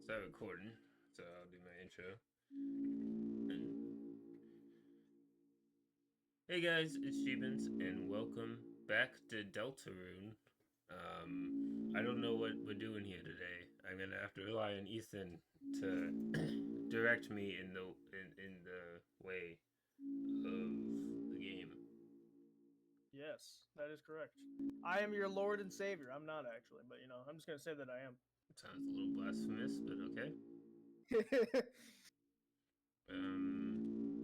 Start recording, so I'll do my intro. Hey guys, it's Jeebins, and welcome back to Deltarune. I don't know what we're doing here today. I'm gonna have to rely on Ethan to direct me in the way of the game. Yes, that is correct. I am your Lord and Savior. I'm not actually, but I'm just gonna say that I am. Sounds a little blasphemous, but okay.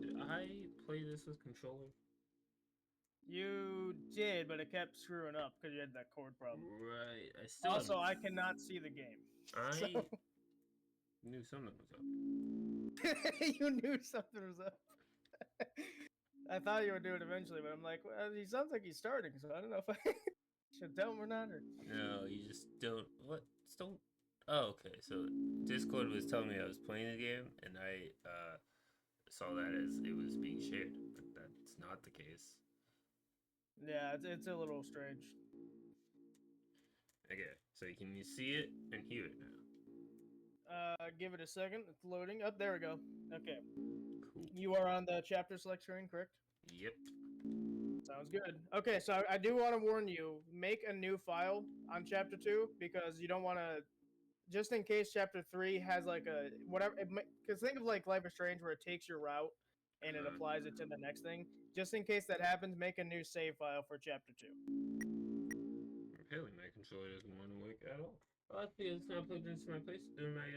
Did I play this with controller? You did, but it kept screwing up because you had that cord problem. Right. I still Also, have... I cannot see the game. I knew something was up. You knew something was up. I thought you would do it eventually, but I'm like, well, he sounds like he's starting, so I don't know if I should tell him or not. Or... No, you just don't. What? Just don't. Oh, okay. So Discord was telling me I was playing the game, and I saw that as it was being shared, but that's not the case. Yeah, it's a little strange. Okay, so can you see it and hear it now? Give it a second. It's loading. Up, there we go. Okay. Cool. You are on the chapter select screen, correct? Yep. Sounds good. Okay, so I do want to warn you, make a new file on chapter 2 because you don't want to, just in case chapter 3 has like a, whatever, because think of like Life is Strange where it takes your route and it applies it to the next thing. Just in case that happens, make a new save file for chapter 2. Apparently my controller doesn't want to work at all. Well, that's because it's not plugged into my PlayStation. My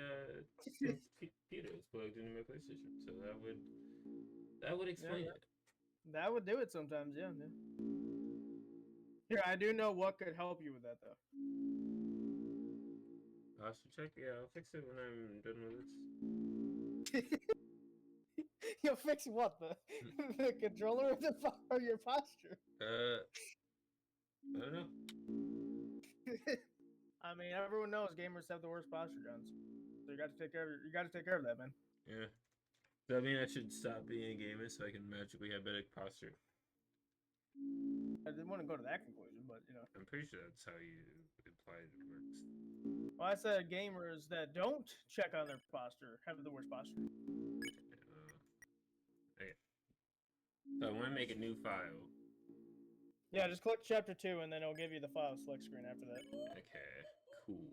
computer is plugged into my PlayStation, so that would explain it. That would do it sometimes, yeah. Here, I do know what could help you with that, though. I should check. Yeah, I'll fix it when I'm done with this. You'll fix what? The controller or your posture? I don't know. I mean, everyone knows gamers have the worst posture, Johns. So you got to take care of that, man. Yeah. Does that mean I should stop being a gamer so I can magically have better posture? I didn't want to go to that conclusion, but I'm pretty sure that's how you implied it works. Well, I said gamers that don't check on their posture have the worst posture. Okay. So I want to make a new file. Yeah, just click chapter 2 and then it'll give you the file select screen after that. Okay, cool.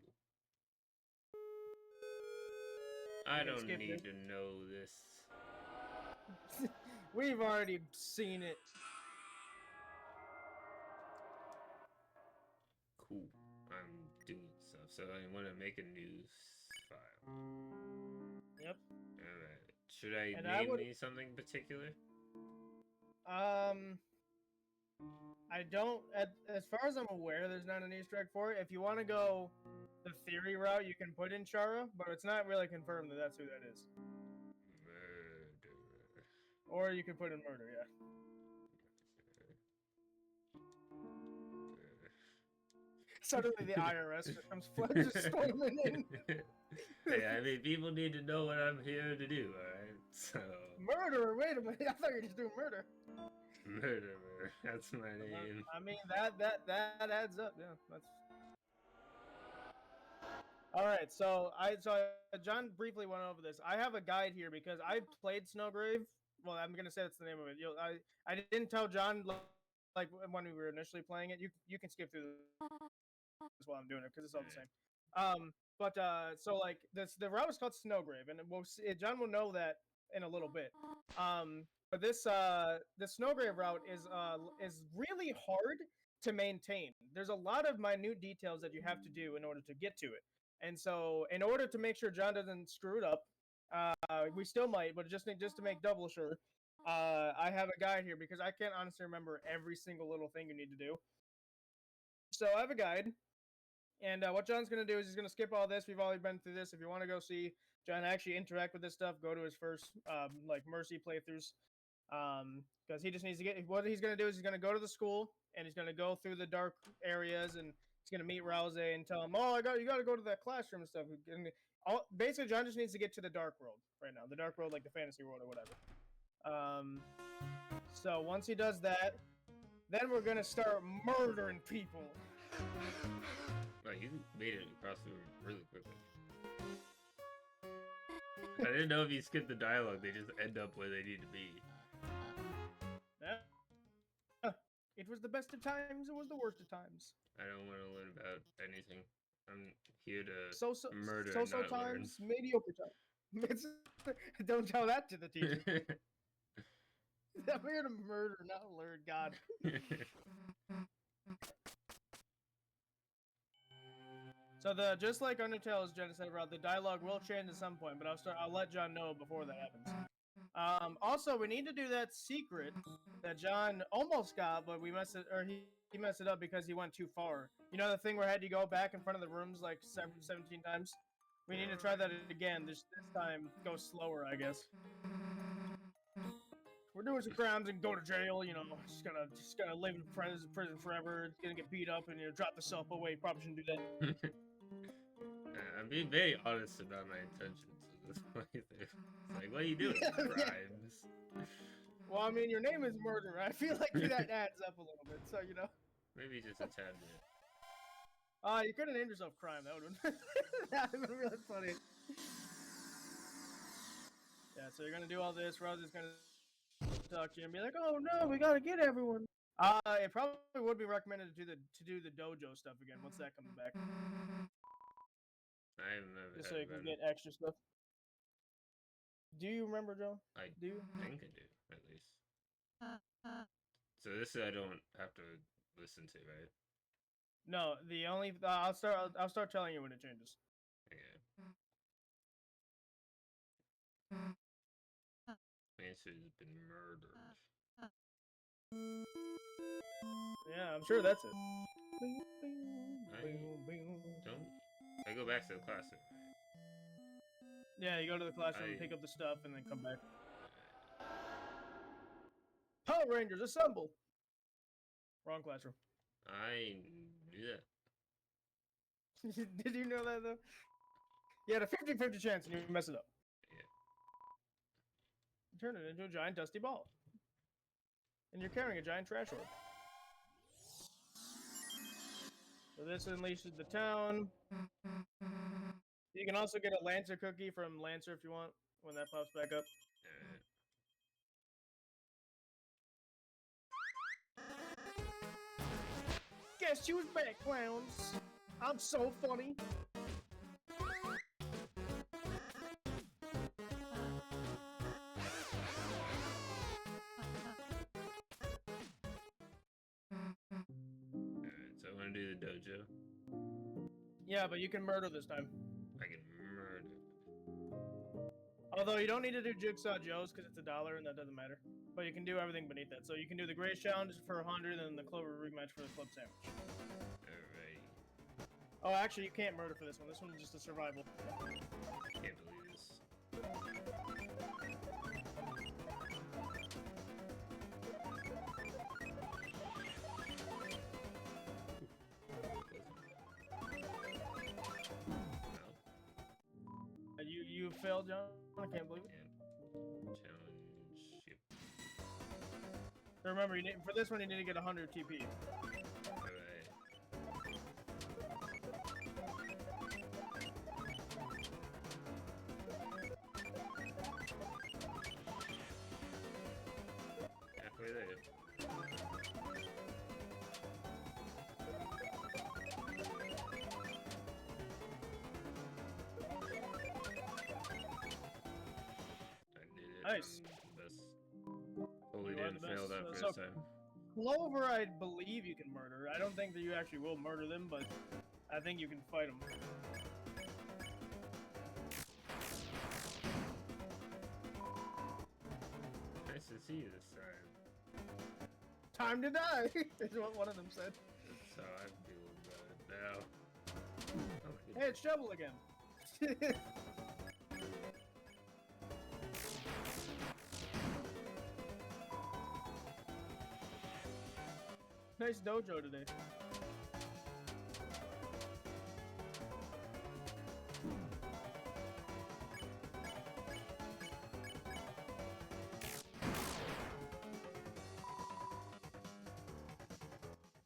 I don't need to know this. We've already seen it. Cool. I'm doing stuff, so I want to make a new file. Yep. Alright. Should I name me something particular? I don't, as far as I'm aware, there's not an Easter egg for it. If you want to go the theory route, you can put in Chara, but it's not really confirmed that that's who that is. Murder. Or you can put in murder, yeah. Suddenly the IRS comes storming in. Hey, I mean, people need to know what I'm here to do, alright? So... Murderer? Wait a minute, I thought you were just doing murder. Murderer, that's my name. I mean, that adds up, yeah. That's... Alright, so John briefly went over this. I have a guide here because I played Snowgrave. Well, I'm going to say that's the name of it. I didn't tell John, like, when we were initially playing it. You can skip through this while I'm doing it because it's all the same. So like the route is called Snowgrave, and John will know that in a little bit. But this the Snowgrave route is really hard to maintain. There's a lot of minute details that you have to do in order to get to it, and so in order to make sure John doesn't screw it up, we still might, but just to make double sure, I have a guide here because I can't honestly remember every single little thing you need to do. So I have a guide. And what John's going to do is he's going to skip all this. We've already been through this. If you want to go see John actually interact with this stuff, go to his first like Mercy playthroughs. Because he just needs to get... What he's going to do is he's going to go to the school, and he's going to go through the dark areas, and he's going to meet Rouse and tell him, oh, you got to go to that classroom and stuff. And basically, John just needs to get to the dark world right now. The dark world, like the fantasy world or whatever. So once he does that, then we're going to start murdering people. Like, you made it across the room really quickly. I didn't know if you skip the dialogue, they just end up where they need to be. It was the best of times, it was the worst of times. I don't want to learn about anything. I'm here to So murder so and not times, mediocre time. It's, don't tell that to the teacher. learn. I'm here to murder, not learn. God. So just like Undertale's Genocide route, the dialogue will change at some point, but I'll let John know before that happens. Also, we need to do that secret that John almost got, but we messed it, or he messed it up because he went too far. You know the thing where I had to go back in front of the rooms like 17 times? We need to try that again. This time go slower, I guess. We're doing some crimes and go to jail, you know, just gonna live in prison forever, gonna get beat up and drop the cell phone away. Probably shouldn't do that. I'm being very honest about my intentions in this playthrough. It's like, what are you doing? Crimes. Well, I mean, your name is Murder. I feel like that adds up a little bit, so you know. Maybe just a tad bit. You could have named yourself Crime. That would have been really funny. Yeah, so you're gonna do all this. Rosie's gonna talk to you and be like, "Oh no, we gotta get everyone." It probably would be recommended to do the dojo stuff again once that comes back. I've never Just so you can get extra stuff. Do you remember, Joe? I do. Think I do, at least. So this I don't have to listen to, right? No, the only I'll start telling you when it changes. Okay. Mansion's been murdered. Yeah, I'm sure that's it. I go back to the classroom. Yeah, you go to the classroom, pick up the stuff, and then come back. Power Rangers, assemble! Wrong classroom. I knew that. Did you know that, though? You had a 50-50 chance and you mess it up. Yeah. You turn it into a giant dusty ball. And you're carrying a giant trash orb. So this unleashes the town. You can also get a Lancer cookie from Lancer if you want, when that pops back up. Guess who's back, clowns? I'm so funny. So I want to do the dojo. Yeah, but you can murder this time. I can murder. Although you don't need to do Jigsaw Joe's because it's $1 and that doesn't matter. But you can do everything beneath that. So you can do the Grace Challenge for 100 and the Clover rematch for the Club Sandwich. Alright. Oh, actually, you can't murder for this one. This one's just a survival. Can't believe this. You failed, John? I can't believe it. Yeah. Challenge. Yep. So remember, for this one, you need to get 100 TP. Alright. Halfway there. Nice. Totally didn't fail that first time. Clover, I believe you can murder. I don't think that you actually will murder them, but I think you can fight them. Nice to see you this time. Time to die, is what one of them said. That's how I feel about it now. Oh, hey, it's Shovel again. Nice dojo today.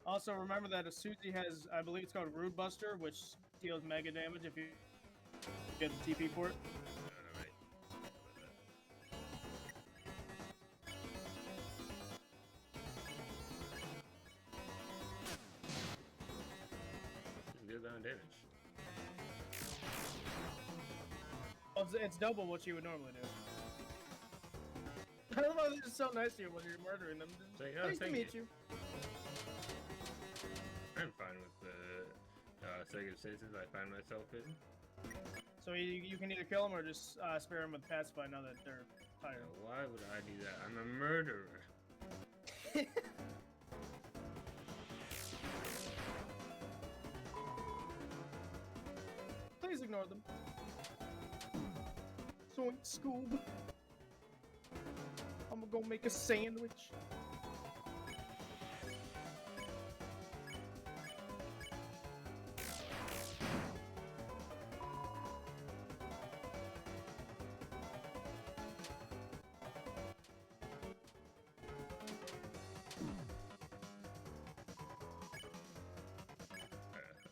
Also, remember that a Suzy has, I believe it's called Rude Buster, which deals mega damage if you get the TP for it. Alright. It's double what you would normally do. I don't know, they're just so nice to you when you're murdering them. Like, oh, Nice to meet you. I'm fine with the circumstances I find myself in. So you can either kill them or just spare them with pacify now that they're tired. Why would I do that? I'm a murderer. Please ignore them. Zoink, Scoob. I'm gonna go make a sandwich.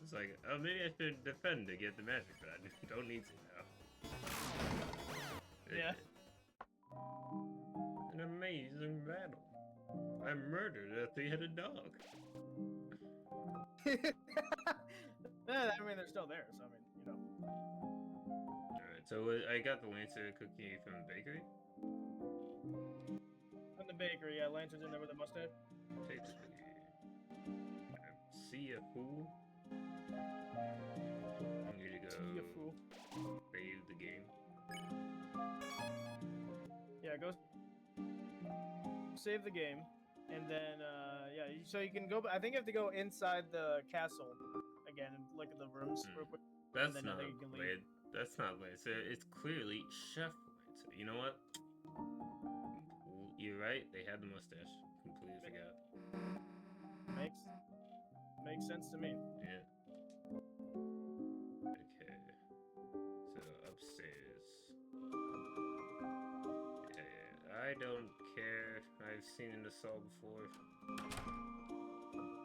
It's like, oh, maybe I should defend to get the magic, but I don't need to now. Yeah. An amazing battle. I murdered a three-headed dog. Yeah, I mean, they're still there, so I mean, you know. Alright, so I got the Lancer cookie from the bakery. From the bakery, yeah, Lantern's in there with a mustache. Take the cookie. See a fool. I need to go See a fool. save the game. Yeah, go save the game, and then yeah, so you can go. I think you have to go inside the castle again and look at the rooms real quick. That's then not I think you can leave. That's not Lancer. It's clearly Chef Lancer. You know what? You're right. They had the mustache. Completely forgot. Makes sense to me. Yeah. Okay. So upstairs. Yeah, I don't care. I've seen an assault before. It's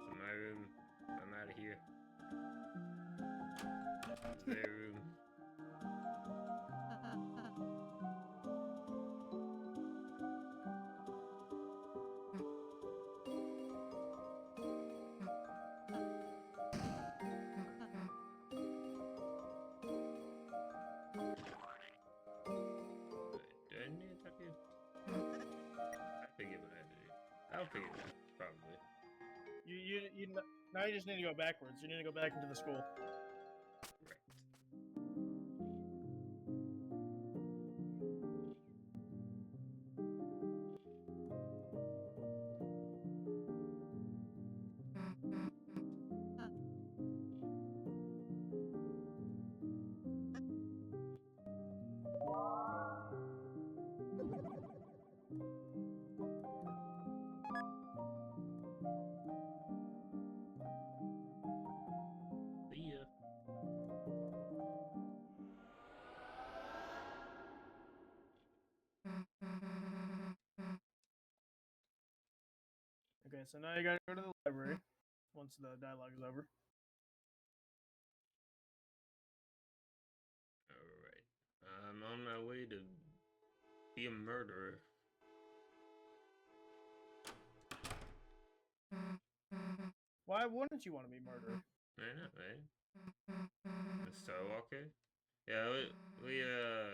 my room. I'm out of here. It's their room. Do I need to talk to you? I forget what I had to do. I'll figure it out, probably. Now you just need to go backwards. You need to go back into the school. Right. See ya. Okay, so now you gotta go to the library once the dialogue is over. Alright. I'm on my way to be a murderer. Why wouldn't you want to be murdered? I know, right? A Starwalker? Yeah, we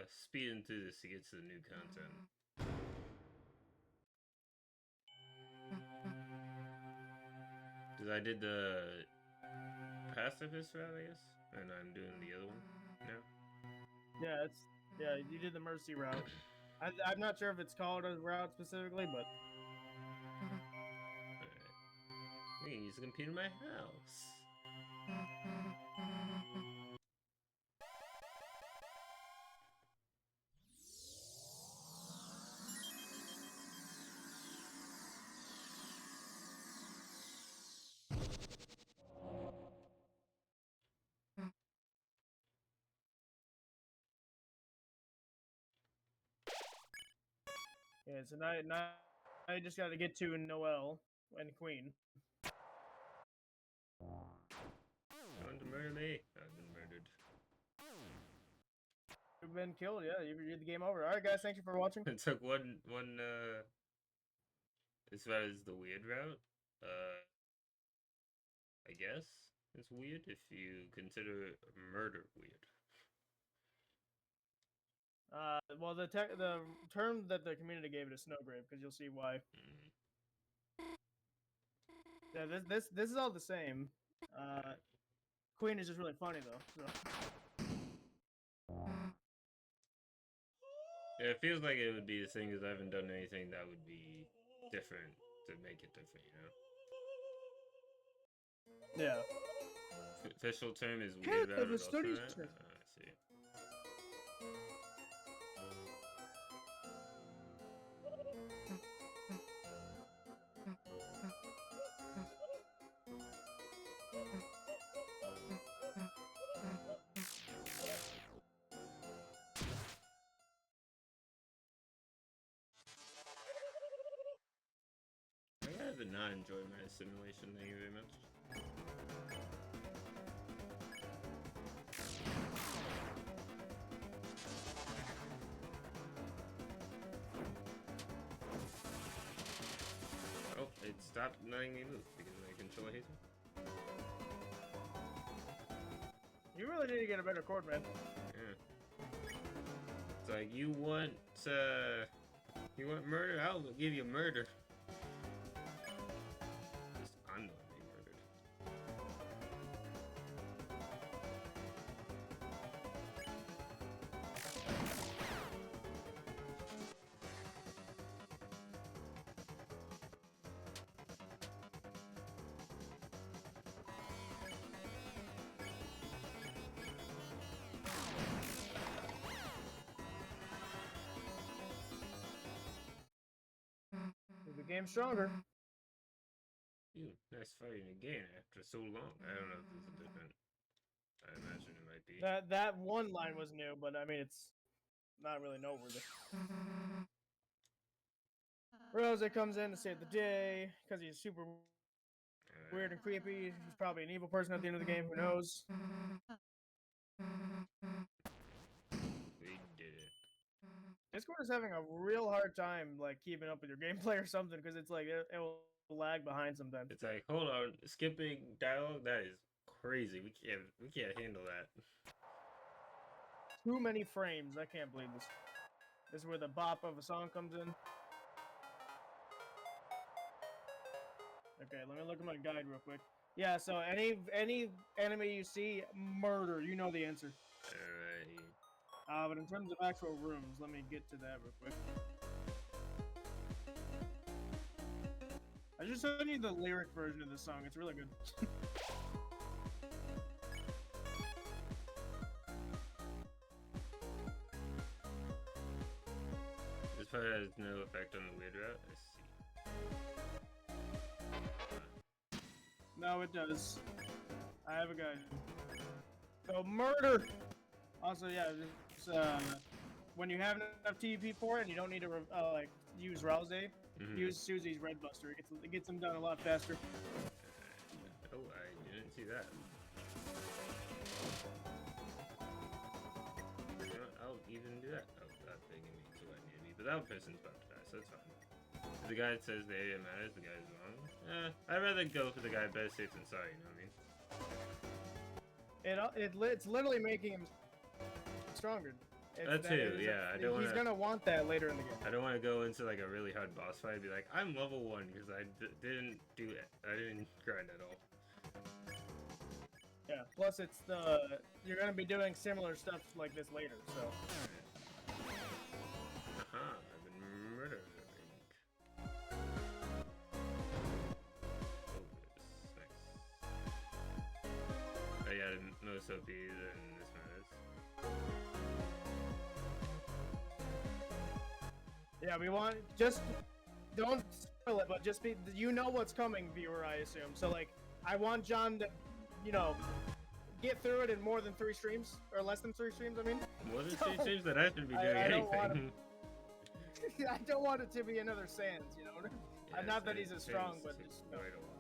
speeding through this to get to the new content. Cause I did the pacifist route, I guess, and I'm doing the other one now. Yeah, you did the mercy route. I'm not sure if it's called a route specifically, but Alright. We can use the computer in my house. yeah. So now you just got to get to Noelle and Queen. You want to murder me? I've been murdered. You've been killed. Yeah, you did the game over. All right, guys, thank you for watching. It took one as far as the weird route, I guess it's weird if you consider murder weird. well, the term that the community gave it is snowgrave, because you'll see why. Yeah, this is all the same. Queen is just really funny though. So. Yeah, it feels like it would be the same because I haven't done anything that would be different to make it different, you know? Yeah. Official term is weird about it also. I see. I rather not enjoy my simulation, thank you very much. Oh, it stopped letting me move because my controller hates me. You really need to get a better cord, man. Yeah. It's like you want murder? I'll give you murder. I'm the one being murdered. The game's stronger. Ew, nice fighting again after so long. I don't know if this is different. I imagine it might be. That one line was new, but I mean it's not really noteworthy. Rosa comes in to save the day because he's super weird and creepy. He's probably an evil person at the end of the game. Who knows? We did it. Discord is having a real hard time like keeping up with your gameplay or something because it's like it will lag behind sometimes. It's like, hold on, skipping dialogue? That is crazy. We can't handle that. Too many frames. I can't believe this. This is where the bop of a song comes in. Okay, let me look at my guide real quick. Yeah, so any enemy you see, murder. You know the answer. Alright. But in terms of actual rooms, let me get to that real quick. I just sent you the lyric version of this song. It's really good. This part has no effect on the weird route. I see. No, it does. I have a guide. So murder. Also, yeah, when you have enough TP for it, and you don't need to like use Rouse, use Susie's Red Buster. It gets them done a lot faster. Oh, I didn't see that. You know what, I'll even do that. Oh, that thing means what I need to be. But that person's about to die, so it's fine. If the guy that says the area matters, the guy's wrong. I'd rather go for the guy better safe than sorry, you know what I mean? It's literally making him stronger. That too, yeah. I don't want. He's gonna want that later in the game. I don't want to go into like a really hard boss fight and be like, I'm level 1 because I didn't do it. I didn't grind at all. Yeah. Plus, it's you're gonna be doing similar stuff like this later, so. I've been murdered. Oh, yeah, no SOPs and this matters. Yeah, we want just don't spoil it, but just be you know what's coming, viewer. I assume so. Like, I want John to, get through it in more than 3 streams or less than 3 streams. I mean, more than 3 streams that I shouldn't be doing anything. I don't want it to be another Sans, Yeah, not that he's as strong, but just. Quite a while.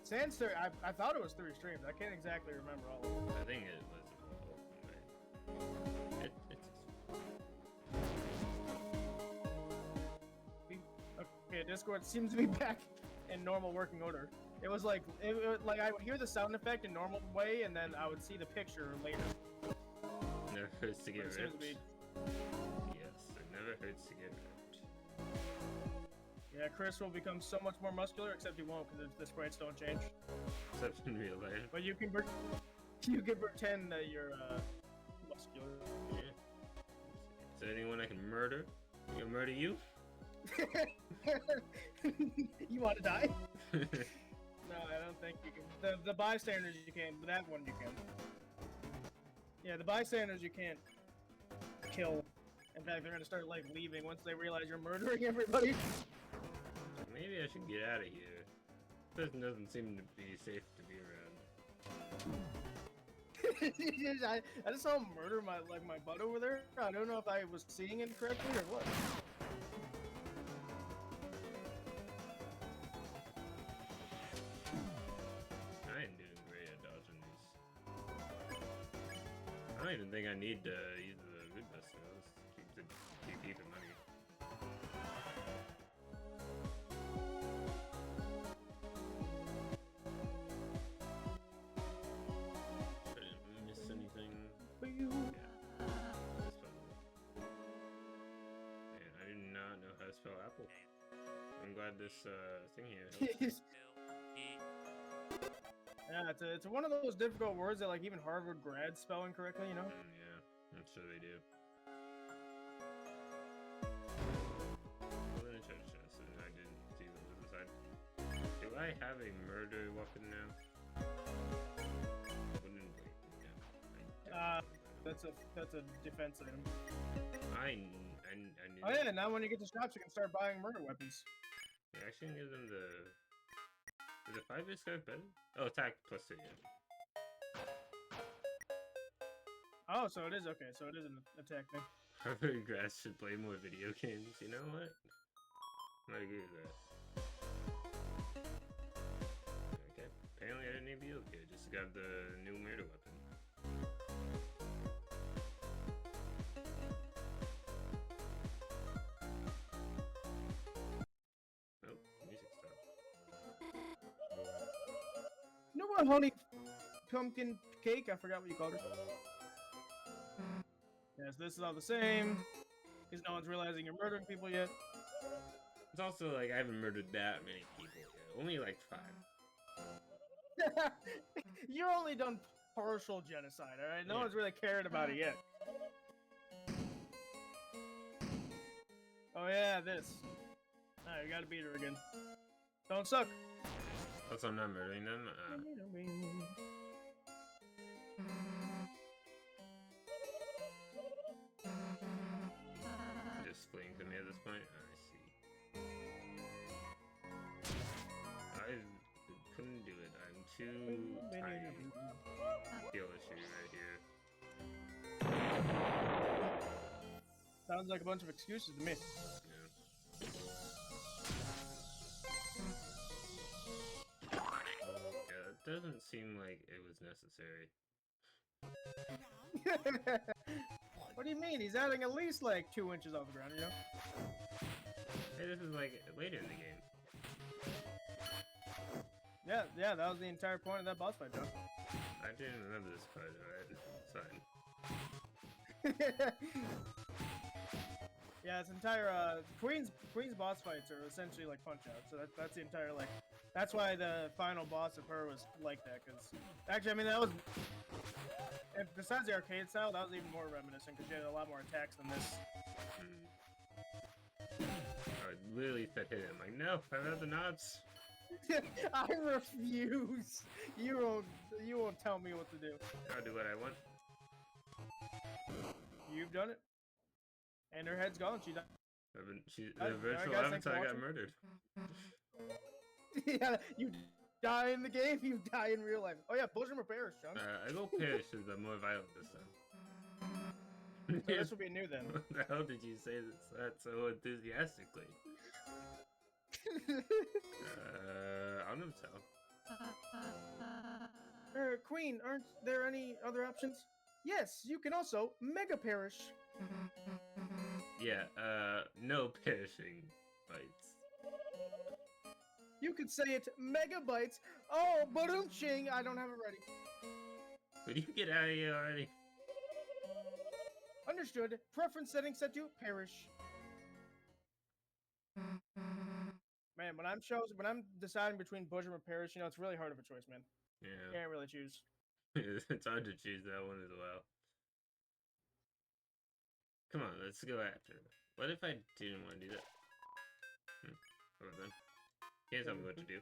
Sans, I thought it was 3 streams. I can't exactly remember all of them. I think it was. Okay, Discord seems to be back in normal working order. It was like I would hear the sound effect in normal way, and then I would see the picture later. hurts to get It seems ripped. to be. Yes, it never hurts to get ripped. Yeah, Chris will become so much more muscular, except he won't because the sprites don't change. Except in real life. But you can pretend that you're muscular. Yeah. Is there anyone I can murder? I can murder you? You want to die? No, I don't think you can. The bystanders you can, but that one you can. Yeah, the bystanders you can't kill. In fact, they're gonna start like leaving once they realize you're murdering everybody. Maybe I should get out of here. This person doesn't seem to be safe to be around. I just saw him murder my butt over there. I don't know if I was seeing it correctly or what. I am doing great at dodging these. I don't even think I need to use the good best skills. Keep the TP for money. I didn't miss anything. Yeah. That's fun. Man, I did not know how to spell apple. I'm glad this thing here helps. Yeah, it's one of those difficult words that like even Harvard grads spell incorrectly, you know? Yeah, I'm sure they do. Well, in a church chest, and I didn't see them to the side. Do I have a murder weapon now? Wouldn't wait. Yeah, That's a defense item. I knew. Oh yeah, now when you get to shops, you can start buying murder weapons. Yeah, actually, give them the. Is it 5-bit scope better? Oh, attack plus 2, yeah. Oh, so it is okay. So it is an attack thing. Harvard grads should play more video games. You know what? I agree with that. Okay. Apparently, I didn't need to be okay. Just got the new murder weapon. Oh, music stopped. You know what, honey pumpkin cake? I forgot what you called it. Yes, this is all the same. Because no one's realizing you're murdering people yet. It's also like I haven't murdered that many people yet. Only like 5. You're only done partial genocide, alright? No Yeah. one's really cared about it yet. Oh yeah, this. Alright, you gotta beat her again. Don't suck. Also, I'm not murdering them. Just fleeing to me at this point. I see. I couldn't do it. I'm too tiny. Skill issue right here. Sounds like a bunch of excuses to me. Yeah, it doesn't seem like it was necessary. What do you mean? He's adding at least like 2 inches off the ground, you know? Hey, this is like later in the game. Yeah, that was the entire point of that boss fight, John. I didn't remember this part, alright? It's fine. Yeah, it's entire Queen's boss fights are essentially like punch outs. So that's the entire like that's why the final boss of her was like that. Because actually, I mean that was besides the arcade style, that was even more reminiscent because she had a lot more attacks than this. I literally said hit him. Like, no, I have the knots. I refuse. You won't tell me what to do. I'll do what I want. You've done it. And her head's gone. She died. The virtual guys, thanks for avatar got watching. murdered. Yeah, you die in the game, you die in real life. Oh yeah, Bosom or perish, John. I go perish is the more violent this time. So this will be new then. What the hell did you say that so enthusiastically? I'll never tell. Queen, aren't there any other options? Yes, you can also mega perish. Yeah, no perishing bites. You could say it megabytes. Oh, ba-doom-ching, I don't have it ready. Would you get out of here already? Understood. Preference setting set to parish. Man, when I'm deciding between Bosom or parish, you know, it's really hard of a choice, man. Yeah. Can't really choose. It's hard to choose that one as well. Come on, let's go after. What if I didn't want to do that? Hold on. Can't tell me what to do.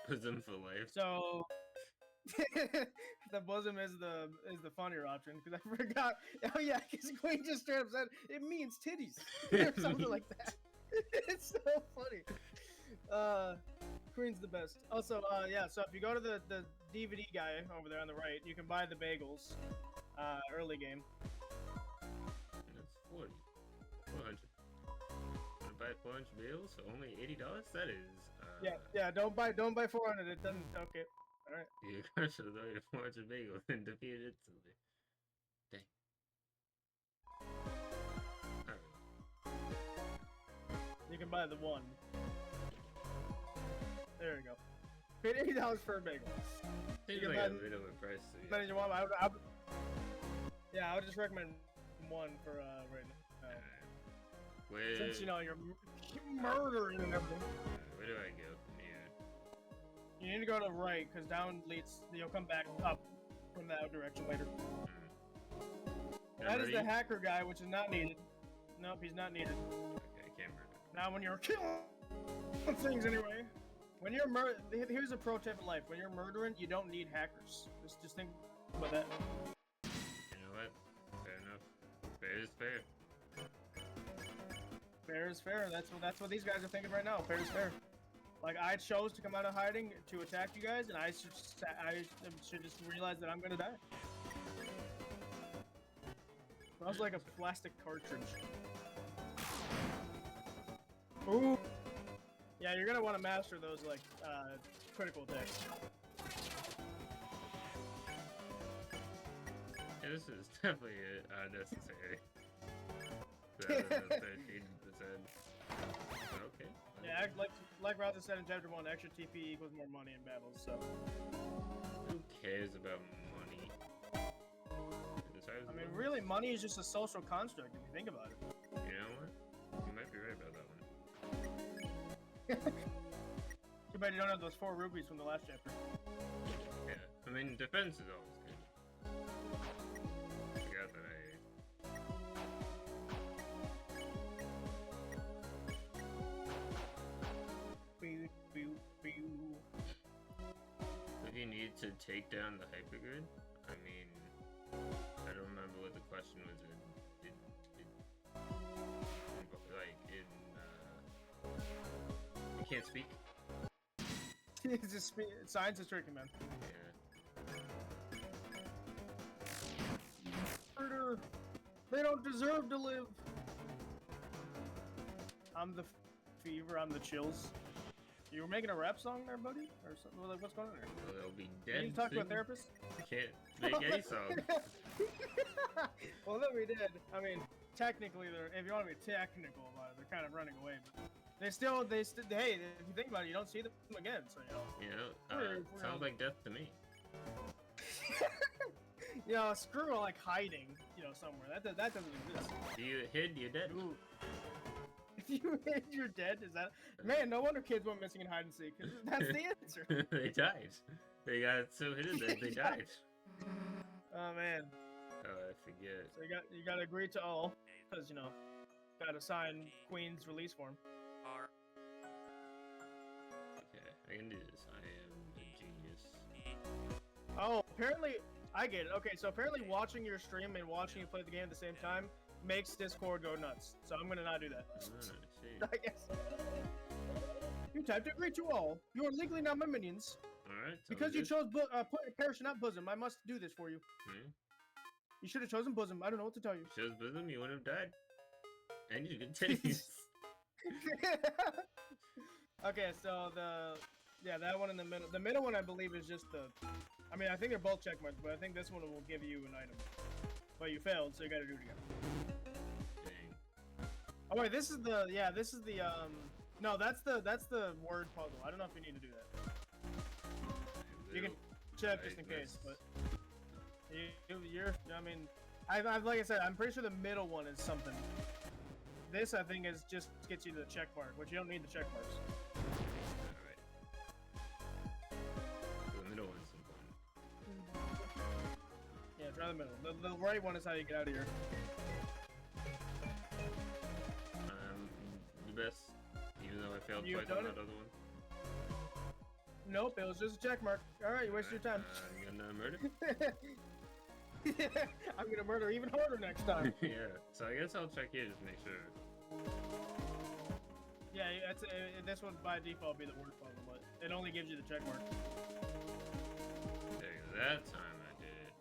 Bosom for life. So the bosom is the funnier option because I forgot. Oh yeah, because Queen just straight up said it means titties or something like that. It's so funny. Queen's the best. Also, yeah. So if you go to the DVD guy over there on the right, you can buy the bagels. Early game. That's 400. Want to buy 400 bagels for only $80? That is. Yeah. Don't buy 400. It doesn't. Okay. All right. You crushed the 400 bagels and defeated it instantly. Dang. Alright. You can buy the one. There you go. Paid $80 for a bagel. Seems You like can a bit of a price to me. But you want? Yeah, I would just recommend one for right now. Where, Since you know you're murdering and everything. where do I go from here? You need to go to the right because down leads. You'll come back up from that direction later. That is the hacker guy, which is not needed. Nope, he's not needed. Okay, I can't murder. Now, when you're killing things anyway, when you're here's a pro tip in life: when you're murdering, you don't need hackers. Just think about that. You know what? Fair enough. Fair is fair. Fair is fair. That's what these guys are thinking right now. Fair is fair. Like I chose to come out of hiding to attack you guys, and I should just realize that I'm gonna die. Smells like a plastic cartridge. Ooh. Yeah, you're gonna want to master those like critical attacks. Yeah, this is definitely unnecessary. 13%. Okay. Yeah, like Rouse said in chapter 1, extra TP equals more money in battles. So. Who cares about money? I mean, really, money is just a social construct if you think about it. You know what? You might be right about that one. Too bad you don't have those 4 rupees from the last chapter. Yeah, I mean, defense is always good. I forgot that What do you need to take down the hypergrid? I mean, I don't remember what the question was you can't speak? It's just science is tricky, man. Yeah. Murder! They don't deserve to live! I'm the fever, I'm the chills. You were making a rap song there, buddy? Or something? Like, what's going on there? Well, they'll be dead. Can you talk to a soon. therapist? Can't make any song. Well, then we did. I mean, technically, if you want to be technical about it, they're kind of running away. But hey, if you think about it, you don't see them again. So you know, sounds like death to me. You know, screw like hiding, you know, somewhere. That doesn't exist. You hid, you're dead. Ooh. If you hid, you're dead. Is that man? No wonder kids went missing in hide and seek. That's the answer. They died. They got so hidden that they died. Oh man. Oh, I forget. So you got to agree to all, because you know, got to sign Queen's release form. Okay, I can do this. I am a genius. Oh, apparently I get it. Okay, so apparently watching your stream and watching you play the game at the same time makes Discord go nuts. So I'm gonna not do that. I guess. You typed agree to all. You are legally not my minions. Alright. Because you chose parish, not bosom. I must do this for you. You should have chosen bosom. I don't know what to tell you. Chose bosom, you wouldn't have died. And you could titties. Okay, so that one in the middle. The middle one I believe is just I mean, I think they're both check marks, but I think this one will give you an item. But you failed, so you gotta do it again. Dang. Oh wait, this is the no, that's the word puzzle. I don't know if you need to do that. You can check just in case, but I mean, Like I said, I'm pretty sure the middle one is something. This, I think, is just gets you the check mark, which you don't need the check marks. Alright. So the middle one's important. Yeah, try the middle. The right one is how you get out of here. The best, even though I failed You've twice on done that it? other one. Nope, it was just a check mark. Alright, you wasted your time. You gonna murder? I'm gonna murder even harder next time. Yeah, so I guess I'll check here just to make sure. Yeah, this one by default be the worst one, but it only gives you the check mark. There you go, that time I did it.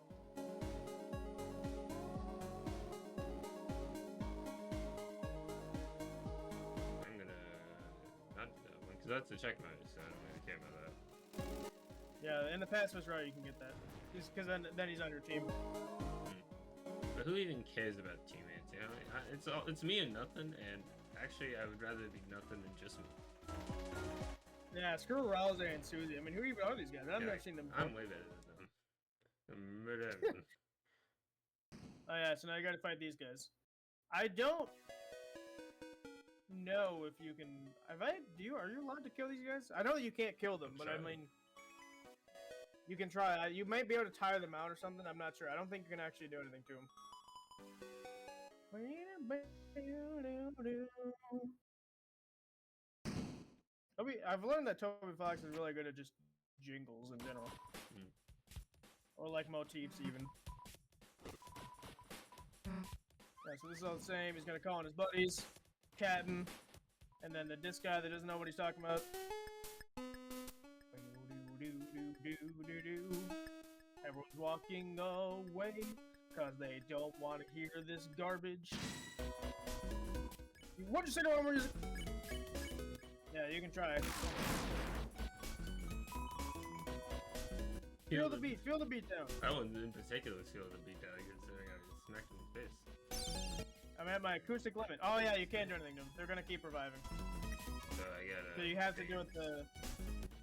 I'm gonna not do that one, because that's a check mark, so I don't really care about that. Yeah, in the past was right, you can get that. Because then he's on your team. But who even cares about teammates? You know, it's me and nothing, and actually I would rather be nothing than just me. Yeah, screw Rouse and Susie. I mean, who even are these guys? I've never seen them. I'm way better than them. I'm murder everyone. Oh yeah, so now you gotta fight these guys. I don't know if you can. Are you allowed to kill these guys? I know you can't kill them, but I mean, you can try. You might be able to tire them out or something. I'm not sure. I don't think you can actually do anything to them. I've learned that Toby Fox is really good at just jingles in general. Or like motifs even. Yeah, so this is all the same. He's gonna call on his buddies, Captain, and then this guy that doesn't know what he's talking about. Everyone's walking away because they don't want to hear this garbage. What'd you say to our music? Yeah, you can try. Feel the beat down. I wouldn't in particular feel the beat down considering I just smacked him in the face. I'm at my acoustic limit. Oh yeah, you can't do anything to them. They're gonna keep reviving. So I gotta. So you have to do it the.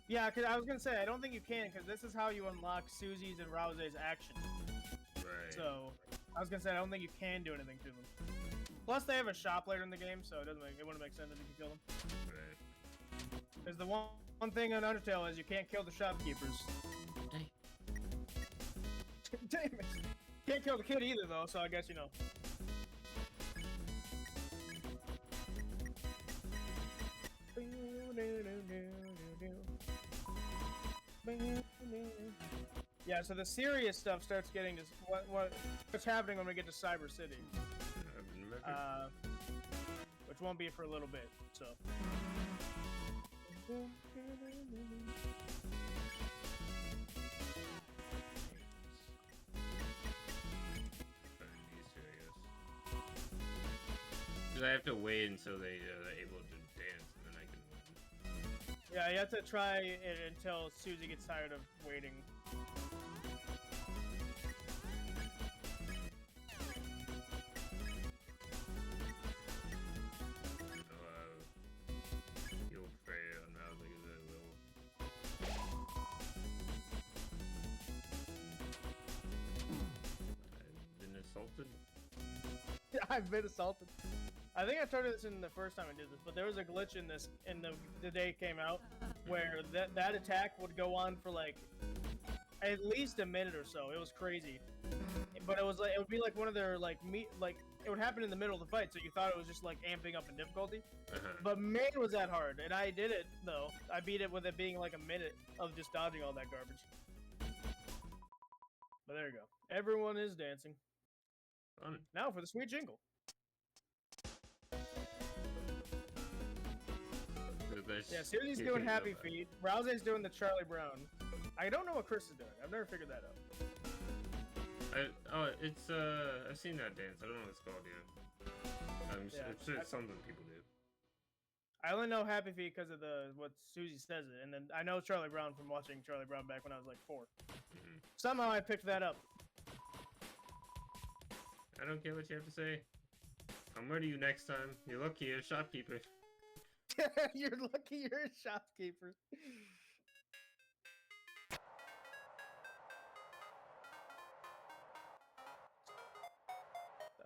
Yeah, cause I was gonna say I don't think you can, cause this is how you unlock Susie's and Rouse's action. Right. So I was gonna say I don't think you can do anything to them. Plus they have a shop later in the game, so it wouldn't make sense if you can kill them. Right. Because the one thing on Undertale is you can't kill the shopkeepers. Dang. Damn it! Can't kill the kid either though, so I guess you know. Yeah, so the serious stuff starts getting to what's happening when we get to Cyber City. Which won't be for a little bit, so. Because I have to wait until they're able to dance, and then I can win. Yeah, you have to try it until Susie gets tired of waiting. You'll pray on how big is that will. I've been assaulted. I've been assaulted. I think I told you this in the first time I did this, but there was a glitch in this in the day it came out where that attack would go on for like at least a minute or so. It was crazy, but it would be like one of their it would happen in the middle of the fight, so you thought it was just like amping up in difficulty. But man, was that hard, and I did it though. I beat it with it being like a minute of just dodging all that garbage. But there you go. Everyone is dancing. Fun. Now for the sweet jingle. Yeah, Susie's doing Happy Feet. Rouse's doing the Charlie Brown. I don't know what Chris is doing. I've never figured that out. It's I've seen that dance. I don't know what it's called yet. I'm sure it's something people do. I only know Happy Feet because of what Susie says it, and then I know Charlie Brown from watching Charlie Brown back when I was like 4. Somehow I picked that up. I don't care what you have to say. I'll murder you next time. You're lucky you're a shopkeeper. You're lucky you're a shopkeeper.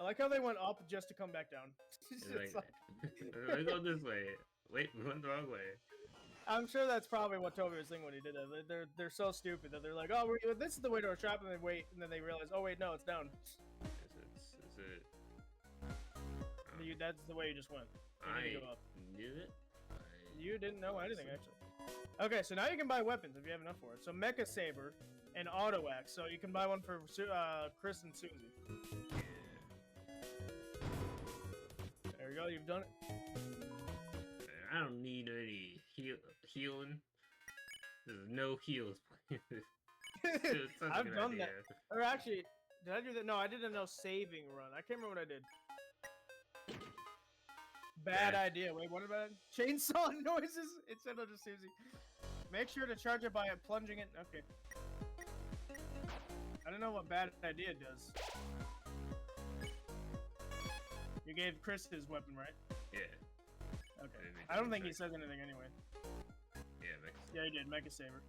like how they went up just to come back down. It's like, I go this way. Wait, we went the wrong way. I'm sure that's probably what Toby was thinking when he did that. They're so stupid that they're like, oh, this is the way to our shop, and they wait, and then they realize, oh wait, no, it's down. Is it? That's the way you just went. I knew it. You didn't know anything, actually. Okay, so now you can buy weapons if you have enough for it. So Mecha Saber and Auto Axe. So you can buy one for Chris and Susie. Yeah. There you go. You've done it. I don't need any healing. There's no heals. I've done that. Or actually, did I do that? No, I did a no saving run. I can't remember what I did. Bad idea. Wait, what about chainsaw noises instead of just Susie? Make sure to charge it by plunging it. Okay. I don't know what bad idea does. You gave Chris his weapon, right? Yeah. Okay. I don't think he says anything anyway. Yeah, Mecha Saber. Yeah, he did. Mecha Saber.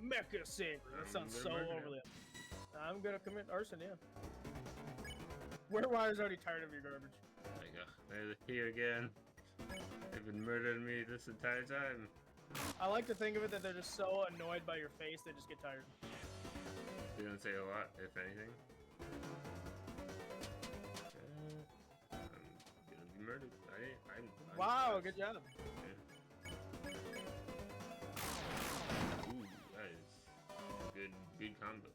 Mecha Saber. That sounds so overly. I'm gonna commit arson, yeah. Wire's already tired of your garbage. They're here again. They've been murdering me this entire time. I like to think of it that they're just so annoyed by your face, they just get tired. They don't say a lot, if anything. I'm gonna be murdered. I'm wow, good job. Yeah. Ooh, that is good combo.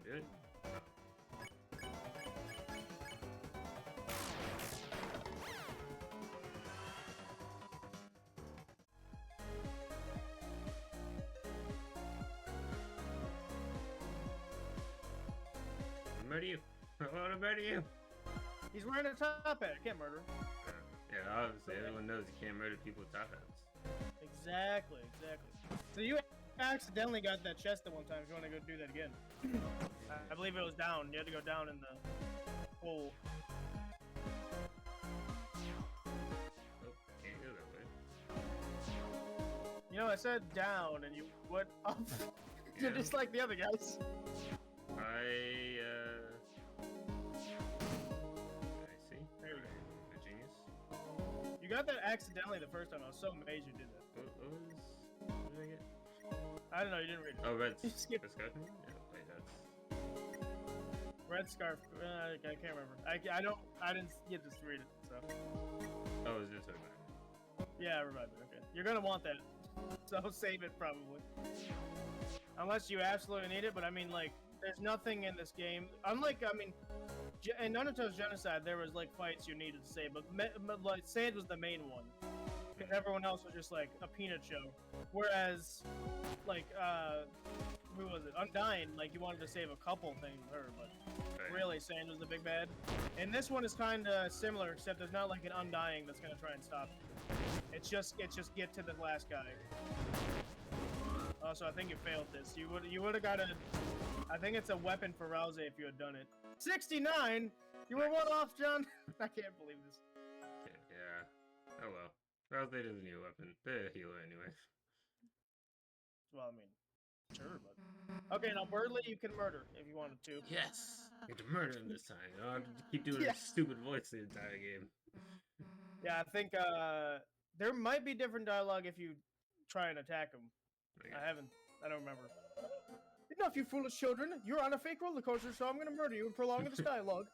Do it. Murder you! I want to murder you! He's wearing a top hat. I can't murder him. Yeah, obviously everyone knows you can't murder people with top hats. Exactly. So you accidentally got that chest at one time. If you want to go do that again, I believe it was down. You had to go down in the hole. Oh, can't go that way. You know, I said down, and you went up. You're just like the other guys. I see. There you go. A genius. You got that accidentally the first time. I was so amazed you did that. What did I get? I don't know. You didn't read it. Oh, red. You skipped. Red scarf? Yeah, wait, that's... Red scarf. I can't remember. I didn't get to read it. So. Oh, is this right? Yeah, I remember. Okay. You're gonna want that. So save it probably. Unless you absolutely need it, but I mean, like, there's nothing in this game. Unlike, I mean, in Naruto's Genocide, there was like fights you needed to save, but like Sand was the main one, because everyone else was just like a peanut show. Whereas, like, who was it? Undying, like you wanted to save a couple things with her, but really Sand was the big bad. And this one is kind of similar, except there's not like an Undying that's gonna try and stop you. It's just get to the last guy. So I think you failed this. You would have got a. I think it's a weapon for Rouse if you had done it. 69. You were one off, John. I can't believe this. Yeah. Oh well. Rouse doesn't need a weapon. They're a healer anyway. Well, I mean, sure, but okay. Now Birdley, you can murder if you wanted to. Yes. I get to murder him this time. I don't have to keep doing this stupid voice the entire game. Yeah, I think there might be different dialogue if you try and attack him. I don't remember. Enough, you foolish children! You're on a fake roller coaster, so I'm gonna murder you and prolong this dialogue.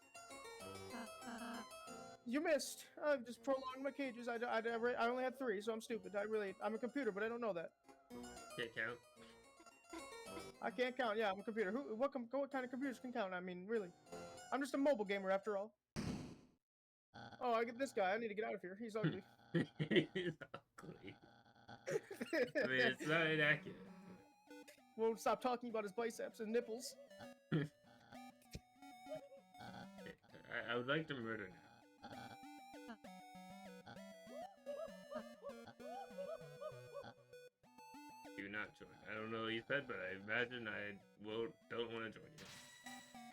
You missed. I've just prolonged my cages. I only had 3, so I'm stupid. I'm a computer, but I don't know that. Can't count. I can't count. Yeah, I'm a computer. What kind of computers can count? I mean, really. I'm just a mobile gamer after all. Oh, I get this guy. I need to get out of here. He's ugly. He's ugly. I mean, it's not inaccurate. Won't stop talking about his biceps and nipples. I would like to murder now. Do not join. I don't know what you said, but I imagine I don't want to join you.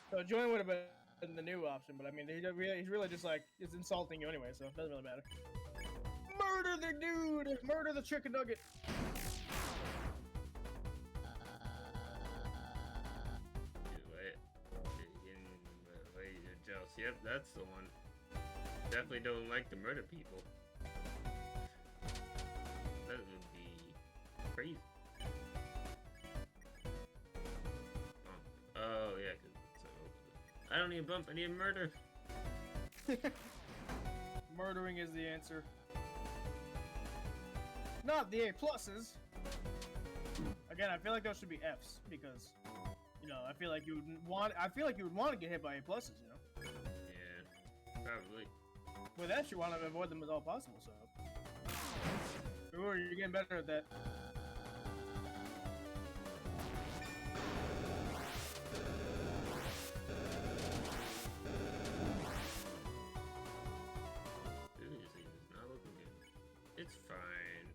So join would have been the new option, but I mean, he's really just like, it's insulting you anyway, so it doesn't really matter. Murder the dude! Murder the chicken nugget! Yep, that's the one. Definitely don't like to murder people. That would be crazy. Oh yeah, cause it's so. I don't need a bump. I need a murder. Murdering is the answer. Not the A pluses. Again, I feel like those should be Fs because, you know, I feel like you would want. I feel like you would want to get hit by A pluses. You know. Yeah, probably. With that, you want to avoid them as all possible. So. Ooh, you're getting better at that. Seriously, it's not looking good. It's fine.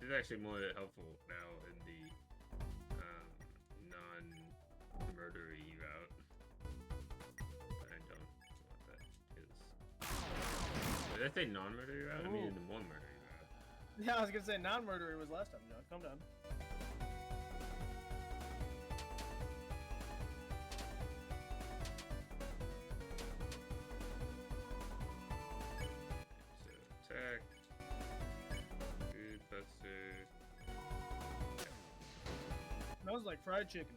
It's actually more helpful now in the non-murdery route. But I don't want that because. Did I say non-murdery route? I mean in the more murdery route. Yeah, I was gonna say non-murderer was last time, John. Calm down. So attack, food buster. Smells like fried chicken.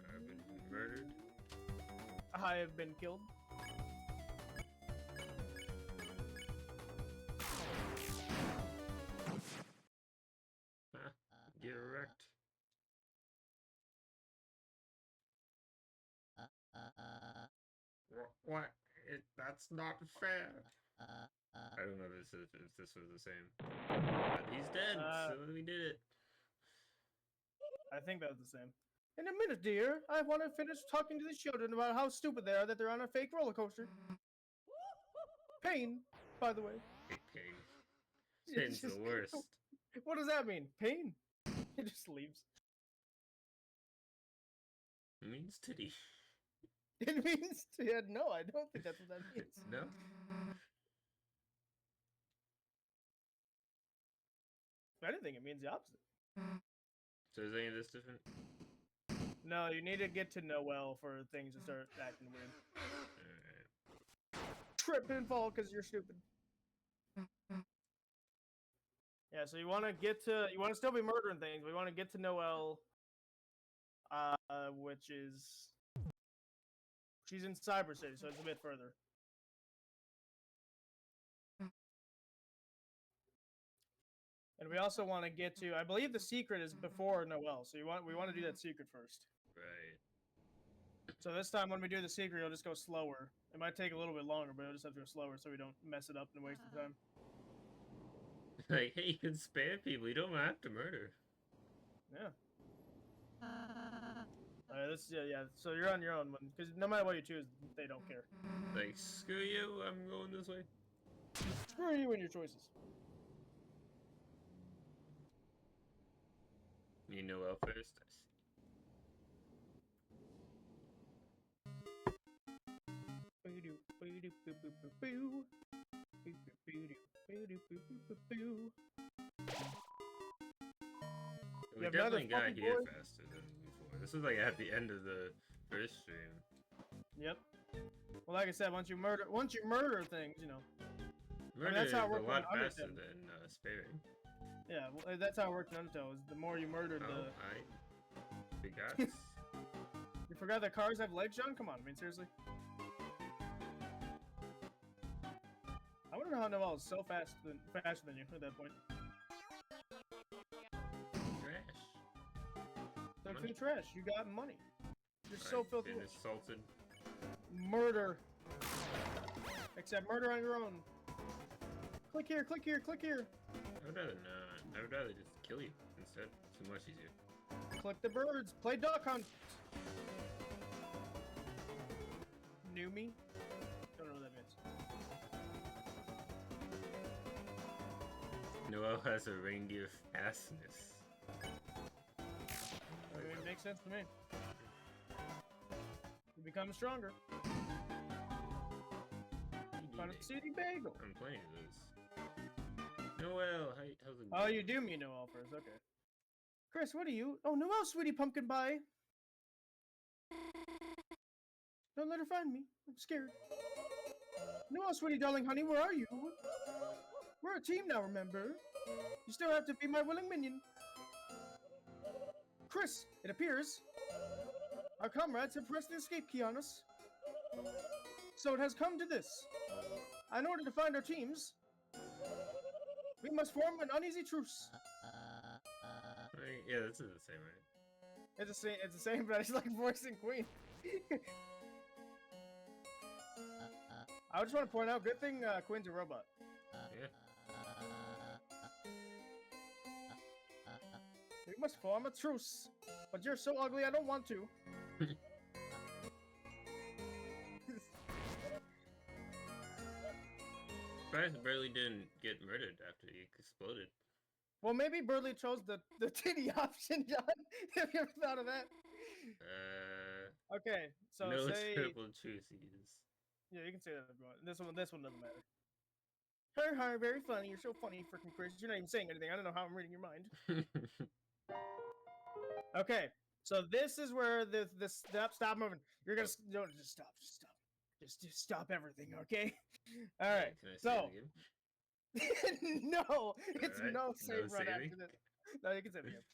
I've been murdered. I have been killed. Huh? Get wrecked. What? That's not fair. I don't know if this was the same. But he's dead, so we did it. I think that was the same. In a minute, dear. I want to finish talking to these children about how stupid they are that they're on a fake roller coaster. Pain, by the way. Pain. Pain's the worst. What does that mean? Pain? It just leaves. It means titty. It means... Yeah, no, I don't think that's what that means. No? If anything, it means the opposite. So is any of this different? No, you need to get to Noel for things to start acting weird. Alright. Trip and fall because you're stupid. Yeah, so you want to get to... You want to still be murdering things, but you want to get to Noel, which is... She's in Cyber City, so it's a bit further. And we also want to get to... I believe the secret is before Noel, so we want to do that secret first. Right. So this time when we do the secret, it'll just go slower. It might take a little bit longer, but it'll just have to go slower so we don't mess it up and waste the time. Like, hey, you can spare people. You don't have to murder. Yeah. Yeah. So you're on your own, because no matter what you choose, they don't care. Like, screw you, I'm going this way. Screw you and your choices. You know well first, I see. We definitely got here faster than before. This was like at the end of the first stream. Yep. Well, like I said, once you murder things, you know. Murder that's how it is works a lot on Undertale. faster than sparing. Yeah, well, that's how it works in Undertale. Is the more you murder, Oh, the... I forgot. You forgot that cars have legs, John? Come on, I mean, seriously. I want to know how Noel is so faster than you at that point. Trash. So it's in trash. You got money. You're so filthy. Been assaulted. Murder. Except murder on your own. Click here, click here, click here. I would rather not. I would rather just kill you instead. It's much easier. Click the birds. Play duck hunt. New me? Don't know what that means. Noel has a reindeer fastness. I mean, it makes sense to me. You become stronger. Find a seedy bagel. I'm playing this. Noel, how's it Oh, going? you do mean Noel first. Okay. Chris, what are you? Oh, Noel, sweetie pumpkin pie. Don't let her find me. I'm scared. Noel, sweetie darling honey, where are you? We're a team now, remember? You still have to be my willing minion. Chris, it appears our comrades have pressed the escape key on us. So it has come to this. In order to find our teams, we must form an uneasy truce. Right, yeah, this is the same, right? It's the same, but I just like voicing Queen. I just want to point out, good thing Queen's a robot. Yeah. We must form a truce. But you're so ugly, I don't want to. Surprised Burley didn't get murdered after he exploded. Well, maybe Burley chose the titty option, John. Have you ever thought of that? Okay, so no say... triple truces. Yeah, you can say that if you want. This one doesn't matter. Her, very funny. You're so funny, freaking Chris. You're not even saying anything. I don't know how I'm reading your mind. Okay, so this is where this stop moving. You're gonna just stop, just stop everything, okay? All right. Can I say So it again? no, it's Alright, no save no run saving? after this. No, you can say it again.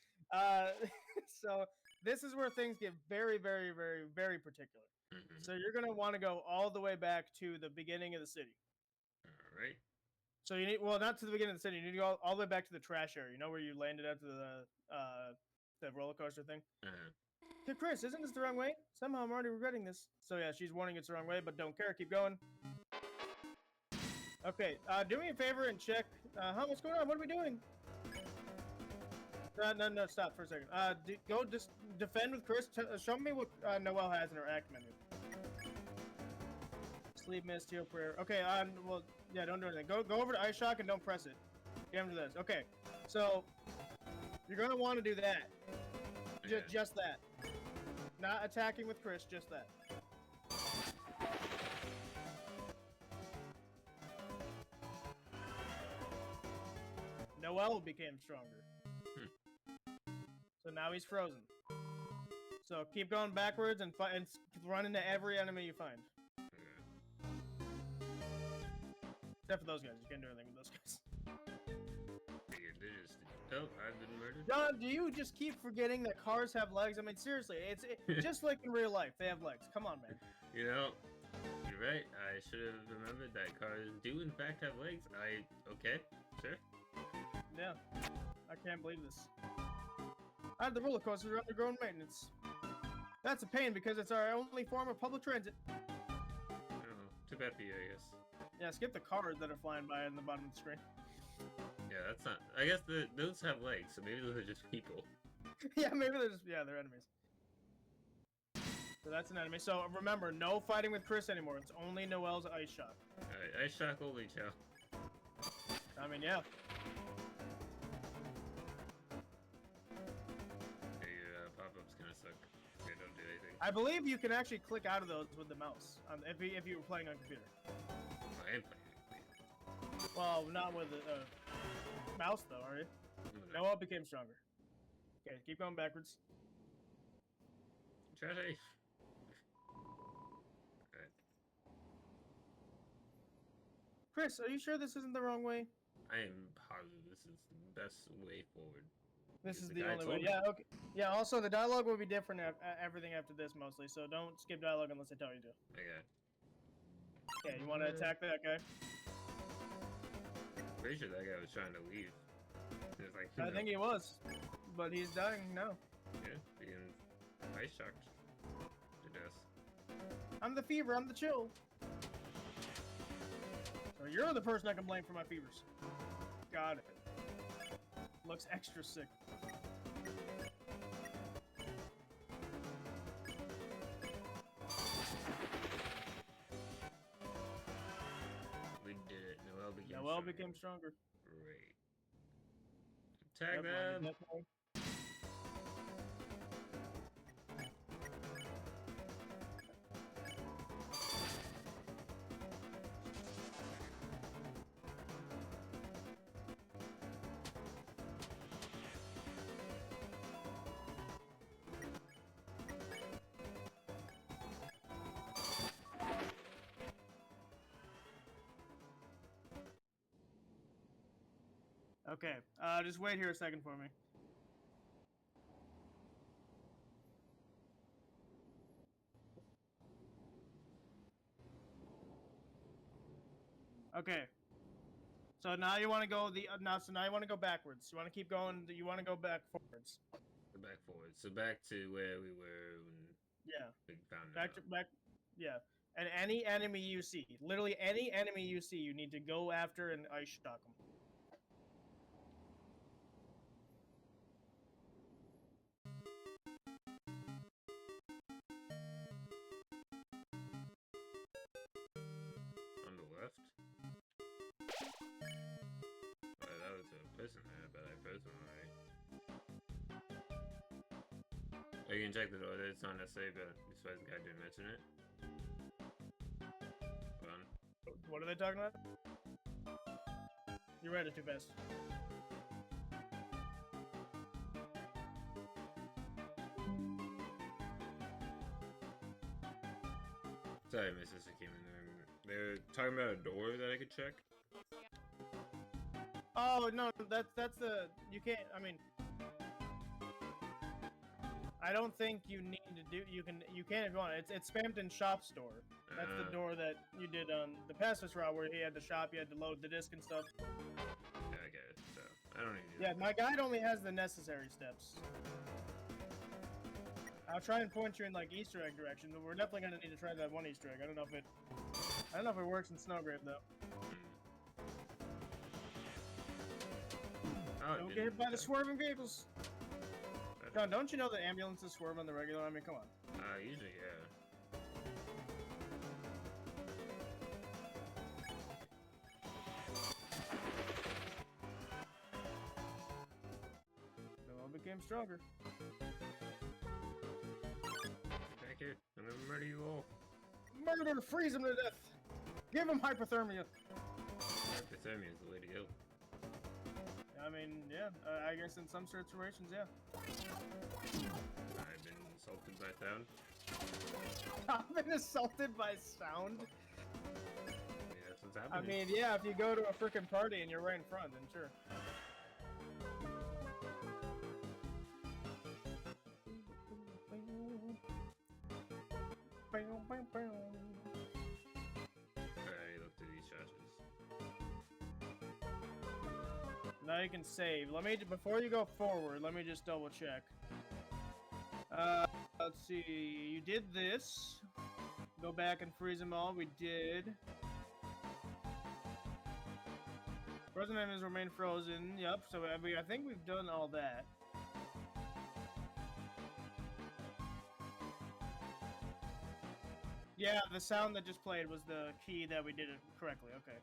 So this is where things get very, very, very, very particular. Mhm. So you're gonna want to go all the way back to the beginning of the city. All right. So you need, well, not to the beginning of the city. You need to go all the way back to the trash area. You know where you landed after the roller coaster thing. Hey, Chris, isn't this the wrong way? Somehow I'm already regretting this. So yeah, she's warning it's the wrong way, but don't care. Keep going. Okay, do me a favor and check. What's going on? What are we doing? No, stop for a second. Go just defend with Chris. Show me what Noelle has in her act menu. Sleep, mist, heal, prayer. Okay, well, yeah, don't do anything. Go over to Ice Shock and don't press it. Get him to this. Okay, so you're gonna want to do that. Yeah. Just that. Not attacking with Chris, just that. Noelle became stronger. So now he's frozen. So keep going backwards and run into every enemy you find. Except for those guys. You can't do anything with those guys. Oh, I've been murdered. John, do you just keep forgetting that cars have legs? I mean, seriously, it's just like in real life. They have legs. Come on, man. You know, you're right. I should have remembered that cars do in fact have legs. Okay, sure. Yeah, I can't believe this. The roller coasters are underground maintenance. That's a pain because it's our only form of public transit. Oh, too bad for you, I guess. Yeah, skip the cars that are flying by in the bottom of the screen. Yeah, that's not. I guess those have legs, so maybe those are just people. Yeah, maybe they're enemies. So that's an enemy. So remember, no fighting with Chris anymore. It's only Noelle's Ice Shock. Alright, Ice Shock only, chow. I mean, yeah. Okay, your pop-up's gonna suck. Okay, don't do anything. I believe you can actually click out of those with the mouse if you were playing on computer. I am playing. Well, not with the mouse though, are you? Noelle became stronger. Okay, keep going backwards. Try to. Alright. Chris, are you sure this isn't the wrong way? I am positive this is the best way forward. This is The the guy only way. told me. Yeah, okay. Yeah, also the dialogue will be different everything after this mostly, so don't skip dialogue unless I tell you to. Okay. Okay, you want to attack that guy? Pretty sure that guy was trying to leave. He was like, I think he was, but he's dying now. Yeah, being ice shocked to death. I'm the fever, I'm the chill. So you're the person I can blame for my fevers. Got it. Looks extra sick. We did it. Noelle became stronger. Great. Tag Yep, them. Okay, just wait here a second for me. Okay. So now you want to go so now you want to go backwards. You want to keep going. You want to go back forwards. So back forward. So back to where we were when Yeah. we found Back him. to back. Yeah. And any enemy you see, literally any enemy you see, you need to go after and ice shock them. On the left. That was a person there, but I personally. Oh, you can check the door. It's not necessary, but besides the guy didn't mention it. Hold on. What are they talking about? You read it too fast. Sorry, my sister came in there. They're talking about a door that I could check. Oh no, that's the you can't. I mean, I don't think you need to do. You can if you want. It's spammed in shop store. That's the door that you did on the Passus route where he had the shop. You had to load the disc and stuff. Yeah, I get it. So I don't need. Yeah, my guide only has the necessary steps. I'll try and point you in like Easter egg direction, but we're definitely gonna need to try that one Easter egg. I don't know if it works in Snowgrave though. Oh, Don't get hit by the swerving vehicles. John, don't you know that ambulances swerve on the regular? I mean, come on. Usually, yeah. They all became stronger. Back here. I'm gonna murder you all. Murder! Freeze him to death! Give him hypothermia! Hypothermia is the way to go. I mean, yeah, I guess in some situations, yeah. I've been assaulted by sound. I've been assaulted by sound? I mean, that's what's I happening. mean, yeah, if you go to a freaking party and you're right in front, then sure. Alright, look through these charges. Now you can save. Let me, before you go forward, let me just double check. Let's see. You did this. Go back and freeze them all. We did. Frozen enemies remain frozen. Yep. So I think we've done all that. Yeah, the sound that just played was the key that we did it correctly. Okay.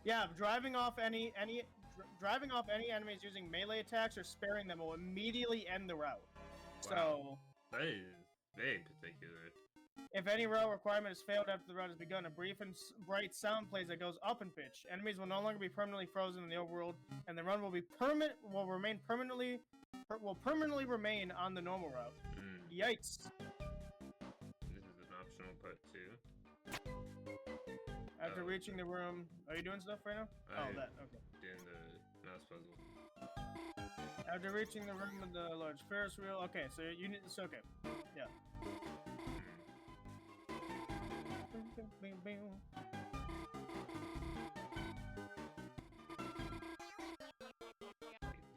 Yeah, driving off any enemies using melee attacks or sparing them will immediately end the route. Wow. So That is very particular. if any route requirement is failed after the route has begun, a brief and bright sound plays that goes up in pitch. Enemies will no longer be permanently frozen in the overworld, and the run will permanently remain on the normal route. Yikes! This is an optional part too. After reaching the room, are you doing stuff right now? Oh, that okay. Doing the mouse puzzle. After reaching the room with the large Ferris wheel, okay. So you need. It's okay. Yeah.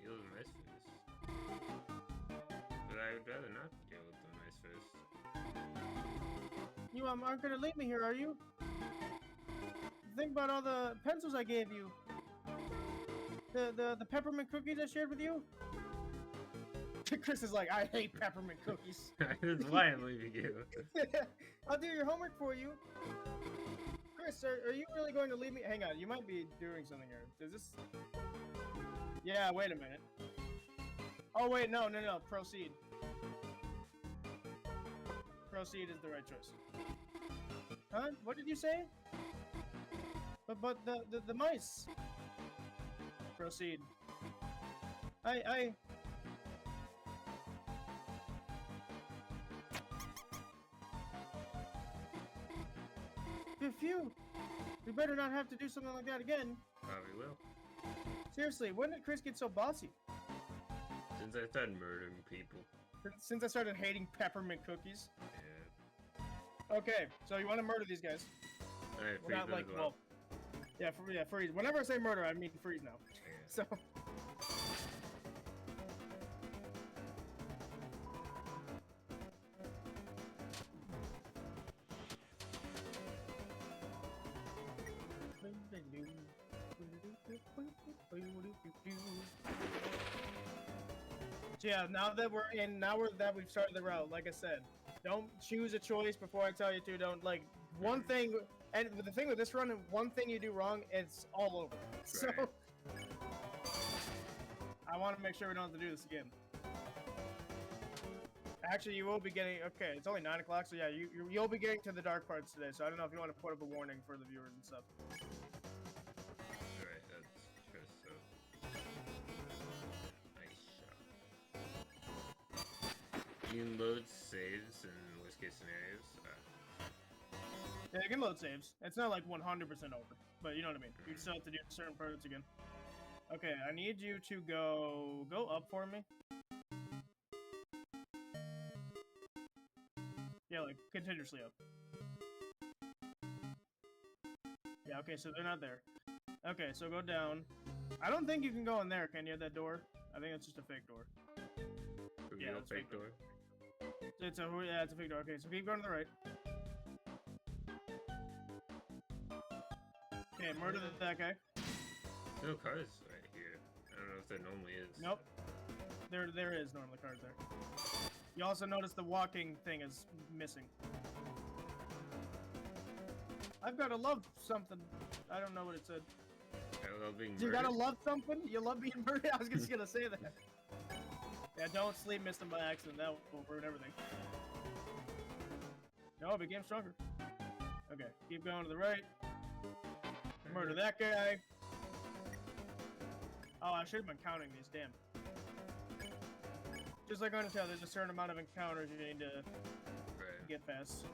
Deal with mice first. But I would rather not deal with the mice first. You aren't gonna leave me here, are you? Think about all the pencils I gave you. The peppermint cookies I shared with you. Chris is like, I hate peppermint cookies. That's why I'm leaving you. I'll do your homework for you. Chris, are you really going to leave me? Hang on, you might be doing something here. Does this? Yeah, wait a minute. Oh wait, no. Proceed. Proceed is the right choice. Huh? What did you say? But the mice. Proceed. I. Phew. better not have to do something like that again. Probably will. Seriously, when did Chris get so bossy? Since I started murdering people. Since I started hating peppermint cookies. Yeah. Okay, so you want to murder these guys? Alright, We're not like, well, yeah, freeze. Whenever I say murder, I mean freeze now. Yeah. So. So yeah, now that we've started the route, like I said, don't choose a choice before I tell you to. Don't like one thing, and the thing with this run, one thing you do wrong, it's all over. So Right. I want to make sure we don't have to do this again. Actually, you will be getting. Okay, it's only 9 o'clock, so yeah, you'll be getting to the dark parts today. So I don't know if you want to put up a warning for the viewers and stuff. Alright, that's true. So. Nice shot. You can load saves in worst case scenarios. Yeah, you can load saves. It's not like 100% over, but you know what I mean. You still have to do certain parts again. Okay, I need you to go up for me. Yeah, like continuously up. Yeah, okay, so they're not there. Okay, so go down. I don't think you can go in there, can you, that door? I think it's just a fake door. Reveal it's fake door. It's a fake door. Okay, so keep going to the right. Okay, murder that guy. No cars right here. I don't know if there normally is. Nope. There is normally cars there. You also notice the walking thing is missing. I've got to love something. I don't know what it said. I love being You murdered. gotta love something? You love being murdered? I was just gonna say that. Yeah, don't sleep miss them by accident. That will ruin everything. No, it became stronger. Okay, keep going to the right. Murder that guy. Oh, I should have been counting these, damn. Just like Undertale, there's a certain amount of encounters you need to Right. get past.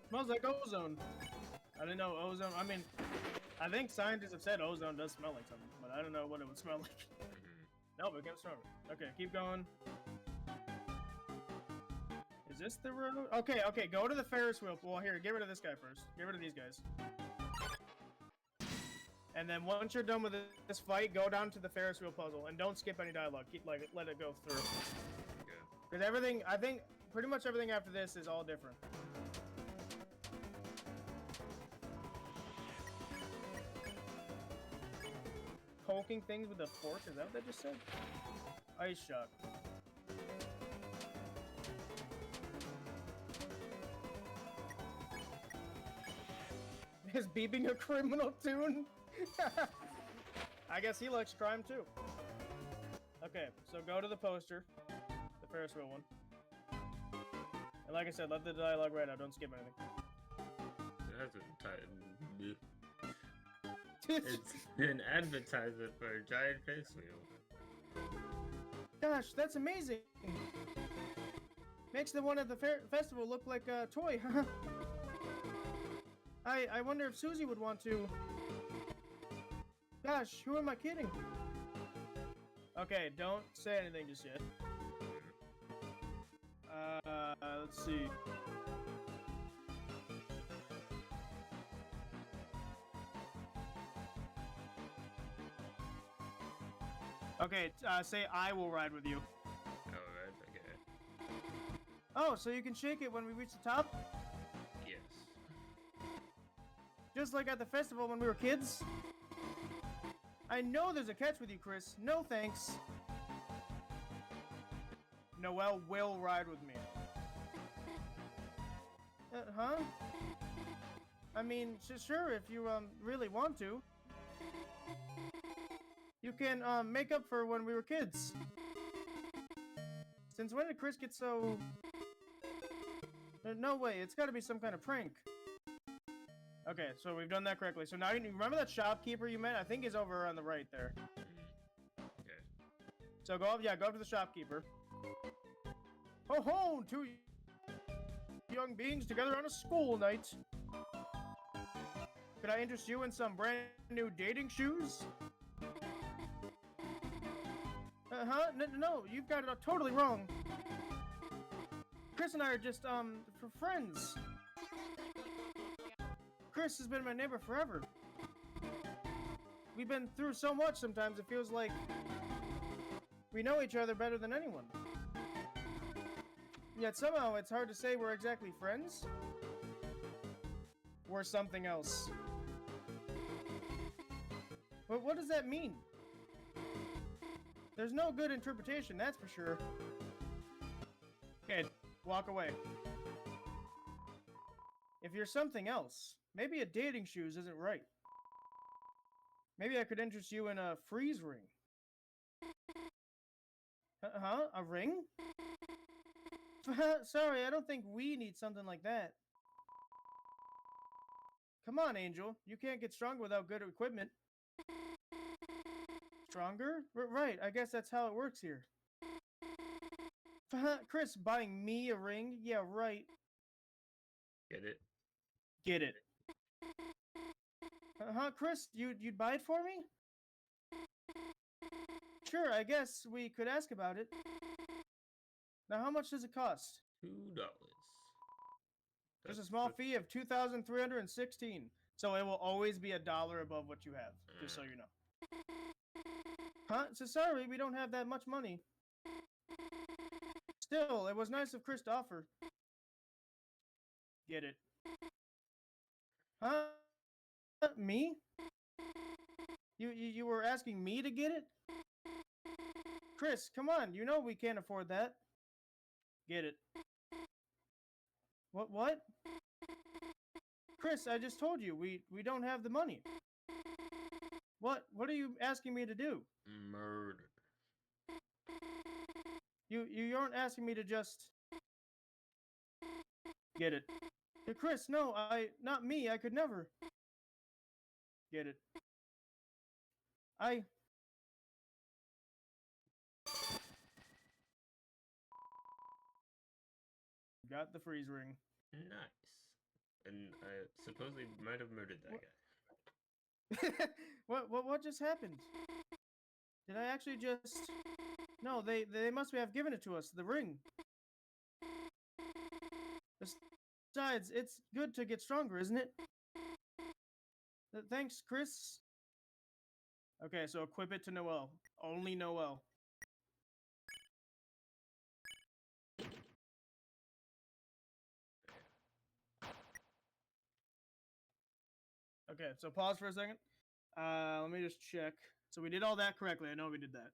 Smells like ozone. I didn't know ozone. I mean, I think scientists have said ozone does smell like something, but I don't know what it would smell like. No, but it became stronger. Okay, keep going. Is this the road? Okay, go to the Ferris wheel. Well, here, get rid of this guy first. Get rid of these guys. And then once you're done with this fight, go down to the Ferris wheel puzzle and don't skip any dialogue. Keep let it go through. Because everything, I think, pretty much everything after this is all different. Poking things with a fork, is that what they just said? Ice shot. Is beeping a criminal tune? I guess he likes crime too. Okay, so go to the poster, the Ferris wheel one. And like I said, let the dialogue right out, don't skip anything. It's an advertisement for a giant face wheel. Gosh, that's amazing! Makes the one at the festival look like a toy, huh? I wonder if Susie would want to... Gosh, who am I kidding? Okay, don't say anything just yet. Let's see. Okay, say I will ride with you. Alright, okay. Oh, so you can shake it when we reach the top? Yes. Just like at the festival when we were kids? I know there's a catch with you, Chris. No thanks. Noelle will ride with me. Huh? I mean, sure, if you really want to. You can make up for when we were kids. Since when did Chris get so... No way, it's gotta be some kind of prank. Okay, so we've done that correctly. So now you remember that shopkeeper you met? I think he's over on the right there. Okay. So go up to the shopkeeper. Ho ho! Two young beings together on a school night. Could I interest you in some brand new dating shoes? Huh? No, you've got it totally wrong. Chris and I are just, for friends. Chris has been my neighbor forever. We've been through so much sometimes it feels like we know each other better than anyone. Yet somehow it's hard to say we're exactly friends. We're something else. But what does that mean? There's no good interpretation, that's for sure. Okay, walk away. If you're something else, maybe a dating shoes isn't right. Maybe I could interest you in a freeze ring. Huh? A ring? Sorry, I don't think we need something like that. Come on, Angel. You can't get stronger without good equipment. Stronger? Right, I guess that's how it works here. Chris buying me a ring? Yeah, right. Get it? Get it. Chris, you'd buy it for me? Sure, I guess we could ask about it. Now, how much does it cost? $2. There's a small fee of 2,316, so it will always be $1 above what you have, just so you know. Huh? So sorry, we don't have that much money. Still, it was nice of Chris to offer. Get it. Huh? Me? You were asking me to get it? Chris, come on, you know we can't afford that. Get it. What? Chris, I just told you, we don't have the money. What are you asking me to do? Murder. You aren't asking me to just... Get it. Hey, Chris, no, not me, I could never. Get it. Got the freeze ring. Nice. And I supposedly might have murdered that guy. What just happened? Did I actually just... No, they must have given it to us, the ring. Besides, it's good to get stronger, isn't it? Thanks, Chris. Okay, so equip it to Noel. Only Noel. Okay, so pause for a second. Let me just check. So we did all that correctly. I know we did that.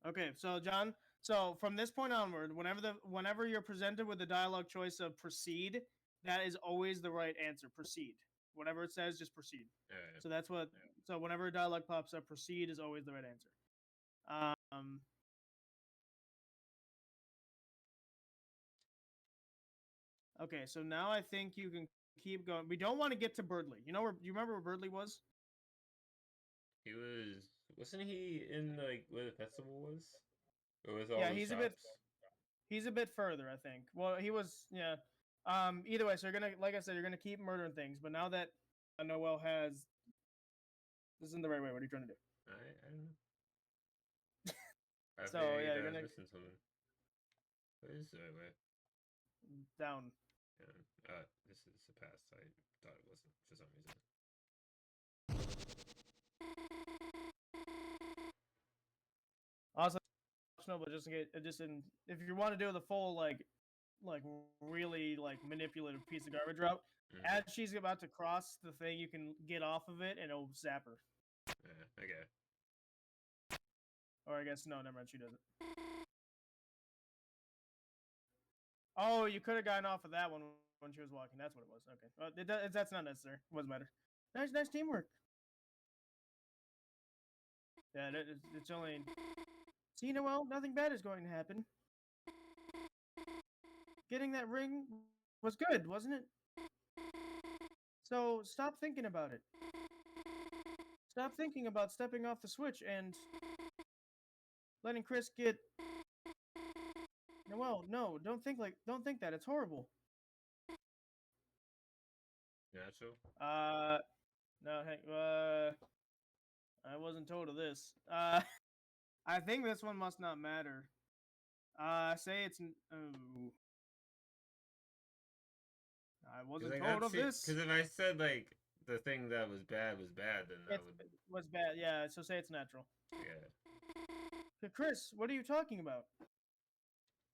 Okay, so John, so from this point onward, whenever you're presented with the dialogue choice of proceed, that is always the right answer. Proceed. Whatever it says, just proceed. Alright. So that's what. So whenever a dialogue pops up, proceed is always the right answer. Okay, so now I think you can keep going. We don't want to get to Birdley. You remember where Birdley was? Wasn't he in like where the festival was? Or was all Yeah, the he's shops? a bit further, I think. Well, he was, yeah. Either way, so you're gonna, like I said, you're gonna keep murdering things. But now that Noel has, this isn't the right way. What are you trying to do? I don't know. I So figured yeah, I you're was gonna missing something. What is the right way? down. Yeah. This is the past. I thought it wasn't for some reason. Also, optional, but just in case, if you want to do the full like really like manipulative piece of garbage route, as she's about to cross the thing, you can get off of it and it'll zap her. Yeah, okay. Or I guess no, never mind, she doesn't. Oh, you could have gotten off of that one when she was walking. That's what it was. Okay, that's not necessary. It doesn't matter. Nice teamwork. Yeah, it's only. See, Noel, nothing bad is going to happen. Getting that ring was good, wasn't it? So stop thinking about it. Stop thinking about stepping off the switch and letting Chris get. Well, no, don't think that. It's horrible. Natural. No, hey, I wasn't told of this. I think this one must not matter. Say it's. Oh. I wasn't told of this. Because if I said like the thing that was bad, then that was bad. Yeah, so say it's natural. Yeah. Chris, what are you talking about?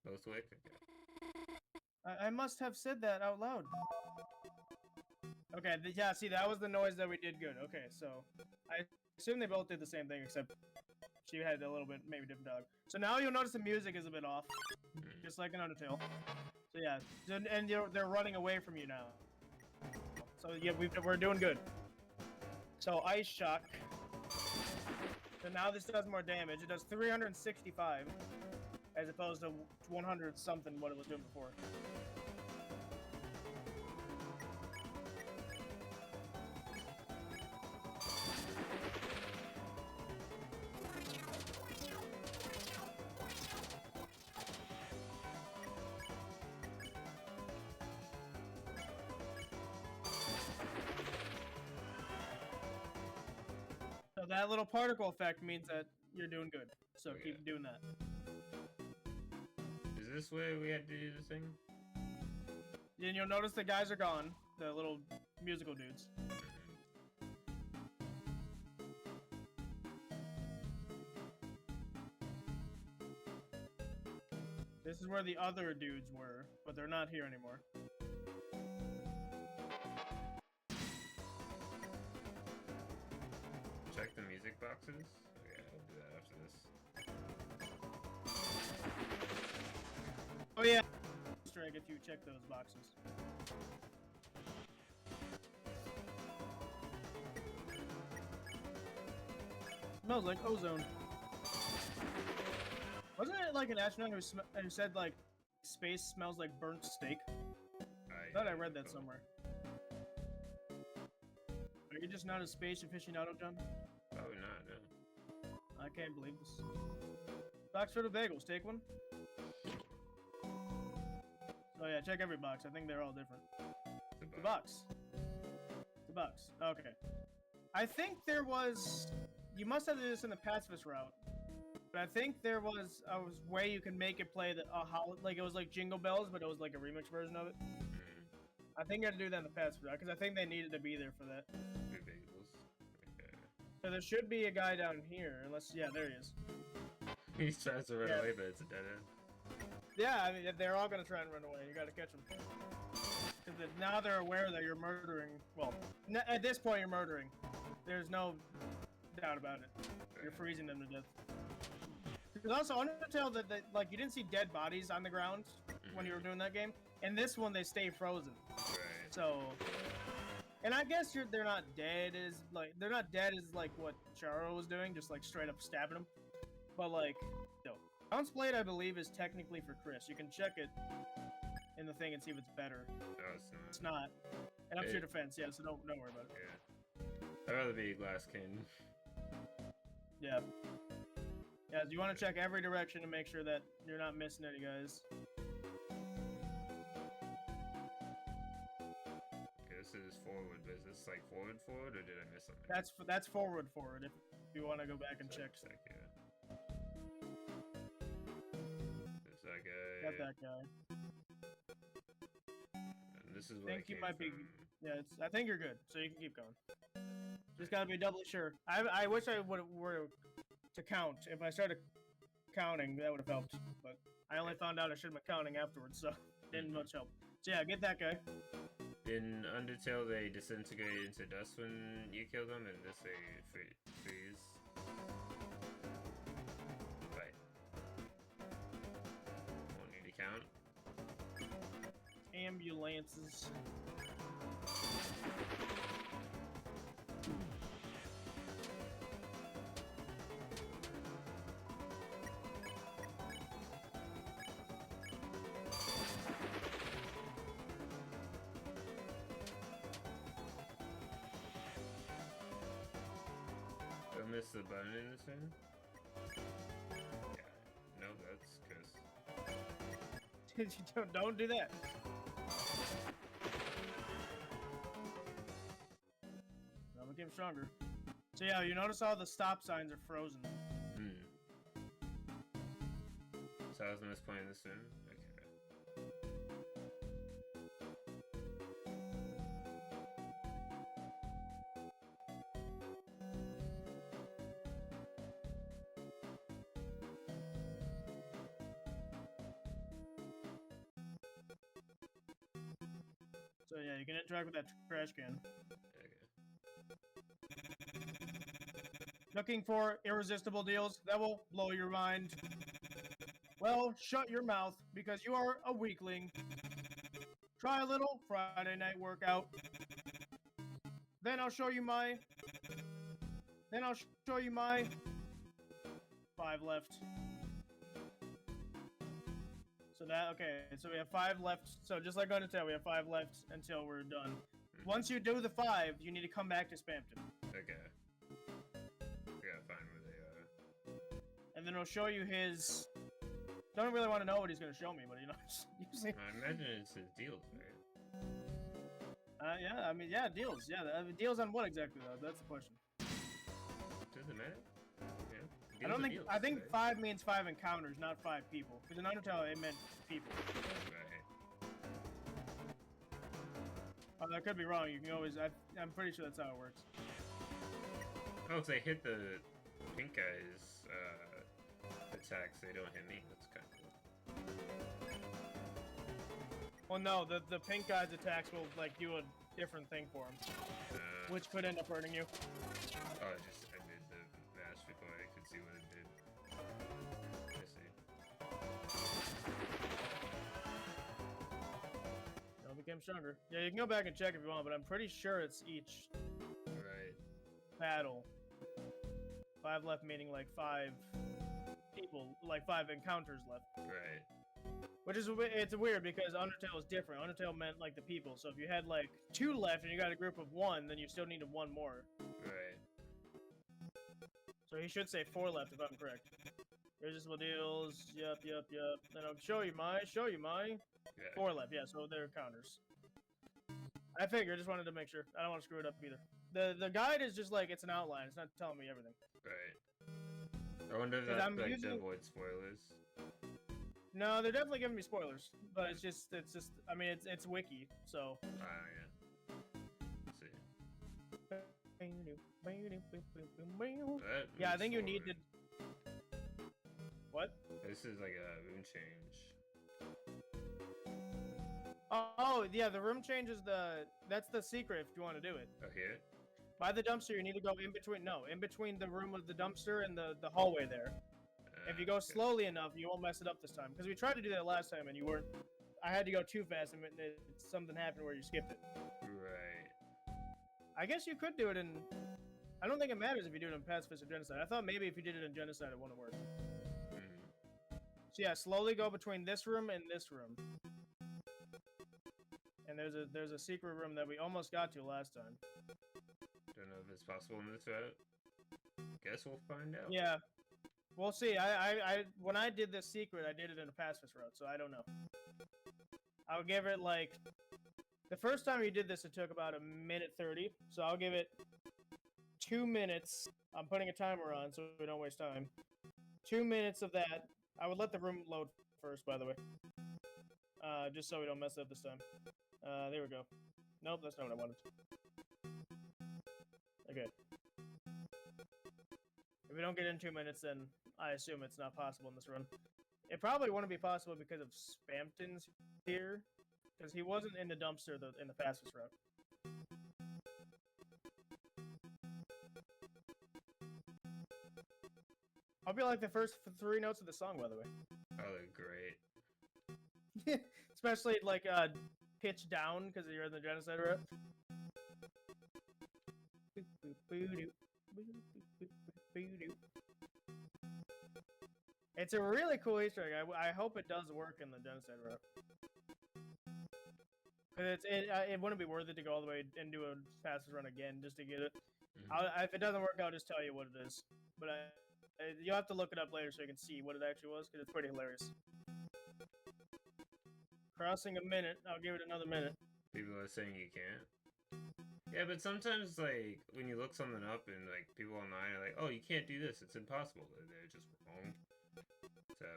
Most way. I must have said that out loud. Okay, yeah, see, that was the noise that we did good. Okay, so I assume they both did the same thing, except she had a little bit, maybe different dialogue. So now you'll notice the music is a bit off, just like in Undertale. So yeah, and they're running away from you now. So yeah, we're doing good. So Ice Shock. So now this does more damage. It does 365, as opposed to 100 something what it was doing before. So that little particle effect means that you're doing good. So keep doing that. Is this where we had to do the thing? And you'll notice the guys are gone. The little musical dudes. This is where the other dudes were, but they're not here anymore. Check the music boxes? Okay, I'll do that after this. Oh yeah! Easter egg if you check those boxes. Smells like ozone. Wasn't it like an astronaut who said like space smells like burnt steak? I thought I read that somewhere. Are you just not a space aficionado, John? Probably not, no. I can't believe this. Box for the bagels, take one. Oh yeah, check every box. I think they're all different. The box. The box. Okay. I think there was... You must have done this in the pacifist route. But I think there was a way you can make it play like it was like Jingle Bells, but it was like a remix version of it. I think I had to do that in the pacifist route, because I think they needed to be there for that. Okay. So there should be a guy down here, unless... Yeah, there he is. He tries to run away, but it's a dead end. Yeah, I mean, they're all gonna try and run away. You gotta catch them. Because now they're aware that you're murdering. Well, at this point, you're murdering. There's no doubt about it. You're freezing them to death. Because also, Undertale, that like you didn't see dead bodies on the ground when you were doing that game. In this one, they stay frozen. Right. So, and I guess they're not dead as like what Charo was doing, just like straight up stabbing them. But like, no. Bounce Blade, I believe, is technically for Chris. You can check it in the thing and see if it's better. No, it's not. It's not. And up to your defense, yeah, so don't worry about it. Yeah. I'd rather be Glass King. Yeah. Yeah, so you want to check every direction to make sure that you're not missing any guys. Okay, this is forward, but is this like forward, or did I miss something? That's forward, if you want to go back and check. Yeah. There's that guy. Got that guy. And this is I where think you might be. from. Yeah, I think you're good, so you can keep going. Just gotta be doubly sure. I wish I were to count. If I started counting, that would have helped. But I only found out I should have been counting afterwards, so didn't much help. So yeah, get that guy. In Undertale, they disintegrate into dust when you kill them, and this they freeze. Right. Won't need to count. Ambulances. the button in this thing? Yeah. No, that's because. Don't do that. Now we get stronger. So yeah, you notice all the stop signs are frozen. So I was misplaying playing this in? Okay. So yeah, you can interact with that trash can. Looking for irresistible deals that will blow your mind. Well, shut your mouth, because you are a weakling. Try a little Friday night workout. Then I'll show you my... 5 left. So that, okay, so we have 5 left. So just like Undertale, we have 5 left until we're done. Once you do the 5, you need to come back to Spampton. Okay. We gotta find where they are. And then it'll show you his... Don't really want to know what he's going to show me, but you know, usually... I imagine it's his deals, right? Yeah, I mean, yeah, deals. Yeah, I mean, deals on what exactly, though? That's the question. Does it matter? Yeah. I don't think... Deals, I think right? 5 means 5 encounters, not 5 people. Because in Undertale, it meant people. Right. I could be wrong. You can always... I'm pretty sure that's how it works. Oh, if they hit the pink guy's attacks, they don't hit me. That's kind of cool. Well, no, the pink guy's attacks will, like, do a different thing for him. Which could end up hurting you. Oh, I did the match before I could see what it did. I see. It became stronger. Yeah, you can go back and check if you want, but I'm pretty sure it's each Right. battle. 5 left meaning, like, 5 people, like 5 encounters left. Right. Which is, it's weird because Undertale is different. Undertale meant, like, the people. So if you had, like, 2 left and you got a group of 1, then you still needed 1 more. Right. So he should say 4 left if I'm correct. Irresistible deals, yep. Then I'll show you my. Yeah. 4 left, yeah, so they're counters. I figured, just wanted to make sure. I don't want to screw it up either. The guide is just like, it's an outline, it's not telling me everything. Right. I wonder if that's like to avoid spoilers. No, they're definitely giving me spoilers, but it's just, I mean, it's wiki, so. Yeah. Let's see. Yeah, I think you need to. What? This is like a room change. Oh, yeah, the room change is that's the secret if you want to do it. Oh, here? By the dumpster, you need to go in between the room with the dumpster and the hallway there. If you go okay. slowly enough, you won't mess it up this time. Because we tried to do that last time and you weren't. I had to go too fast and something happened where you skipped it. Right. I guess you could do it in. I don't think it matters if you do it in Pacifist or Genocide. I thought maybe if you did it in Genocide, it wouldn't work. So yeah, slowly go between this room and this room. And there's a secret room that we almost got to last time. Don't know if it's possible in this route. Guess we'll find out. Yeah. We'll see. I when I did this secret, I did it in a pacifist route, so I don't know. I'll give it like the first time you did this, it took about 1:30, so I'll give it 2 minutes. I'm putting a timer on so we don't waste time. 2 minutes of that. I would let the room load first, by the way, just so we don't mess it up this time. There we go. Nope, that's not what I wanted. Okay. If we don't get in 2 minutes, then I assume it's not possible in this run. It probably wouldn't be possible because of Spampton's here, because he wasn't in the dumpster in the fastest route. I'll be like the first 3 notes of the song, by the way. Oh, they're great. Especially like pitch down because you're in the genocide route. It's a really cool Easter egg. I hope it does work in the genocide route. Cause it wouldn't be worth it to go all the way and do a fastest run again just to get it. If it doesn't work, I'll just tell you what it is. but you'll have to look it up later so you can see what it actually was, because it's pretty hilarious. Crossing a minute. I'll give it another minute. People are saying you can't. Yeah, but sometimes, like, when you look something up and, like, people online are like, oh, you can't do this, it's impossible. They're just wrong. So,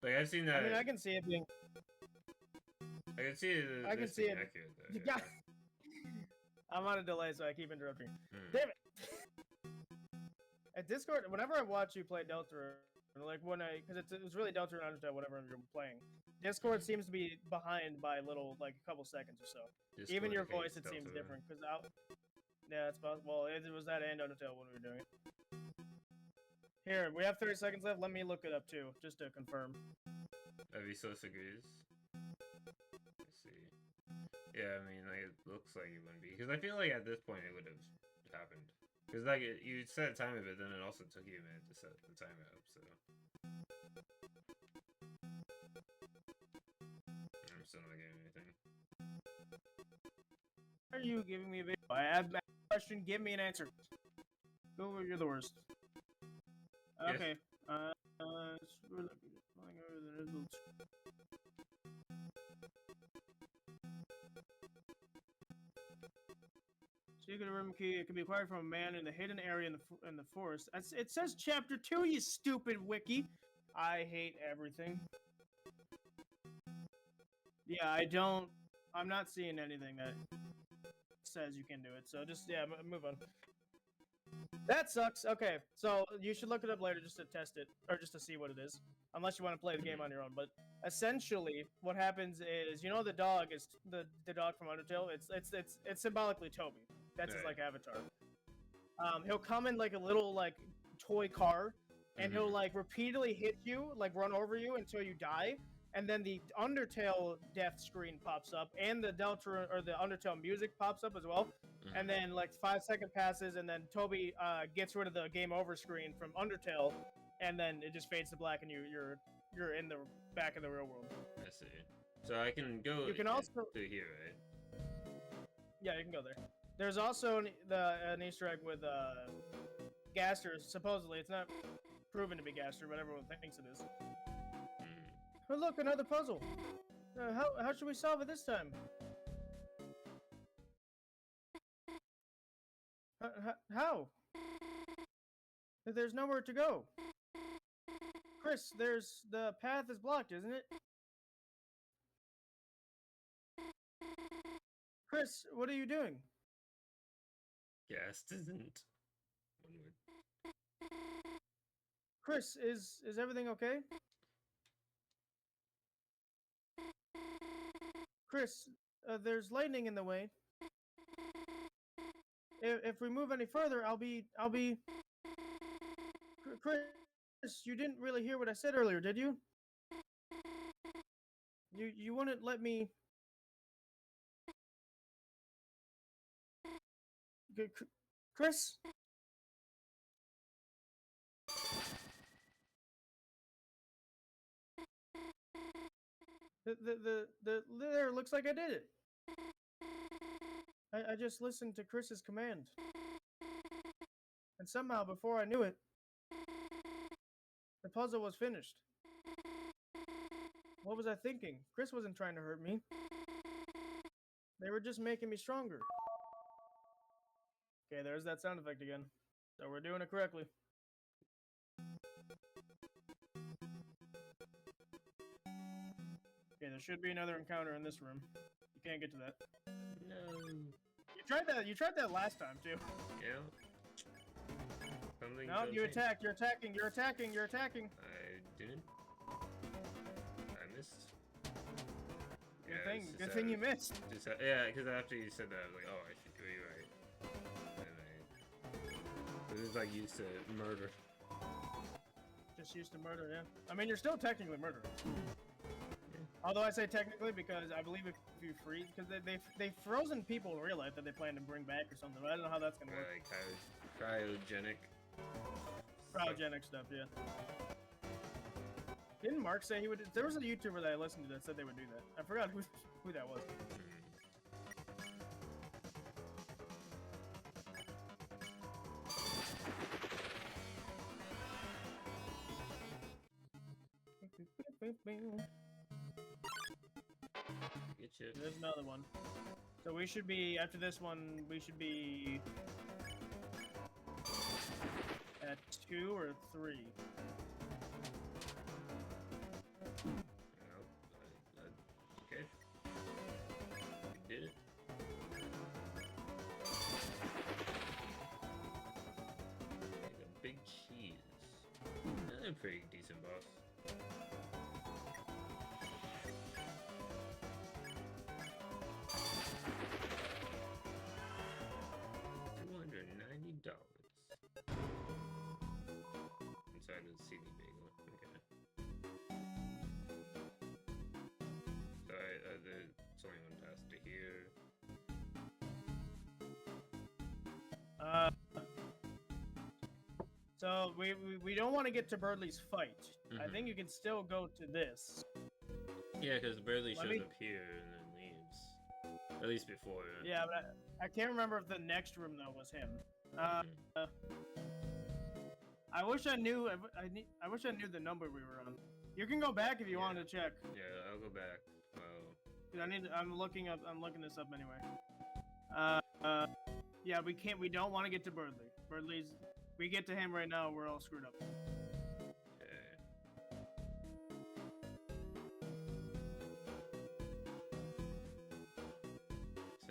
like, I've seen that. I mean, I can see it being... I can see it. I can see it. Accurate, though, You yeah. got... I'm on a delay, so I keep interrupting. Hmm. Damn it! At Discord, whenever I watch you play Deltarune, like when because it was really Deltarune Undertale, whatever you're playing, Discord seems to be behind by little, like a couple seconds or so. Discord Even your hates voice, it seems Deltarune. different. Cause yeah, it's possible. Well, it was that and Undertale when we were doing it. Here, we have 30 seconds left. Let me look it up too, just to confirm. Avisos agrees. Let's see. Yeah, I mean, like, it looks like it wouldn't be. Because I feel like at this point it would have happened. Because, like, you set a timer, but then it also took you a minute to set the timer up, so. I'm still not getting anything. Are you giving me a video? I have a question. Give me an answer. Go, you're the worst. Yes. Okay. Secret room key. It can be acquired from a man in the hidden area in the forest. It says chapter 2. You stupid wiki. I hate everything. Yeah, I'm not seeing anything that says you can do it. So just move on. That sucks. Okay, so you should look it up later just to test it, or just to see what it is. Unless you want to play the game on your own. But essentially, what happens is, you know, the dog is the dog from Undertale. It's symbolically Toby. That's his like avatar. He'll come in like a little like toy car, and he'll like repeatedly hit you, like run over you until you die. And then the Undertale death screen pops up, and the Deltarune or the Undertale music pops up as well. And then like 5 seconds passes, and then Toby gets rid of the game over screen from Undertale, and then it just fades to black, and you're in the back of the real world. I see. So I can go. You can also through here, right? Yeah, you can go there. There's also an Easter egg with Gaster. Supposedly, it's not proven to be Gaster, but everyone thinks it is. Oh look, another puzzle. How should we solve it this time? How? There's nowhere to go. Chris, the path is blocked, isn't it? Chris, what are you doing? Gas isn't. Chris, is everything okay? Chris, there's lightning in the way. If we move any further, I'll be. Chris, you didn't really hear what I said earlier, did you? You wouldn't let me. Chris? There looks like I did it. I just listened to Chris's command. And somehow, before I knew it, the puzzle was finished. What was I thinking? Chris wasn't trying to hurt me. They were just making me stronger. Okay, there's that sound effect again. So we're doing it correctly. Okay, there should be another encounter in this room. You can't get to that. No. You tried that last time too. Yeah. Something no, you attacked. You're attacking. I didn't. I missed. Good thing you missed. Yeah, because after you said that, I was like, oh, I should do it right. And this is like used to murder. Just used to murder, yeah. I mean, you're still technically murdering. Although I say technically because I believe if you freeze, because they've frozen people in real life that they plan to bring back or something. But I don't know how that's gonna work. Like cryogenic. Cryogenic stuff, yeah. Didn't Mark say he would? There was a YouTuber that I listened to that said they would do that. I forgot who that was. Get you. There's another one. So we should be, after this one, we should be at 2 or 3. Okay. We did it. Like a big cheese. That's a pretty decent boss. $290. Inside the CD bagel. Okay. So there's only one task to here. So we don't want to get to Birdley's fight. I think you can still go to this. Yeah, because Burley shows up here and then leaves. At least before. Yeah, but I can't remember if the next room though was him. I wish I knew. I wish I knew the number we were on. You can go back if you want to check. Yeah, I'll go back. I'm looking this up anyway. Yeah, we can't. We don't want to get to Birdley. Birdley's. We get to him right now, we're all screwed up. Okay.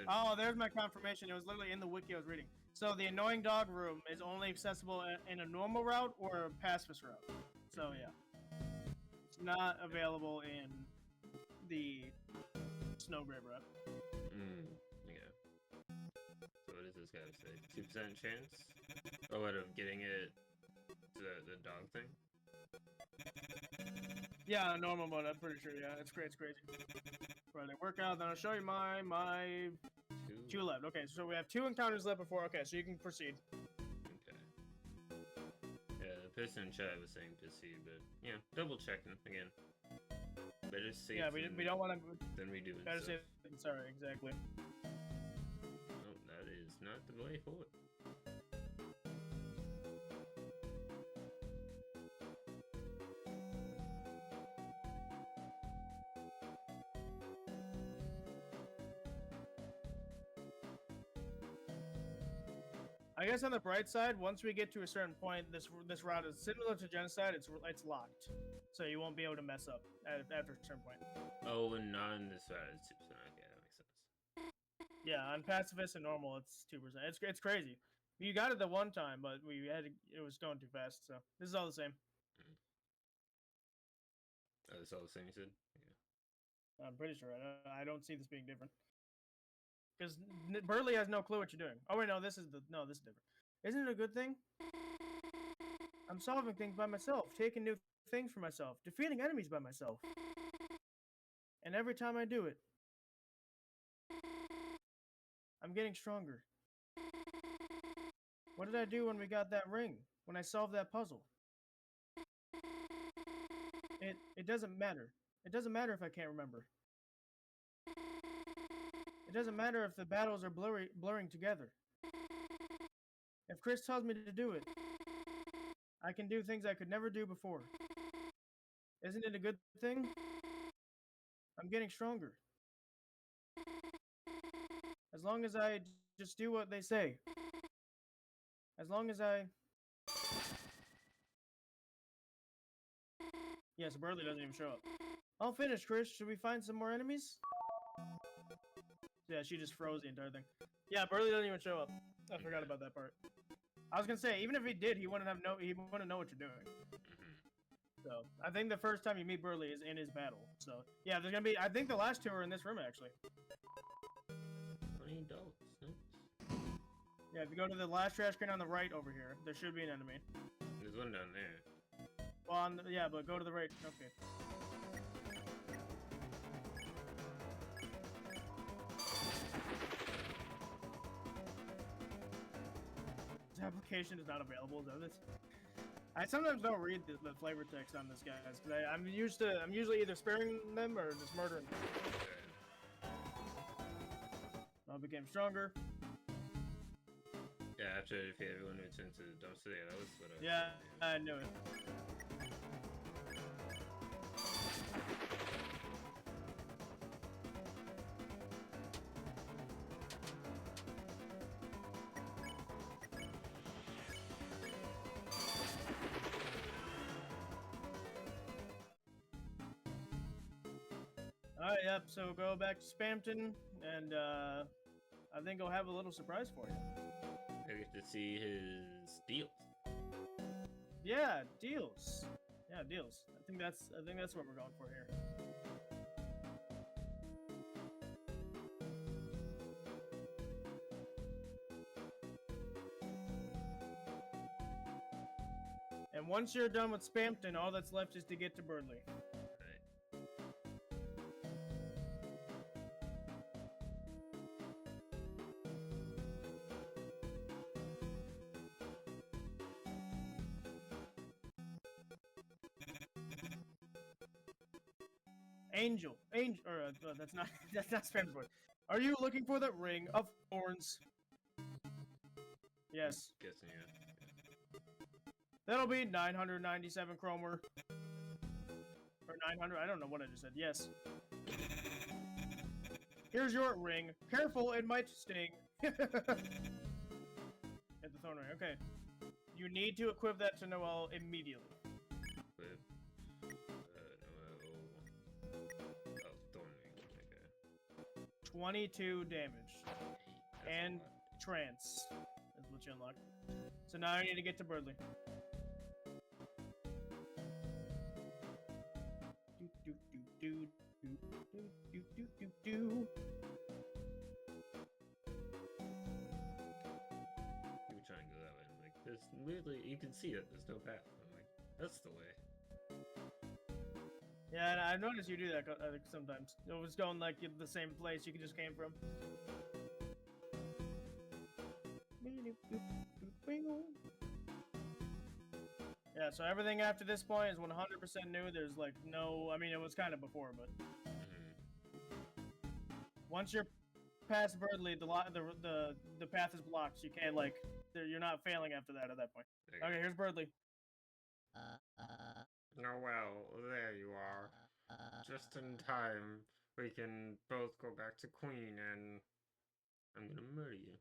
Oh, there's my confirmation. It was literally in the wiki I was reading. So the annoying dog room is only accessible in a normal route or a pacifist route. So yeah, it's not available in the Snowgrave route. Yeah. So what does this guy say? 2% chance? Oh, what, of getting it to the dog thing? Yeah, normal mode. I'm pretty sure. Yeah, it's crazy. Right, workout. Then I'll show you my two left. Okay, so we have 2 encounters left before. Okay, so you can proceed. Okay. Yeah, the person in chat was saying proceed, but yeah, double checking again. Better safe. Yeah, we don't want to. Then redoing. Better safe. Sorry, exactly. No, that is not the way forward. I guess on the bright side, once we get to a certain point, this route is similar to Genocide. It's locked, so you won't be able to mess up after a certain point. Oh, and not on this side, it's 2%. Okay, that makes sense. Yeah, on Pacifist and normal, it's 2%. It's crazy. You got it the one time, but it was going too fast. So this is all the same. Oh, it's all the same, you said? Yeah. I'm pretty sure. I don't see this being different. Because Burley has no clue what you're doing. Oh wait, no, this is different. Isn't it a good thing? I'm solving things by myself, taking new things for myself, defeating enemies by myself. And every time I do it, I'm getting stronger. What did I do when we got that ring? When I solved that puzzle? It doesn't matter. It doesn't matter if I can't remember. It doesn't matter if the battles are blurring together. If Chris tells me to do it, I can do things I could never do before. Isn't it a good thing? I'm getting stronger. As long as I just do what they say. As long as I... Yes, Burley doesn't even show up. I'll finish, Chris. Should we find some more enemies? Yeah, she just froze the entire thing. Yeah, Burley doesn't even show up. I forgot about that part. I was gonna say, even if he did, he wouldn't know what you're doing. So I think the first time you meet Burley is in his battle. So yeah, there's gonna be. I think the last 2 are in this room actually. $20. Nice. Yeah, if you go to the last trash can on the right over here, there should be an enemy. There's one down there. Well, yeah, but go to the right. Okay. Application is not available. Though this, I sometimes don't read the flavor text on this guys because I'm usually either sparing them or just murdering them. I became stronger. Yeah, after if everyone returned to the dumpster, yeah, that was what I was I knew it. Alright, yep, so go back to Spampton, and I think I'll have a little surprise for you. I get to see his deals. Yeah, deals. Yeah, deals. I think that's what we're going for here. And once you're done with Spampton, all that's left is to get to Burnley. Angel, or that's not Spanish word. Are you looking for that ring of thorns? Yes. Guessing, yeah. That'll be 997 chromer. Or 900, I don't know what I just said. Yes. Here's your ring. Careful, it might sting. At the thorn ring. Okay. You need to equip that to Noel immediately. Equip. Noel. Oh, thorn ring. Okay. 22 damage. That's And a lot. trance. That's what you unlock. So now I need to get to Birdley. Do. People trying to go that way. I'm like, there's weirdly, you can see it. There's no path. I'm like, that's the way. Yeah, and I've noticed you do that sometimes. It was going like the same place you just came from. Yeah, so everything after this point is 100% new. There's like no, I mean, it was kind of before, but once you're past Birdley, the path is blocked. So you can't like, you're not failing after that at that point. Okay, here's Birdley. Noel, there you are. Just in time. We can both go back to Queen and I'm gonna murder you.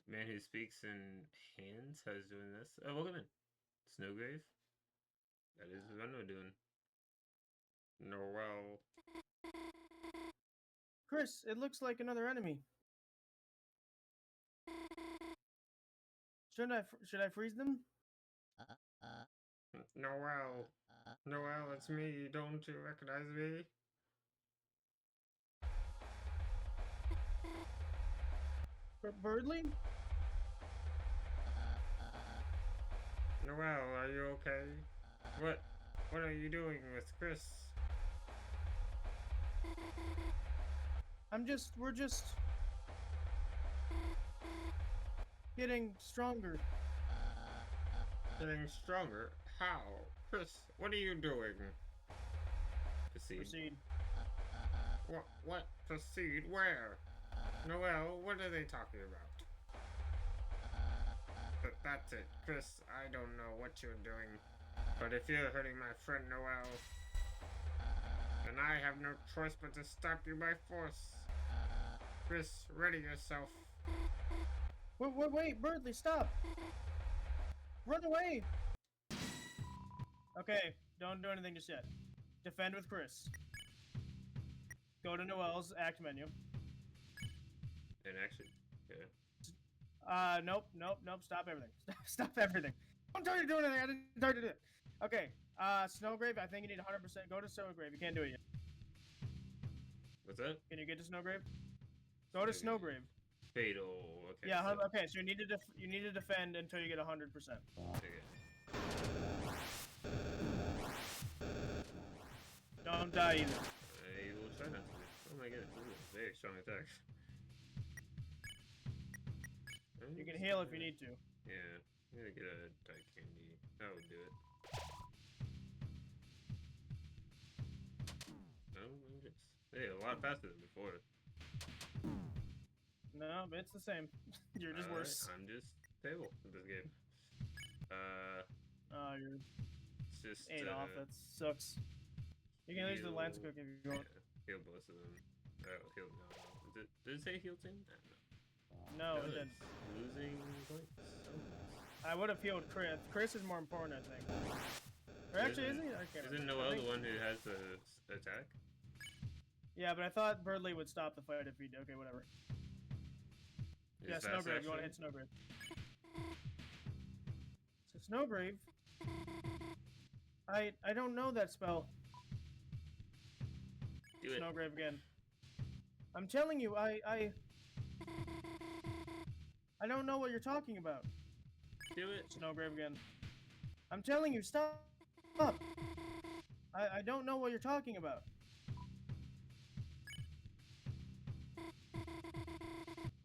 The man who speaks in hands has doing this. Oh, welcome in. Snowgrave? That is what I'm doing. Noel. Chris, it looks like another enemy. Should I freeze them? Noel. Noel, it's me. Don't you recognize me? Birdley? Noel, are you okay? What are you doing with Chris? We're just getting stronger. Getting stronger? How? Chris, what are you doing? Proceed. What? Proceed? Where? Noel, what are they talking about? But that's it, Chris, I don't know what you're doing. But if you're hurting my friend Noel, then I have no choice but to stop you by force. Chris, ready yourself. Wait, Birdley, stop! Run away! Okay, don't do anything just yet. Defend with Chris. Go to Noel's act menu. And actually, yeah. Nope. Stop everything. Stop everything. Don't tell you to do anything. I didn't tell you to do it. Okay. Snowgrave. I think you need 100%. Go to Snowgrave. You can't do it yet. What's that? Can you get to Snowgrave? Go to Snowgrave. Fatal. Okay. Yeah. So, Okay. So you need to defend until you get 100%. okay. Don't die either. I will try not to. Oh my goodness, this is a very strong attack. You can heal if you need to. Yeah, I'm gonna get a die candy. That would do it. Oh, just hey, a lot faster than before. No, it's the same. You're just worse. I'm just stable in this game. You're It's just 8 off. That sucks. You can use the lance cook if you want. Yeah, heal both of them. Oh, heal. No. Did it say heal team? No, it didn't. Losing points. I would have healed Chris. Chris is more important, I think. Or actually, isn't he? I can't Isn't remember. Noel the one who has the attack? Yeah, but I thought Birdley would stop the fight if he did. Okay, whatever. His Yeah, fast Snowgrave. You want to action? hit Snowgrave. So Snowgrave. I don't know that spell. Do it. Snowgrave again. I'm telling you, I don't know what you're talking about. Do it. Snowgrave again. I'm telling you, stop. I don't know what you're talking about.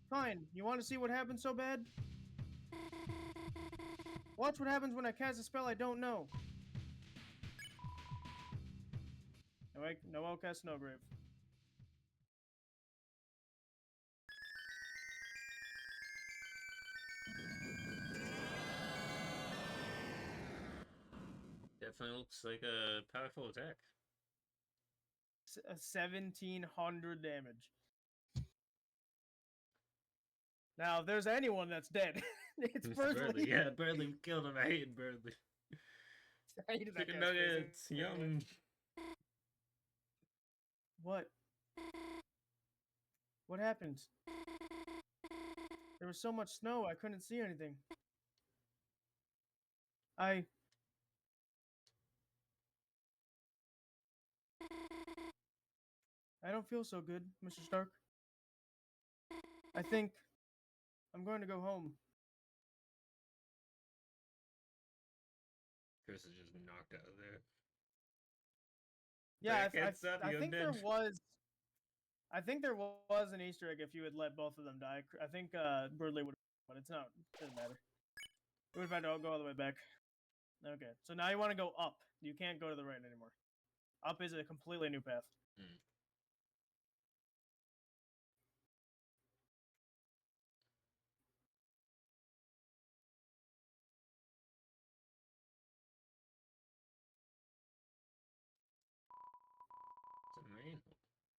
Fine. You want to see what happens so bad? Watch what happens when I cast a spell I don't know. Noel cast Snowgrave. Definitely looks like a powerful attack. 1,700 damage. Now, if there's anyone that's dead, it's Birdley. Yeah, Birdley killed him. I hated Birdley. I hated that Chicken guy's nuggets, face. yum. What? What happened? There was so much snow, I couldn't see anything. I don't feel so good, Mr. Stark. I think I'm going to go home. Chris is just knocked out of there. Yeah, I think there was. I think there was an Easter egg if you had let both of them die. I think Birdley would, but it's not. It doesn't matter. We would have had to go all the way back. Okay, so now you want to go up. You can't go to the right anymore. Up is a completely new path. Mm. It's a manhole.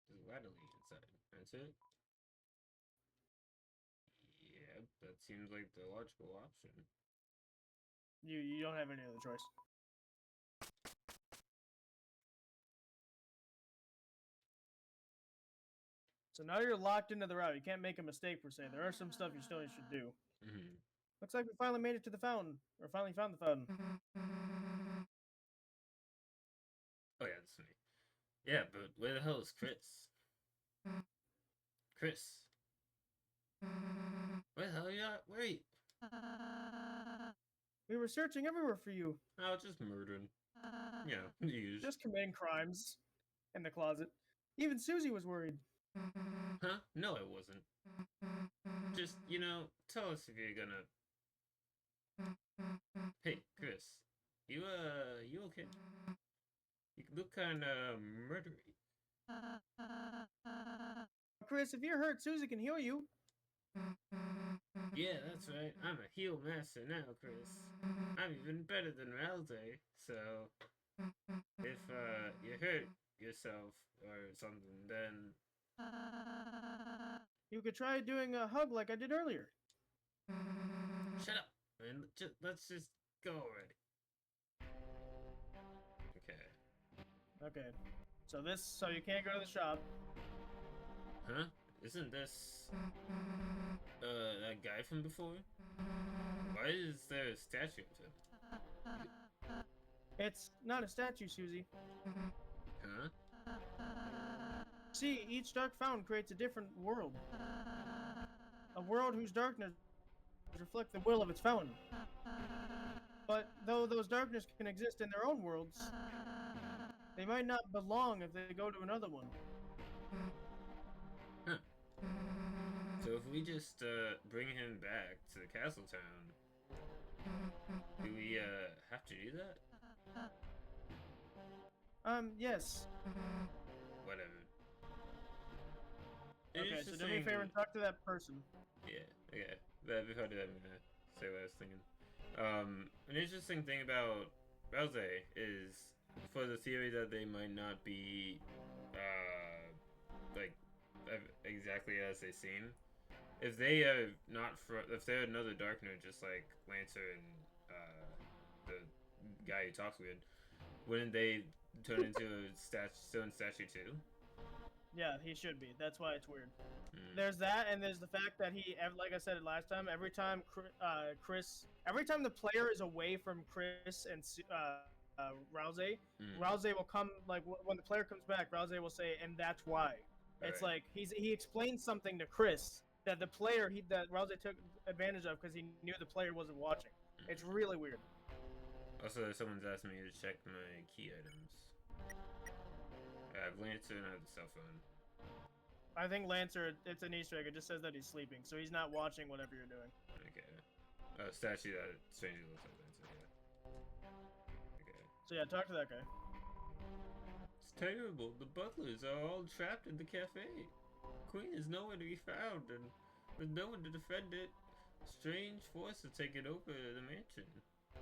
There's a ladder leading inside. That's it? Yep, that seems like the logical option. You don't have any other choice. So now you're locked into the route. You can't make a mistake per se. There are some stuff you still should do. Mm-hmm. Looks like we finally made it to the fountain, or finally found the fountain. Oh yeah, that's me. Yeah, but where the hell is Chris? Chris. Where the hell are you at? Wait. We were searching everywhere for you. Oh, just murdering. Yeah, used. Just committing crimes in the closet. Even Susie was worried. Huh? No, I wasn't. Just, tell us if you're gonna... Hey, Chris. You okay? You look kinda murdery. Chris, if you're hurt, Susie can heal you. Yeah, that's right. I'm a heal master now, Chris. I'm even better than Ralde, so... If, you hurt yourself or something, then... You could try doing a hug like I did earlier. Shut up, man. Let's just go already. Okay. So you can't go to the shop. Huh? Isn't this... that guy from before? Why is there a statue of him? It's not a statue, Susie. Huh? See, each dark fountain creates a different world. A world whose darkness reflects the will of its fountain. But though those darkness can exist in their own worlds, they might not belong if they go to another one. Huh. So if we just, bring him back to the castle town, do we, have to do that? Yes. Whatever. Okay, so do me a favor and talk to that person. Yeah, okay. But before I do that, I'm gonna say what I was thinking. An interesting thing about Rouse is for the theory that they might not be, like, exactly as they seem. If they are not, if they're another Darkner, just like Lancer and the guy who talks weird, wouldn't they turn into a stone statue too? Yeah, he should be. That's why it's weird. Hmm. There's that, and there's the fact that like I said last time, every time every time the player is away from Chris and Rouse, Hmm. Rouse will come, like, when the player comes back, Rouse will say, and that's why. It's Alright. like he explains something to Chris that that Rouse took advantage of because he knew the player wasn't watching. It's really weird. Also, someone's asked me to check my key items. I have Lancer and I have the cell phone. I think Lancer, it's an Easter egg. It just says that he's sleeping, so he's not watching whatever you're doing. Okay. Statue that strangely looks like Lancer, yeah. Okay. So yeah, talk to that guy. It's terrible. The butlers are all trapped in the cafe. Queen is nowhere to be found, and with no one to defend it. Strange forces take it over the mansion.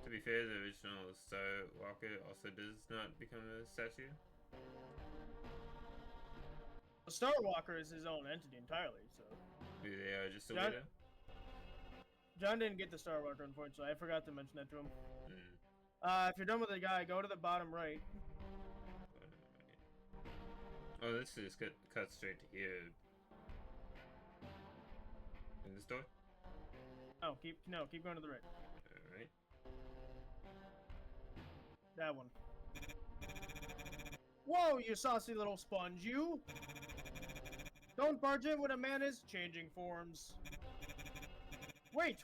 To be fair, the original Star Walker also does not become a statue. Star Walker is his own entity entirely, so. Maybe they are just a John, weirdo. John didn't get the Star Walker, unfortunately. I forgot to mention that to him. Hmm. If you're done with the guy, go to the bottom right. Oh, this is cut straight to here. In this door? Oh, keep going to the right. Alright. That one. Whoa, you saucy little sponge, you! Don't barge in when a man is changing forms. Wait,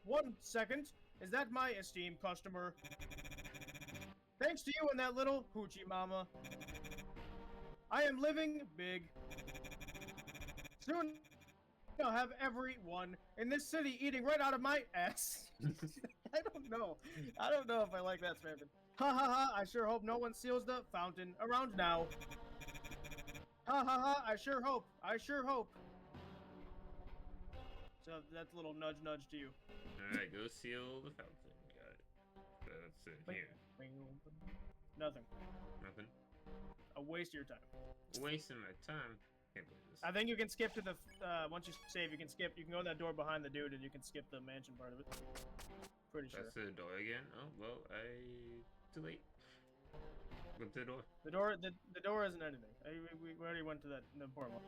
1 second. Is that my esteemed customer? Thanks to you and that little hoochie mama. I am living big. Soon I'll have everyone in this city eating right out of my ass. I don't know. I don't know if I like that, Samantha. Ha ha ha, I sure hope no one steals the fountain around now. Ha ha ha, I sure hope. So that's a little nudge to you. Alright, go seal the fountain. Got it. That's in here. Nothing. Nothing. A waste of your time. Wasting my time. Can't believe this. I think you can skip to the, once you save, you can go in that door behind the dude and you can skip the mansion part of it. Pretty sure. That's the door again? Oh, well, too late. Went to the door. The door isn't anything. We already went to that important one.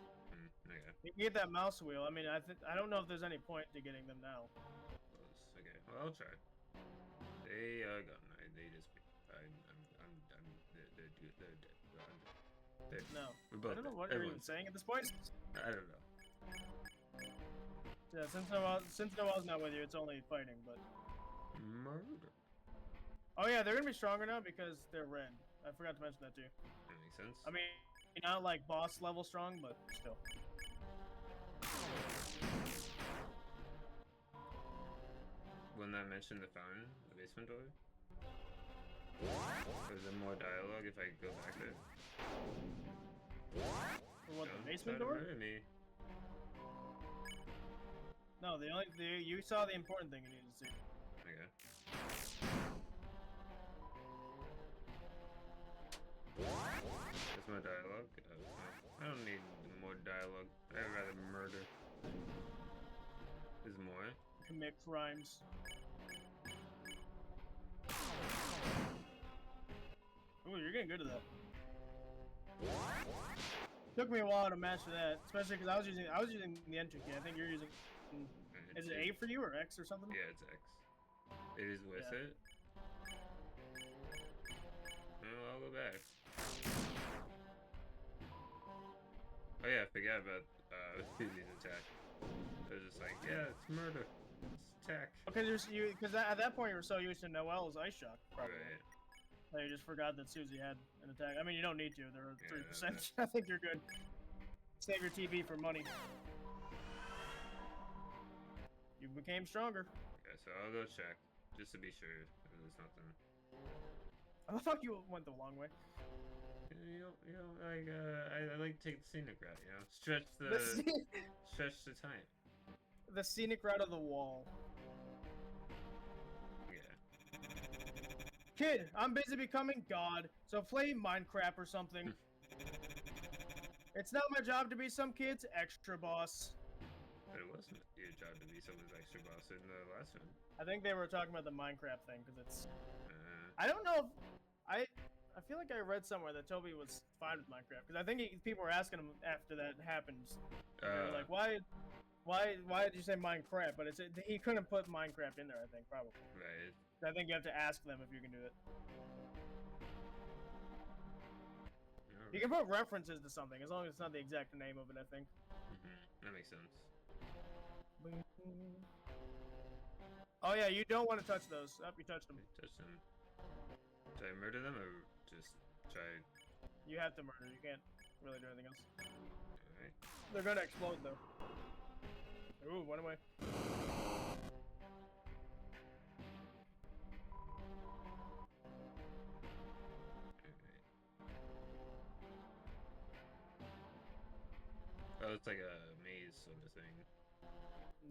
Okay. You can get that mouse wheel. I mean, I don't know if there's any point to getting them now. Close. Okay. Well, I'll try. They are gone. They just. I'm they're dead. No. We're both I don't know dead. what you're even saying at this point. I don't know. Yeah, since Noel's not with you, it's only fighting, but. Murder. Oh yeah, they're gonna be stronger now because they're red. I forgot to mention that too. That makes sense. I mean, not like boss level strong, but still. Wouldn't that mention the fountain, the basement door? Or is there more dialogue if I go back there? For what, the Don't basement try to door? murder me. No, you saw the important thing you needed to see. Okay. There's more dialogue. I don't need more dialogue. I'd rather murder. There's more. Commit crimes. Ooh, you're getting good at that. Took me a while to master that, especially because I was using the entry key. I think you're using. Is it A for you or X or something? Yeah, it's X. It is with it. Oh, I'll go back. Oh yeah, I forgot about Susie's attack. I was just like, yeah, it's murder. It's attack. Because at that point you were so used to Noel's ice shock, probably. Right. That you just forgot that Susie had an attack. I mean, you don't need to. They're 3%. Yeah. I think you're good. Save your TV for money. You became stronger. Okay, so I'll go check just to be sure if there's nothing. I thought you went the long way. Like I like to take the scenic route. You know, stretch the time. The scenic route of the wall. Yeah. Kid, I'm busy becoming God, so play Minecraft or something. It's not my job to be some kid's extra boss. But it wasn't your job to be someone's extra boss in the last one. I think they were talking about the Minecraft thing, because it's... Uh, I don't know if... I feel like I read somewhere that Toby was fine with Minecraft, because I think people were asking him after that happened. They were like, why did you say Minecraft? But he couldn't put Minecraft in there, I think, probably. right. I think you have to ask them if you can do it. You can put references to something, as long as it's not the exact name of it, I think. That makes sense. Oh yeah, you don't want to touch those. Oh, you touched them. Touch them. Should I murder them or just try? You have to murder. You can't really do anything else. Alright. They're gonna explode though. Ooh, went away. Oh, it's like a maze sort of thing.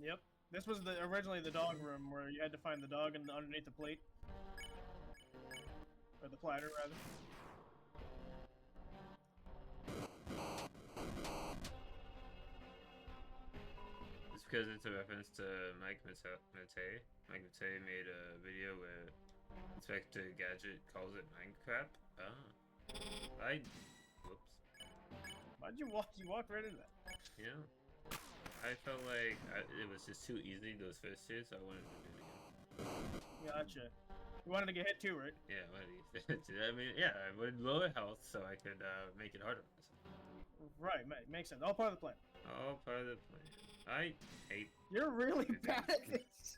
Yep. This was originally the dog room where you had to find the dog underneath the plate. Or the platter, rather. It's because it's a reference to Mike Matei. Mike Matei made a video where Inspector Gadget calls it Minecraft. Whoops. Why'd you walk? You walked right into that. You know, I felt like it was just too easy those first two, so I wanted to do it again. Gotcha. You wanted to get hit too, right? Yeah, I mean, yeah, I would lower health so I could make it harder. Right, makes sense. All part of the plan. All part of the plan. I hate. You're really bad at this.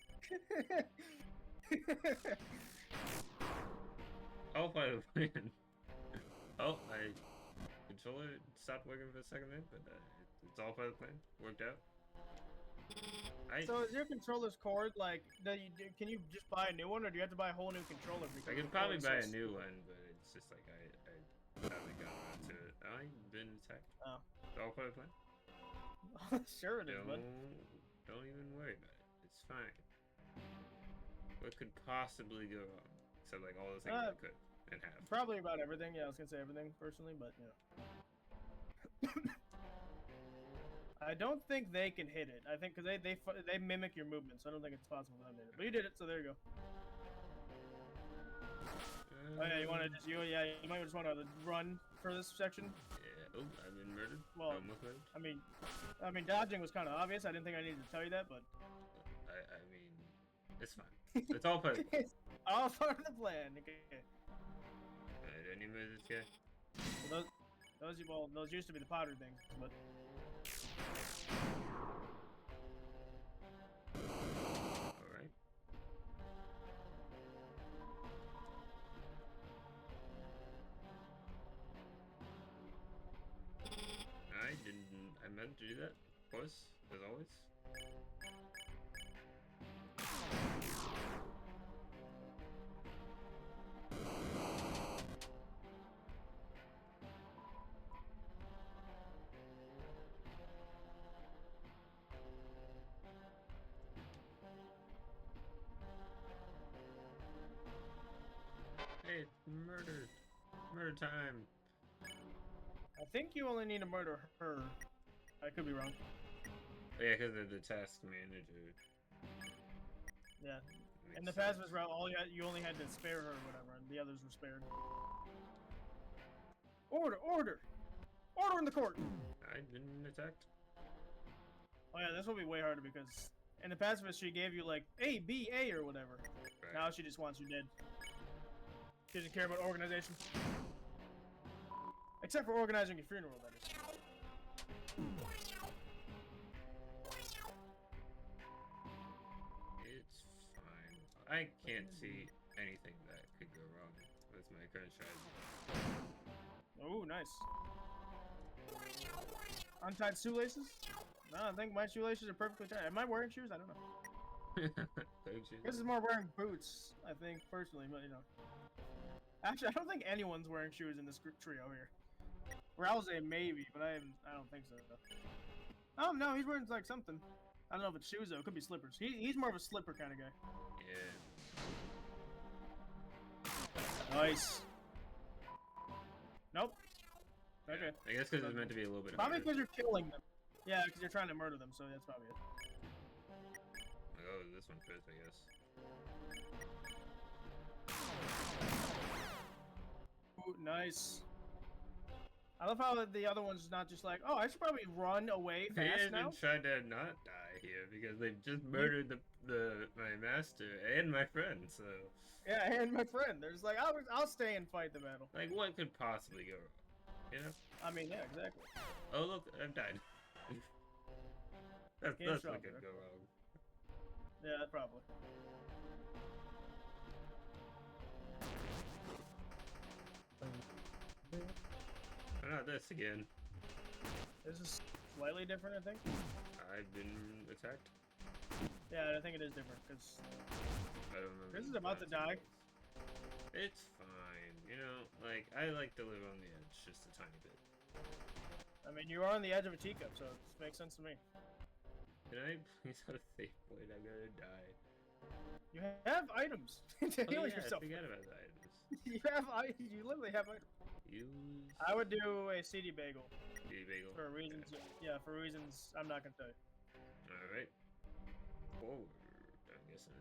All part of the plan. Oh, my controller stopped working for a second there, but it's all part of the plan. Worked out. So is your controller's cord like? Can you just buy a new one, or do you have to buy a whole new controller? I could probably buy a new one, but it's just like I haven't gotten around to it. I've been attacked. Oh. It's all part of the plan. Sure it is, bud. Don't even worry about it. It's fine. What could possibly go wrong? Except like all the things that could and have. Probably about everything. Yeah, I was gonna say everything personally, but you know. I don't think they can hit it. I think because they mimic your movement, so I don't think it's possible for them to hit it. But you did it, so there you go. Oh yeah, you want to just you might just want to run for this section. Yeah. Oh, I've been murdered. Well, I mean, dodging was kind of obvious. I didn't think I needed to tell you that, but I mean, it's fine. It's all part of the plan. All part of the plan. Okay. Alright, any murder this guy? Well, those used to be the powder things, but. Alright. I meant to do that, of course, as always. Hey, it's murder. Murder time. I think you only need to murder her. I could be wrong. Oh, yeah, because of the task manager. Yeah. In the pacifist route, you only had to spare her or whatever, and the others were spared. Order! Order! Order in the court! I've been attacked. Oh yeah, this will be way harder because in the pacifist she gave you like A, B, A or whatever. Right. Now she just wants you dead. She doesn't care about organization. Except for organizing your funeral, that is. It's fine. I can't see anything that could go wrong with my current strategy. Oh, nice. Untied shoelaces? No, I think my shoelaces are perfectly tied. Am I wearing shoes? I don't know. This is more wearing boots, I think, personally, but you know. Actually, I don't think anyone's wearing shoes in this trio here. Rouse maybe, but I don't think so. Oh no, he's wearing like something. I don't know if it's shoes though. It could be slippers. He's more of a slipper kind of guy. Yeah. Nice. Nope. Okay. I guess because it's meant to be a little bit Probably harder. because you're killing them. Yeah, because you're trying to murder them, so that's probably it. Like, oh, this one fits, I guess. Ooh, nice. I love how the other one's not just like, oh, I should probably run away I fast even now. tried to not die here because they've just murdered my master and my friend. So Yeah, and my friend. There's like, I'll stay and fight the battle. like, what could possibly go wrong? You know? I mean, yeah, exactly. Oh look, I've died. that's Game what stronger. could go wrong. Yeah, probably. Oh, not this again. This is slightly different, I think. I've been attacked. Yeah, I think it is different because I don't remember. Chris is the about to die. consequences. It's fine. You know, like, I like to live on the edge just a tiny bit. I mean, you are on the edge of a teacup, so it makes sense to me. Can I please have a safe point? I'm gonna die. You have items to Oh heal yeah, yourself. I forgot about the items. You literally have items. Use I would do a CD bagel the bagel. for reasons. Yeah, for reasons I'm not gonna tell you. Alright. Forward, I'm guessing.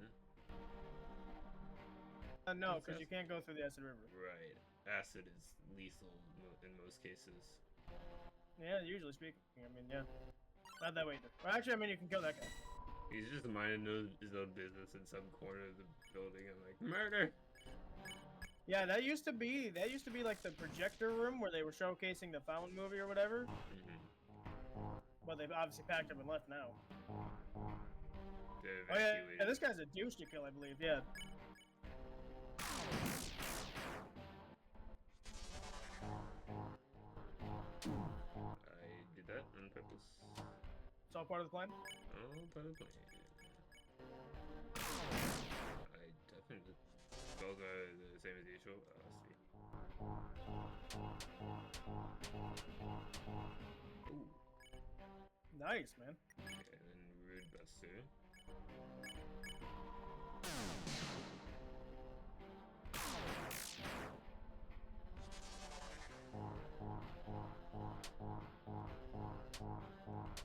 No, What's because you that? can't go through the acid river. Right. Acid is lethal in most cases. Yeah, usually speaking. I mean, yeah. Not that way either. Well, actually, I mean, you can kill that guy. He's just minding his own business in some corner of the building. I'm like, murder! Yeah, that used to be like the projector room where they were showcasing the Fountain movie or whatever. But they've obviously packed up and left now. They're Oh yeah, evacuated. this guy's a douche to kill, I believe. Yeah. I did that on purpose. It's all part of the plan. Oh, part of the plan. I definitely did. Those are the same as usual. Let's see. Ooh. Nice, man. Okay, and then Rude Buster.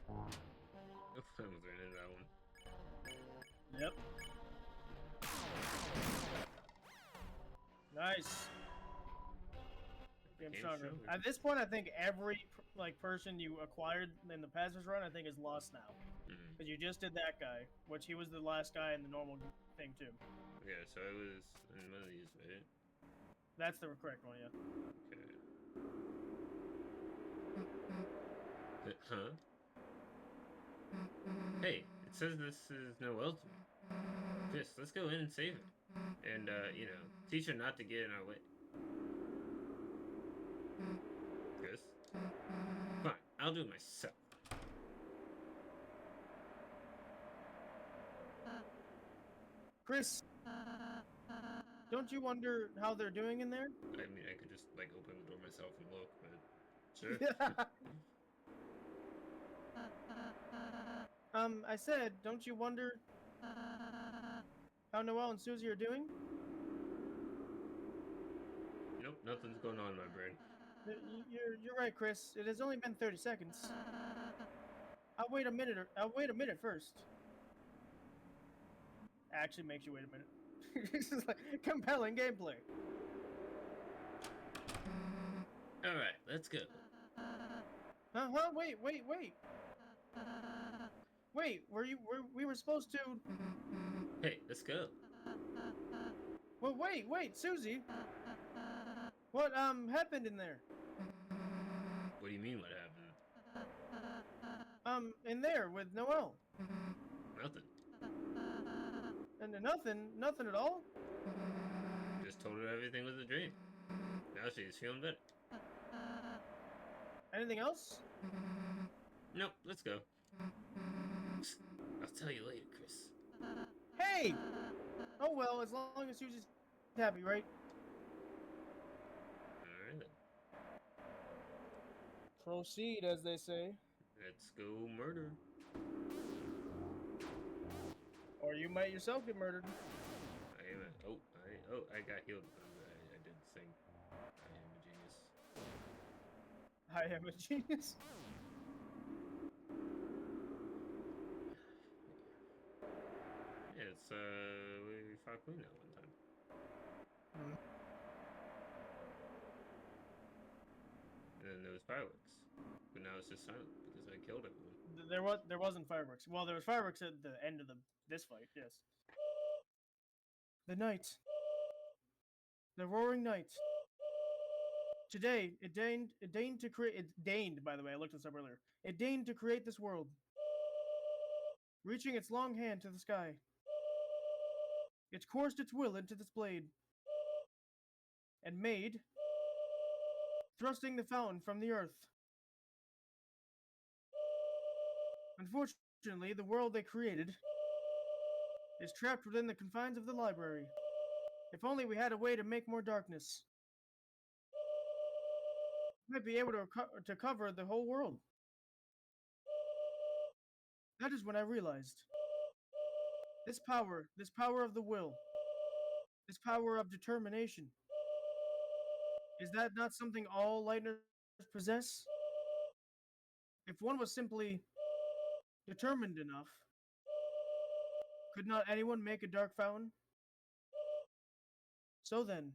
Oh, I almost ran into that one. Yep. Nice. Getting Game stronger. stronger. At this point, I think every person you acquired in the Paz's run, I think, is lost now. Because you just did that guy, which he was the last guy in the normal thing too. Yeah, so I was in one of these, right? That's the correct one, yeah. Okay. Huh? Hey, it says this is Noel to me. Chris, let's go in and save it. And, you know, teach her not to get in our way. Chris? Fine, I'll do it myself. Chris, don't you wonder how they're doing in there? I mean, I could just, like, open the door myself and look, but sure. I said, don't you wonder how Noelle and Susie are doing? Nope, nothing's going on in my brain. You're right, Chris. It has only been 30 seconds. I'll wait a minute first. Actually makes you wait a minute. This is like compelling gameplay. Alright, let's go. Huh? Wait. Wait, we were supposed to... Hey, let's go. Well, wait, Susie. What, happened in there? What do you mean, what happened? In there with Noelle. Nothing. And nothing at all? Just told her everything was a dream. Now she's feeling better. Anything else? Nope, let's go. I'll tell you later, Chris. Hey! Oh well, as long as Susie's happy, right? Alright then. Proceed, as they say. Let's go murder. Or you might yourself get murdered. I am at, I got healed. I did I am a genius. Yeah, it's we fought Queen that one time. Hmm. And then there was fireworks. But now it's just silent because I killed everyone. There wasn't fireworks. Well, there was fireworks at the end of this fight. Yes. The night, the roaring night. Today, it deigned to create. It deigned, by the way. I looked this up earlier. It deigned to create this world, reaching its long hand to the sky. It coursed its will into this blade, and made, thrusting the fountain from the earth. Unfortunately, the world they created is trapped within the confines of the library. If only we had a way to make more darkness, we might be able to cover the whole world. That is when I realized this power of the will, this power of determination, is that not something all lightners possess? If one was simply determined enough, could not anyone make a dark fountain? So then,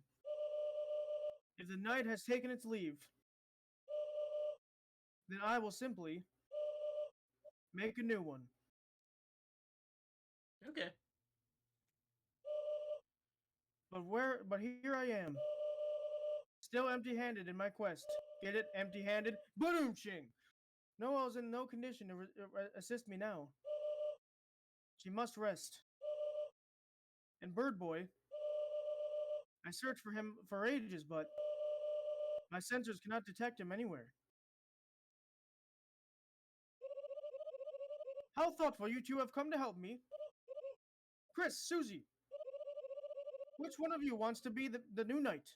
if the night has taken its leave, then I will simply make a new one. Okay. But here I am, still empty-handed in my quest. Get it? Empty-handed? Boom ching! Noel's in no condition to assist me now. She must rest. And Bird Boy, I searched for him for ages, but my sensors cannot detect him anywhere. How thoughtful you two have come to help me. Chris, Susie, which one of you wants to be the new knight?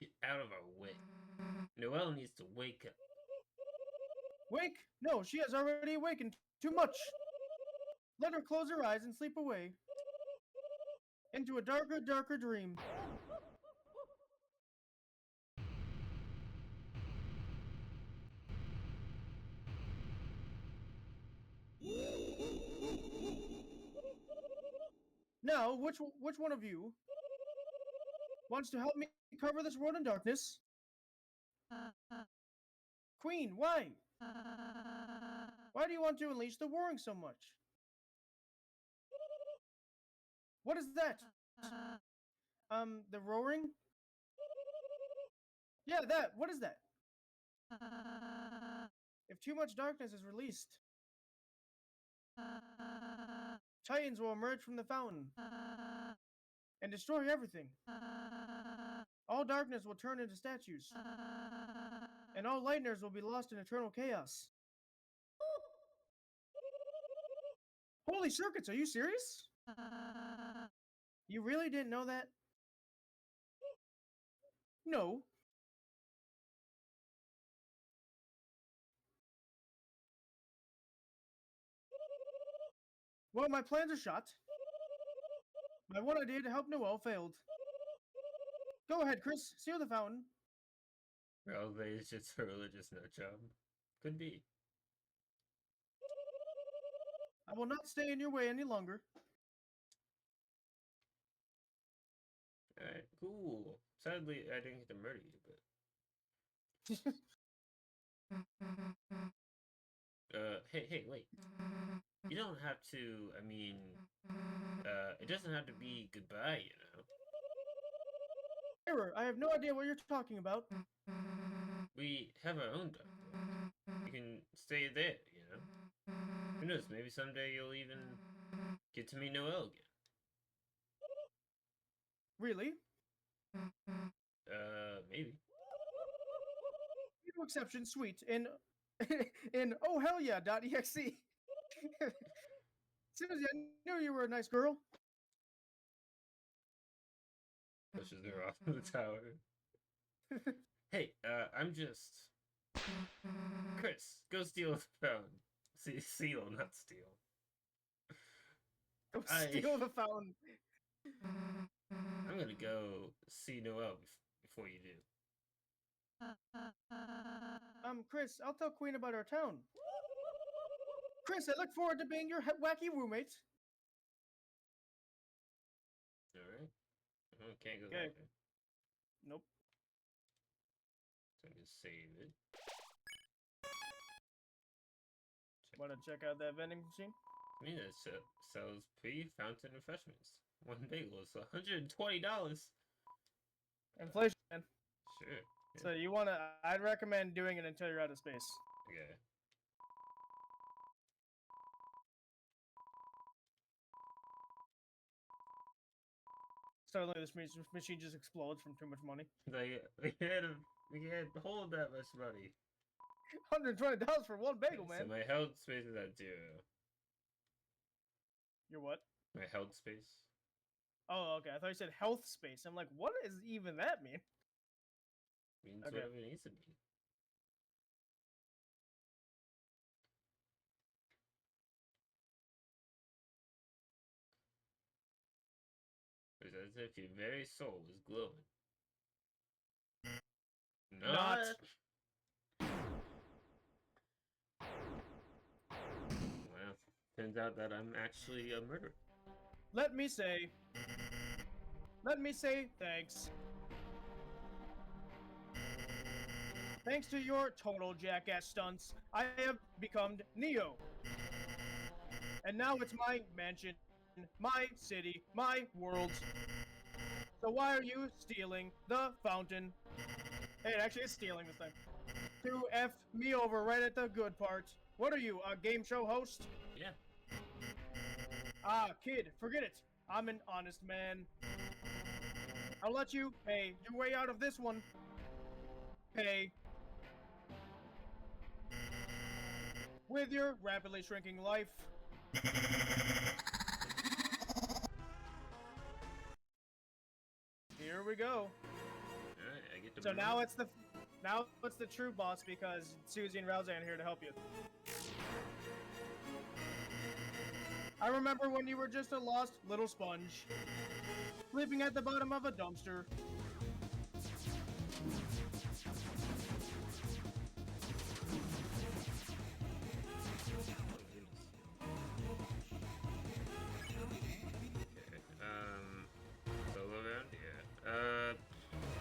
Get out of our way. Noelle needs to wake up. Wake? No, she has already awakened too much. Let her close her eyes and sleep away into a darker, darker dream. Now, which one of you wants to help me cover this world in darkness? Queen, why? Why do you want to unleash the warring so much? What is that? The roaring? Yeah, that. What is that? If too much darkness is released, Titans will emerge from the fountain and destroy everything. All darkness will turn into statues, and all lightners will be lost in eternal chaos. Holy circuits, are you serious? You really didn't know that? No. Well, my plans are shot. My one idea to help Noel failed. Go ahead, Chris. Seal the fountain. Probably it's just a religious nut job. Could be. I will not stay in your way any longer. Alright, cool. Sadly, I didn't get to murder you, but. Hey, wait. You don't have to, I mean, it doesn't have to be goodbye, you know? Error, I have no idea what you're talking about. We have our own doctor. You can stay there, you know? Who knows, maybe someday you'll even get to meet Noelle again. Really? Maybe. No exception, sweet. In oh hell yeah.exe. Susie, I knew you were a nice girl. Pushes her off the tower. Hey, I'm just. Chris, go steal the fountain. Seal, not steal. Go steal the fountain. I'm gonna go see Noelle before you do. Chris, I'll tell Queen about our town. Chris, I look forward to being your wacky roommate. Alright. Oh, can't go Okay. that way. Nope. So I can save it. Want to check out that vending machine? I mean, it sells pre-fountain refreshments. One bagel is $120. Inflation, man. Sure. Yeah. So you want to? I'd recommend doing it until you're out of space. Okay. Suddenly, this machine just explodes from too much money. Like we can't hold that much money. $120 for one bagel, man. So my health space is at 0. Your what? My health space. Oh, okay. I thought you said health space. I'm like, what does even that mean? Means Okay. whatever it needs to mean. It's as if your very soul is glowing. Not. Well, turns out that I'm actually a murderer. Let me say thanks. Thanks to your total jackass stunts, I have become Neo. And now it's my mansion, my city, my world. So why are you stealing the fountain? Hey, it actually is stealing this time. To F me over right at the good part. What are you, a game show host? Yeah. Ah, kid, forget it. I'm an honest man. I'll let you pay your way out of this one. Pay. With your rapidly shrinking life. Here we go. Alright, I get to So move. now it's the true boss because Susie and Roseanne are here to help you. I remember when you were just a lost little sponge, sleeping at the bottom of a dumpster. Solo round? Yeah.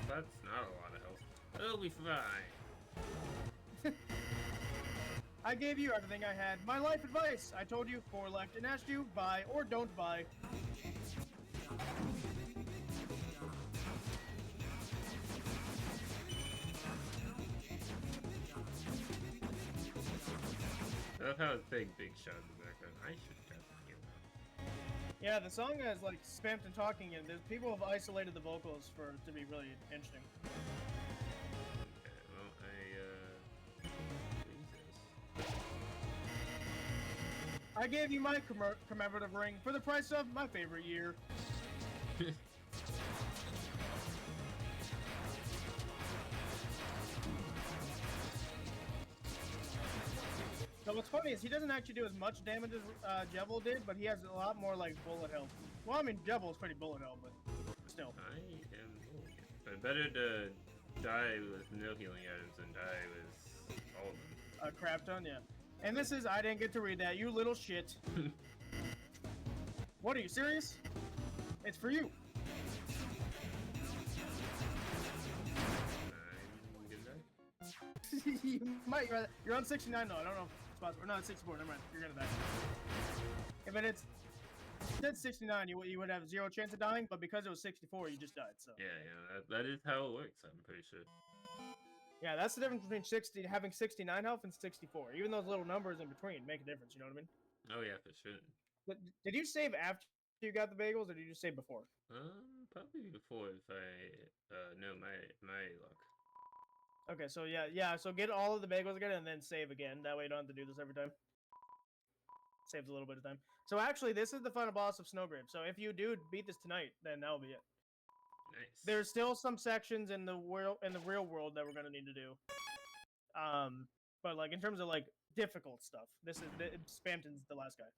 That's not a lot of health. It'll be fine. I gave you everything I had. My life advice. I told you 4 left and asked you buy or don't buy. I love how it's saying big shot in the background. I should definitely get that. Yeah, the song has like spammed and talking, and people have isolated the vocals for it to be really interesting. Okay, well, what is this? I gave you my commemorative ring for the price of my favorite year. So what's funny is he doesn't actually do as much damage as Jevil did, but he has a lot more like bullet health. Well, I mean Jevil's pretty bullet hell, but still. I am healing it. But better to die with no healing items than die with all of them. A crap ton, yeah. And this is, I didn't get to read that, you little shit. What, are you serious? It's for you. I'm gonna die. You might, you're on 69 though, I don't know if it's possible. Or no, it's 64, never mind, you're gonna die. If it said 69, you would have 0 chance of dying, but because it was 64, you just died, so. Yeah, that is how it works, I'm pretty sure. Yeah, that's the difference between having 69 health and 64. Even those little numbers in between make a difference, you know what I mean? Oh yeah, for sure. Did you save after you got the bagels, or did you just save before? Probably before if I know my luck. Okay, so yeah, so get all of the bagels again and then save again. That way you don't have to do this every time. Saves a little bit of time. So actually, this is the final boss of Snowgrave. So if you do beat this tonight, then that'll be it. Nice. There's still some sections in the real world that we're gonna need to do. But like in terms of like difficult stuff, this is Spamton's the last guy.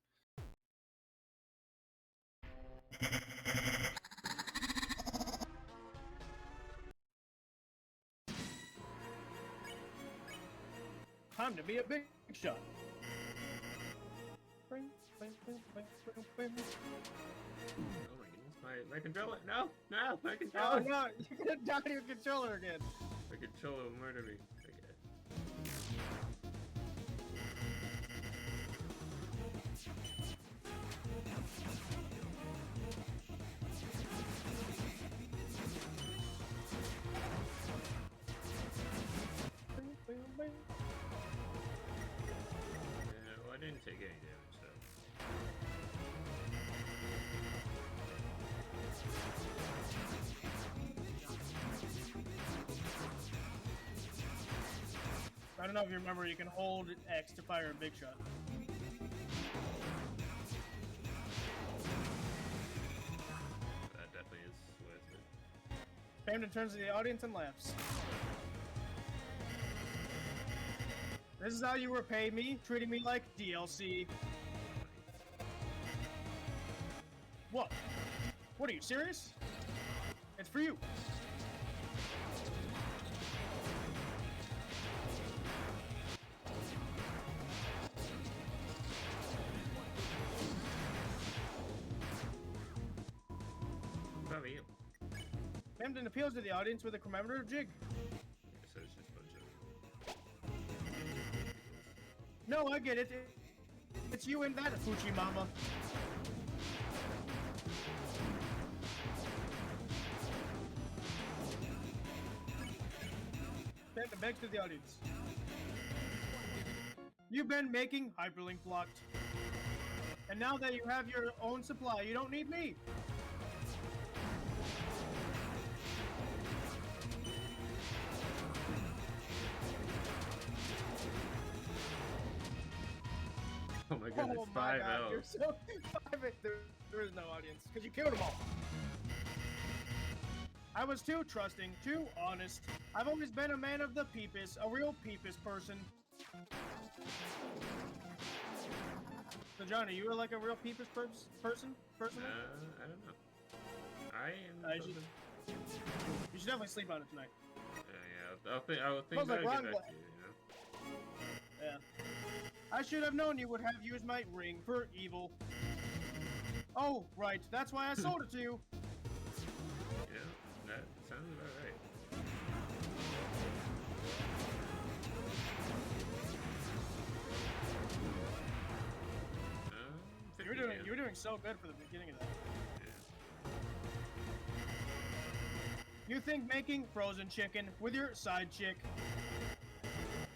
time to be a big shot. Oh my goodness, my controller! No, my Oh controller! no, you're gonna die to your controller again. My controller will murder me. Okay. Well, I didn't take any damage though. I don't know if you remember, you can hold X to fire a big shot. That definitely is worth it. Pamden turns to the audience and laughs. This is how you repay me, treating me like DLC. What? What, are you serious? It's for you. Probably you. Pamden appeals to the audience with a commemorative jig. So it's just a bunch of. No, I get it. It's you and that, Fuchi Mama. Pamden begs to the audience. You've been making hyperlink blocked. And now that you have your own supply, you don't need me. Oh my goodness, Oh my 5 god, L. you're so... there is no audience, because you killed them all. I was too trusting, too honest. I've always been a man of the peepus, a real peepus person. So John, are you like a real peepus person, personally? I don't know. I am. You should definitely sleep on it tonight. Yeah, I'll think Smells about like it, get Ron back Black. to you, you know? Yeah. I should have known you would have used my ring for evil. Oh, right. That's why I sold it to you. Yeah, that sounds about right. You were doing so good for the beginning of that. Yeah. You think making frozen chicken with your side chick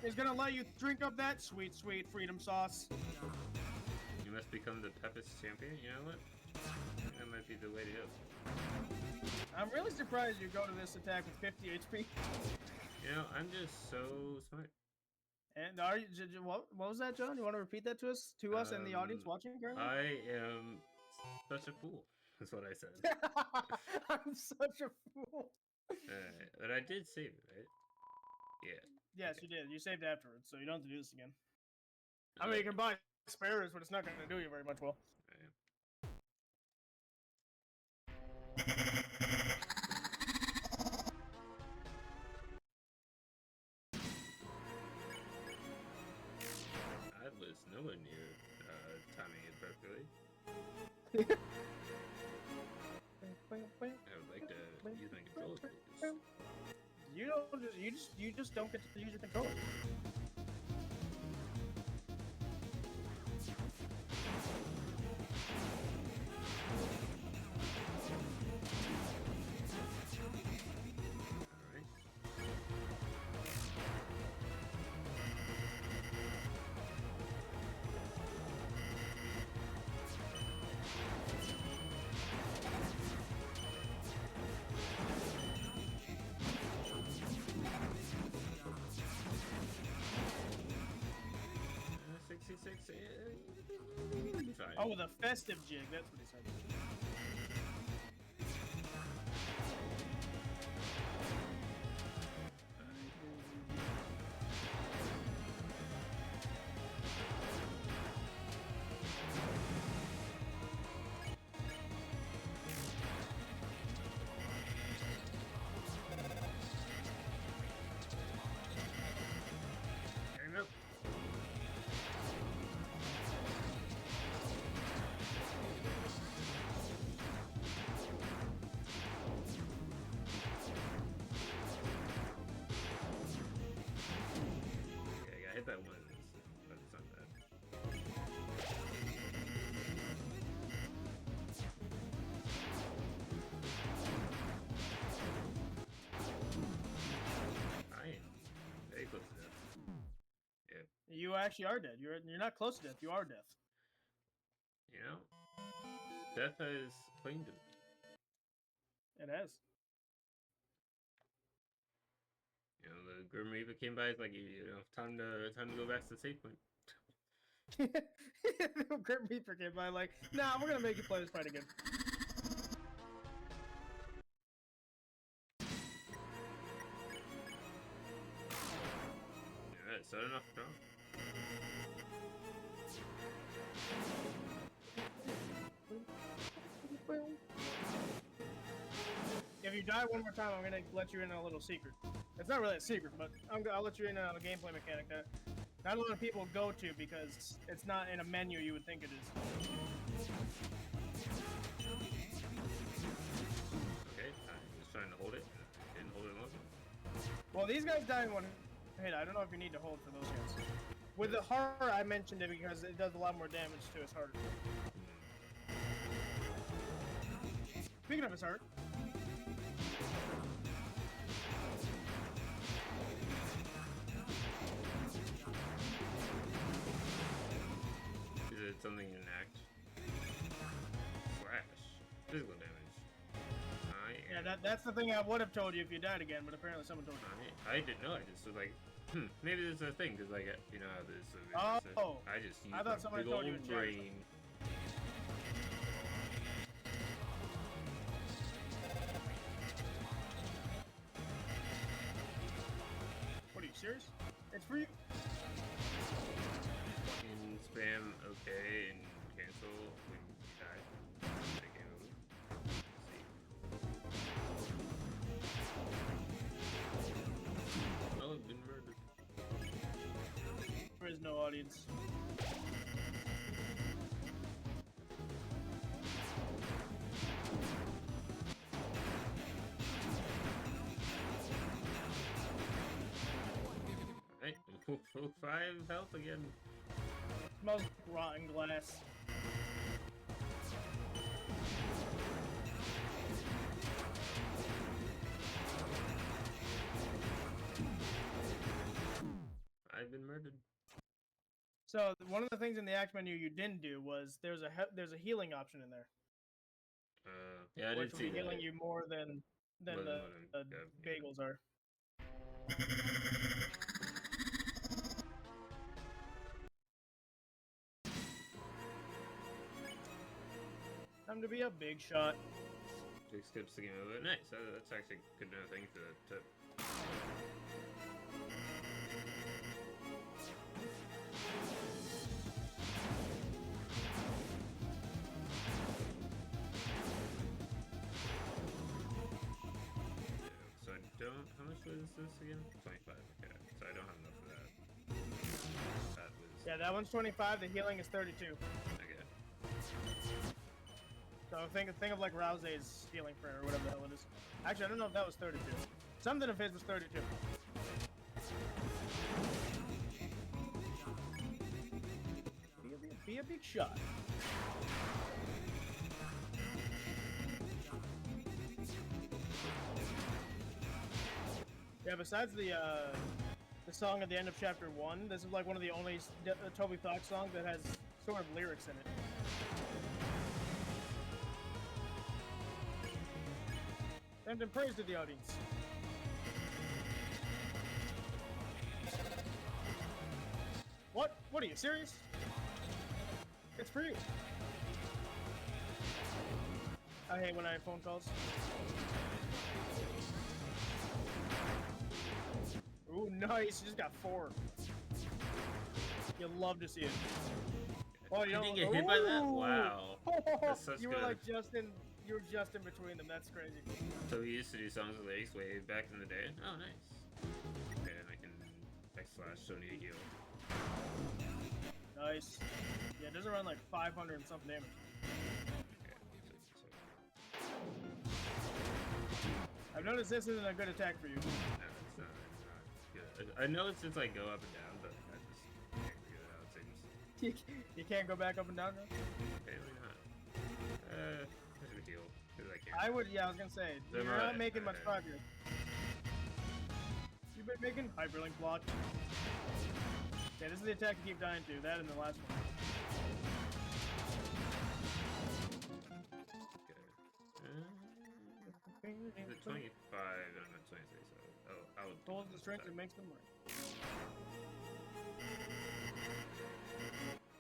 is gonna let you drink up that sweet, sweet freedom sauce? You must become the Pepis champion. You know what? That might be the way to go. I'm really surprised you go to this attack with 50 HP. You know, I'm just so smart. And are you? What was that, John? You want to repeat that to us and the audience watching currently? I am such a fool. That's what I said. I'm such a fool. But I did save it, right? Yeah. Yes, you did. You saved afterwards, so you don't have to do this again. I mean, you can buy spares, but it's not going to do you very much well. I was nowhere near timing it perfectly. I would like to use my controller, please. You just don't get to use your controller. Alright. 66. Fine. Oh, the festive jig. That's what he said. Hang up. you actually are dead. You're not close to death. You are death. You know, death has claimed him. It has. You know, the Grim Reaper came by. It's like, time to go back to the save point. Grim Reaper came by like, nah, we're gonna make you play this fight again. Yeah, set enough draw. If you die one more time, I'm gonna let you in on a little secret. It's not really a secret, but I'll let you in on a gameplay mechanic that not a lot of people go to because it's not in a menu you would think it is. Okay, I'm just trying to hold it. Didn't hold it long. Well, these guys die in one hit. I don't know if you need to hold for those guys. With the horror, I mentioned it because it does a lot more damage to his heart. Speaking of his heart. Is it something you enact? Slash. Physical damage. Yeah, that's the thing I would have told you if you died again, but apparently someone told you. I didn't know. I just was like, maybe this is a thing, because, like, you know how this is. Oh, I just used I thought my someone big told you old to check. brain. What are you serious? It's for you. And spam okay and cancel when you die. Take game over. Let's see. Oh, I've been murdered. There is no audience. Hey, 5 health again. Smells like rotten glass. I've been murdered. So one of the things in the action menu you didn't do was there's a healing option in there, Yeah, I which did will see be healing that. you more than More than the what I'm- bagels are. Time to be a big shot. Big skips the game over. Nice. That's actually a good enough thing for that tip. So I don't. How much was this again? 25. Okay. So I don't have enough of that. That was. Yeah, that one's 25. The healing is 32. Okay. So think of like Rousey's healing prayer or whatever the hell it is. Actually, I don't know if that was 32. Something of his was 32. Be a big shot. Yeah, besides the song at the end of chapter 1, this is like one of the only Toby Fox songs that has sort of lyrics in it. And in praise to the audience. What? What are you, serious? It's for you. I hate when I have phone calls. Ooh, nice. You just got 4. You'll love to see it. Oh, you didn't get hit by that? Wow. That's such you were good. like you were just in between them. That's crazy. So we used to do songs with lyrics way back in the day. Oh, nice. Okay, and I can backslash Sony heal. Nice. Yeah, it doesn't run like 500 and something damage. Okay, I've noticed this isn't a good attack for you. no, it's not good. I know it's just like go up and down, but I just can't figure it out. It seems You can't go back up and down now? apparently not. I should heal because I can't. I would, yeah, I was gonna say, you're not making much progress. You've been making hyperlink block. Yeah, this is the attack you keep dying to. That and the last one. Okay. Is it 25? No, not 26. Oh, I'll Pulls the strength and makes them work.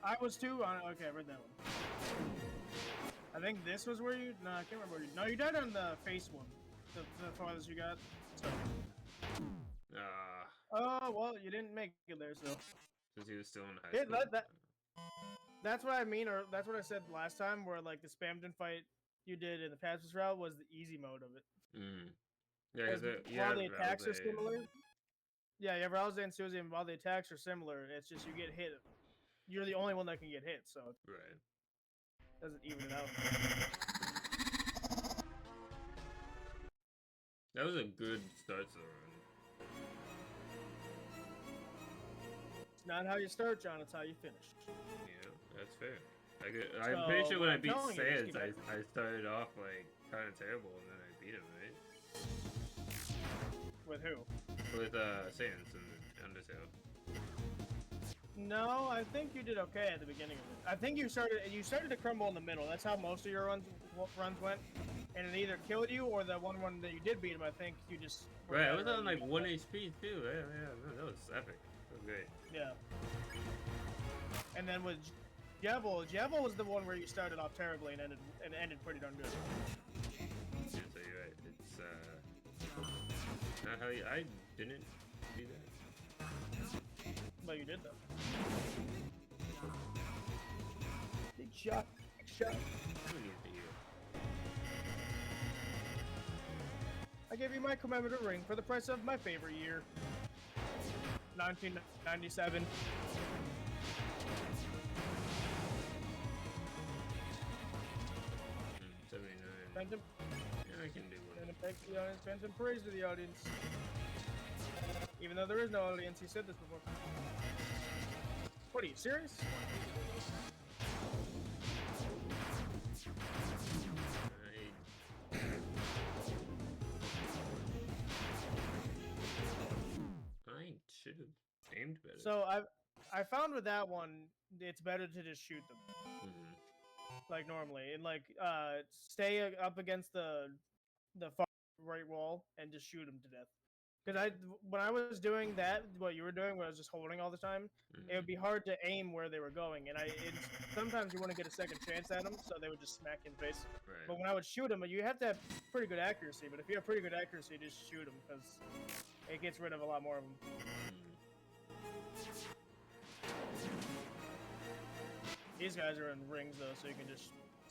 I was too on. Okay, I read that one. I think this was where you. No, I can't remember. Where you, no, you died on the face one. The farthest you got. So. Oh well, you didn't make it there, so. Since he was still in high school. That's what I mean, or that's what I said last time, where like the Spamton fight you did in the fastest route was the easy mode of it. Yeah, while the attacks are similar. Yeah, you have Rouse and Susie, and while the attacks are similar, it's just you get hit. You're the only one that can get hit, so right. Doesn't even it out. That was a good start to the run. It's not how you start, John. It's how you finish. Yeah, that's fair. I'm pretty sure when I beat Sans, I started off like kind of terrible, and then I beat him, right? With who? With Sans and Undertale. No, I think you did okay at the beginning of it. I think you started to crumble in the middle. That's how most of your runs went, and it either killed you or the one that you did beat him. I think you just right. I was on like 1 HP too. Yeah, that was epic. That was great. Yeah. And then with Jebel was the one where you started off terribly and ended pretty darn good. Yeah, so you're right. It's not how I didn't do that. But you did though. Big shot. Big shot. I gave you my commemorative ring for the price of my favorite year. 1997. Yeah, I can do one. And thank the audience, spend some praise to the audience. Even though there is no audience, he said this before. What are you, serious? I should have aimed better. So I found with that one, it's better to just shoot them. Like normally, and like stay up against the far right wall and just shoot them to death. Because when I was doing that, what you were doing, where I was just holding all the time, it would be hard to aim where they were going, and sometimes you want to get a second chance at them, so they would just smack you in the face. Right. But when I would shoot them, you have to have pretty good accuracy. But if you have pretty good accuracy, just shoot them because it gets rid of a lot more of them. These guys are in rings though, so you can just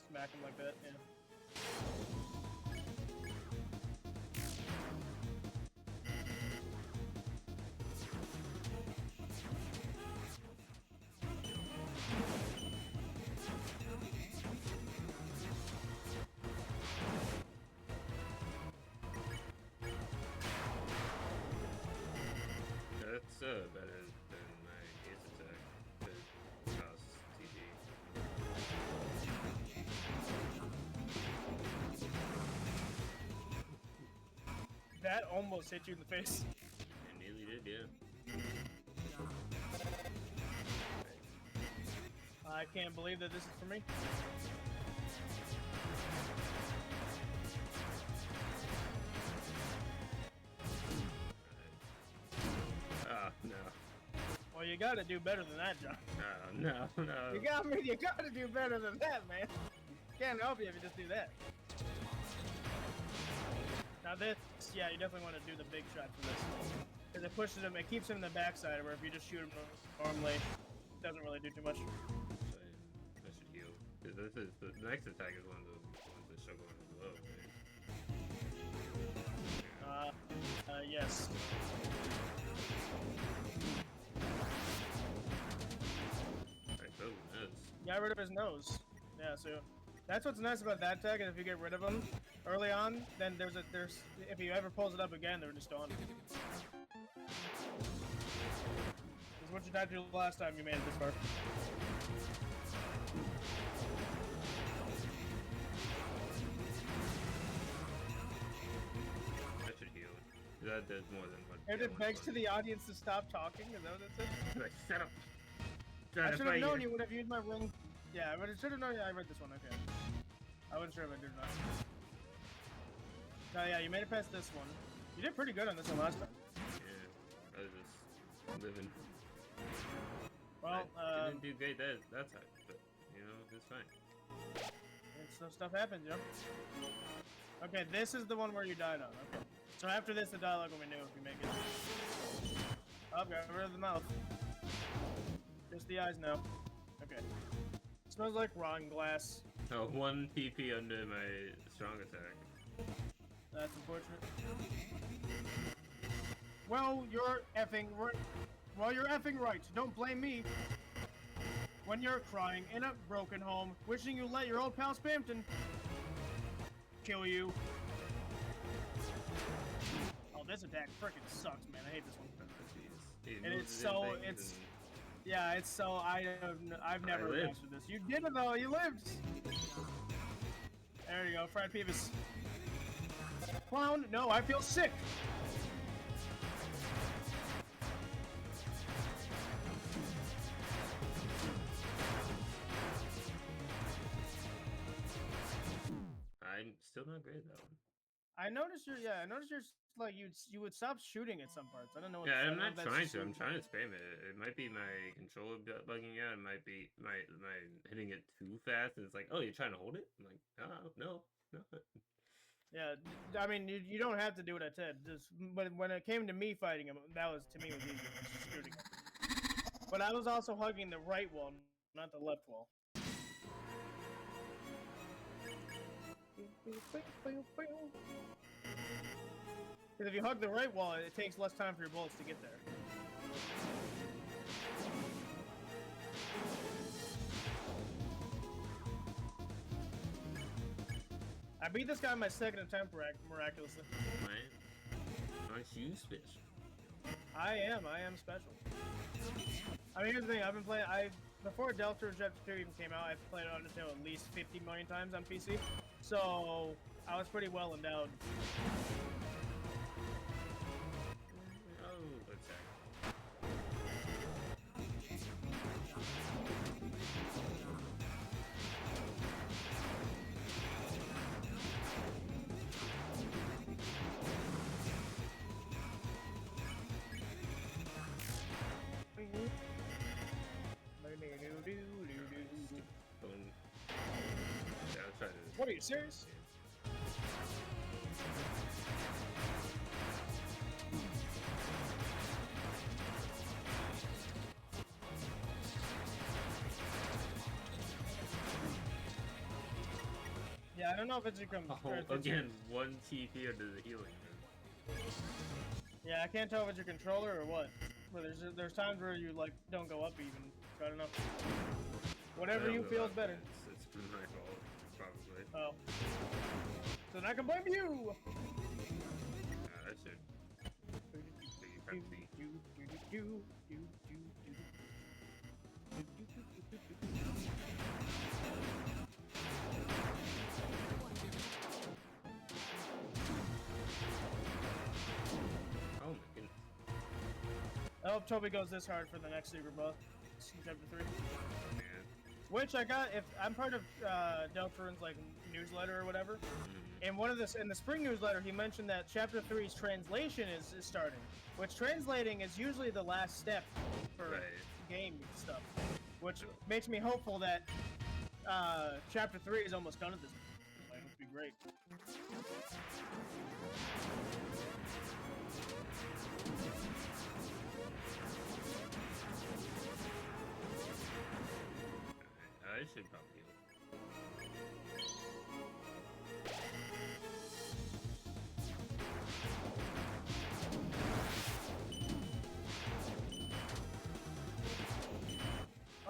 smack them like that. Yeah. That's better than my ace attack. The cost TD. That almost hit you in the face. It nearly did, yeah. I can't believe that this is for me. No. Well, you gotta do better than that, John. No. You gotta do better than that, man. Can't help you if you just do that. Now this, yeah, you definitely want to do the big shot for this. Because it pushes him, it keeps him in the backside, where if you just shoot him normally, it doesn't really do too much. I should heal. Because the next attack is one of the ones that show going as well, right? Yes. Got rid of his nose. Yeah, so that's what's nice about that attack, is if you get rid of them early on, then there's if he ever pulls it up again, they're just gone. This is what you died to last time you made it this far. I should heal. that there's more than one. And yeah, it one begs to bug. the audience to stop talking. Is that what it said? Like, shut up. I should have known you would have used my ring. Yeah, but I should have known. I read this one. Okay. I wasn't sure if I did or not. Oh yeah, you made it past this one. You did pretty good on this one last time. Yeah, I was just living. Well, I didn't do great that time, but you know, it's fine. Stuff happens, yo. Okay, this is the one where you died on. Okay. So after this, the dialogue will be new if you make it. Oh, got rid of the mouth. Just the eyes now. Okay. Smells like rotten glass. Oh, 1 PP under my strong attack. That's unfortunate. Well, you're effing right. Well, you're effing right. Don't blame me. When you're crying in a broken home, wishing you let your old pal Spamton kill you. Oh, this attack freaking sucks, man. I hate this one. And it's so, yeah, it's so, I've never mastered this. You did it though, you lived! There you go, Fried Peevis. Clown, no, I feel sick! I'm still not great at that one. I noticed you're like you would stop shooting at some parts. I don't know. Yeah, I'm not trying to. I'm trying to spam it. It might be my controller bugging out. It might be my hitting it too fast. And it's like, oh, you're trying to hold it? I'm like, oh, no. Yeah, I mean, you don't have to do what I said. Just when it came to me fighting him, that was to me was easier than just shooting him. But I was also hugging the right wall, not the left wall. Because if you hug the right wall, it takes less time for your bullets to get there. I beat this guy in my second attempt miraculously. Aren't you special? I am special. I mean, here's the thing, I've been playing, before Deltarune Chapter 2 even came out, I've played Undertale at least 50 million times on PC. So, I was pretty well endowed. Oh, let's check. Yeah, I'll try to. What are you, serious? Yeah, I don't know if it's a again, 1 TP under the healing. Yeah, I can't tell if it's your controller or what. But there's times where you like don't go up even. So I don't know. Whatever you feel is better. It's my fault, probably. Oh. So then I can blame you! That should. Oh my goodness. I hope Toby goes this hard for the next Super Bowl. Chapter 3. Man. Which I got, if I'm part of Deltarune's like newsletter or whatever, and in the spring newsletter he mentioned that Chapter 3's translation is starting, which translating is usually the last step for game stuff, which makes me hopeful that Chapter 3 is almost done at this point. It would be great. I should probably heal.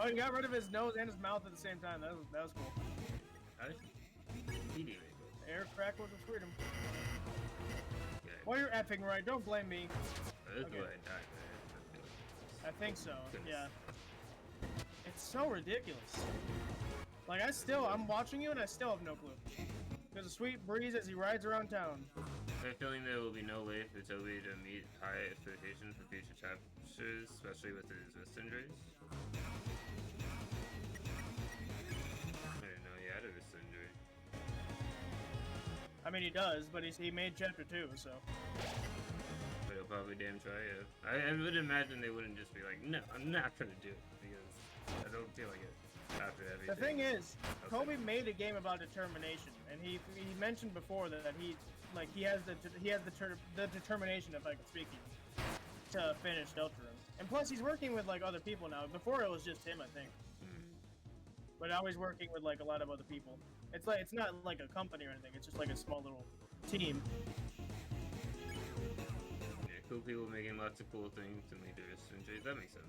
Oh, you got rid of his nose and his mouth at the same time. That was cool. Air crackles of freedom. Okay. Well, you're effing right. Don't blame me. Let's go ahead and die, man. I think so. Yeah. It's so ridiculous. Like I'm watching you and I still have no clue. There's a sweet breeze as he rides around town. I have a feeling there will be no way for Toby to meet high expectations for future chapters, especially with his wrist injuries. I didn't know he had a wrist injury. I mean, he does, but he made chapter 2, so. But he'll probably damn try it. I would imagine they wouldn't just be like, no, I'm not gonna do it, because I don't feel like it after everything. The thing is, Kobe made a game about determination, and he mentioned before that he has the determination, if I can speak, to finish Deltarune. And plus, he's working with like other people now. Before it was just him, I think. But now he's working with like a lot of other people. It's not like a company or anything. It's just like a small little team. Yeah, cool people making lots of cool things and lead to wrist injuries. That makes sense.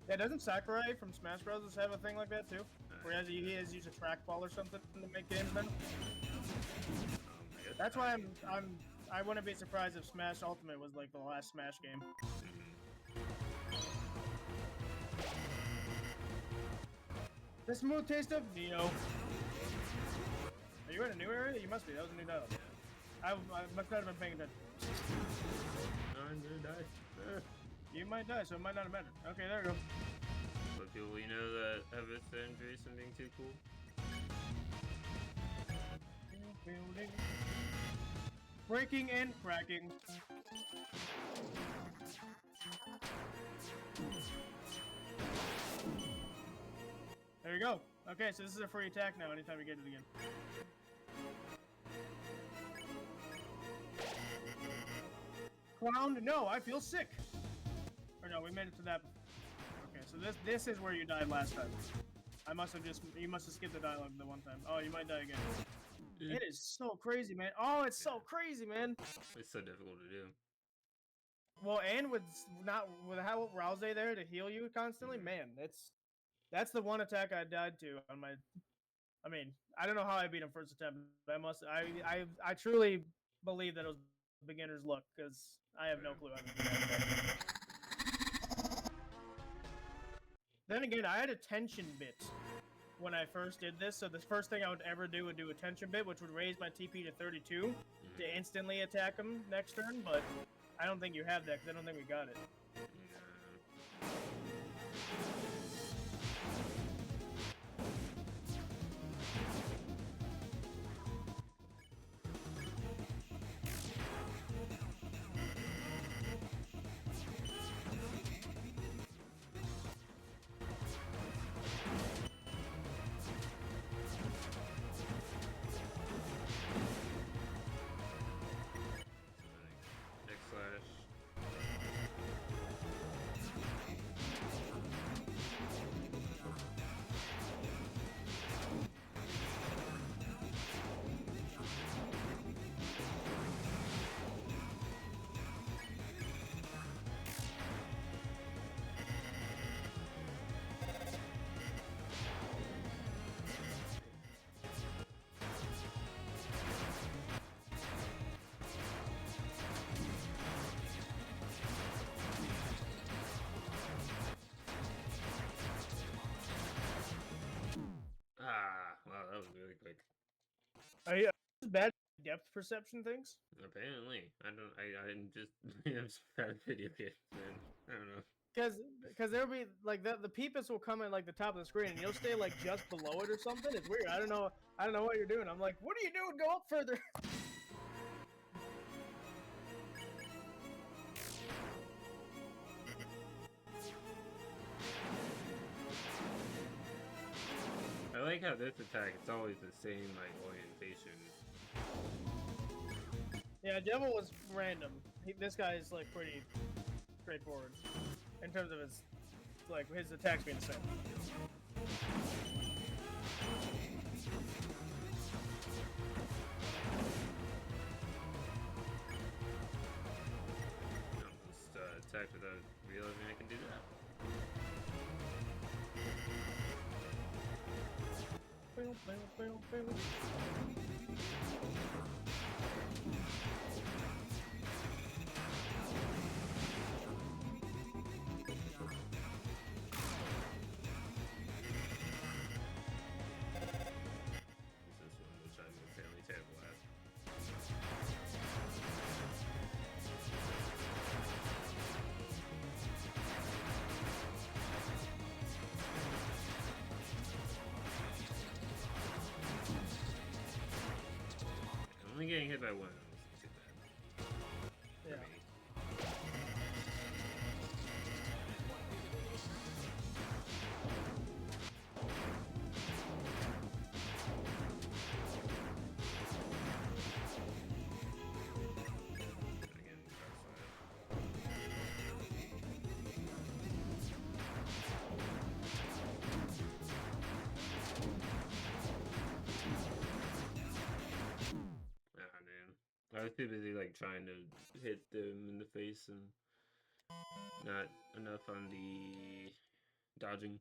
Yeah, doesn't Sakurai from Smash Bros. Have a thing like that too? Where he has used a trackball or something to make games better? That's why I wouldn't be surprised if Smash Ultimate was like the last Smash game. The smooth taste of Neo. Are you in a new area? You must be. That was a new dialogue. I must not have been paying attention. I'm gonna die. You might die, so it might not have mattered. Okay, there we go. But people we know that have wrist injuries from being too cool. Breaking and cracking. There you go. Okay, so this is a free attack now anytime you get it again. Clown, no, I feel sick. Or no, we made it to that. Okay, so this is where you died last time. You must have skipped the dialogue the one time. Oh, you might die again. It is so crazy, man. Oh, it's so crazy, man. It's so difficult to do. Well, and with how Rouse there to heal you constantly, man, that's the one attack I died to on my. I mean, I don't know how I beat him first attempt. But I truly believe that it was beginner's luck because I have no clue. Then again, I had a tension bit when I first did this, so the first thing I would ever do would do a tension bit, which would raise my TP to 32 to instantly attack him next turn, but I don't think you have that because I don't think we got it. Wow, that was really quick. Are you bad depth perception things? Apparently, I'm just bad video games, man. I don't know. Because there'll be like the peepus will come at like the top of the screen and you'll stay like just below it or something. It's weird. I don't know what you're doing. I'm like, what are you doing? Go up further. I like how this attack, it's always the same, like, orientation. Yeah, Devil was random. This guy is, like, pretty straightforward. In terms of his attacks being the same. Almost attacked without realizing I can do that. This one, which I'm fairly terrible at. getting hit by one of them isn't too bad. Yeah. For me. I was too busy like trying to hit them in the face and not enough on the dodging.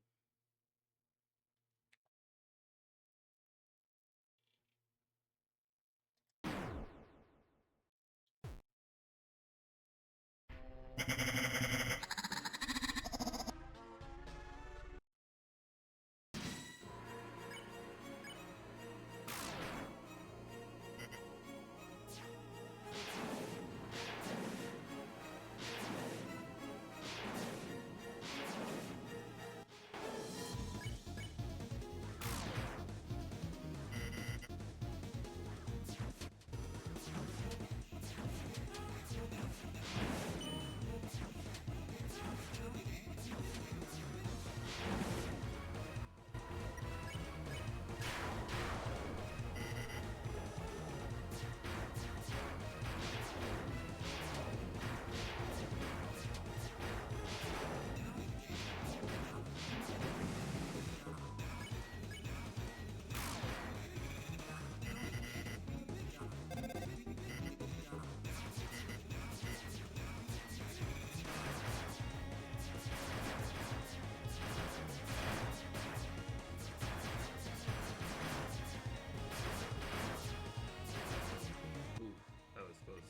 Ooh, that was close.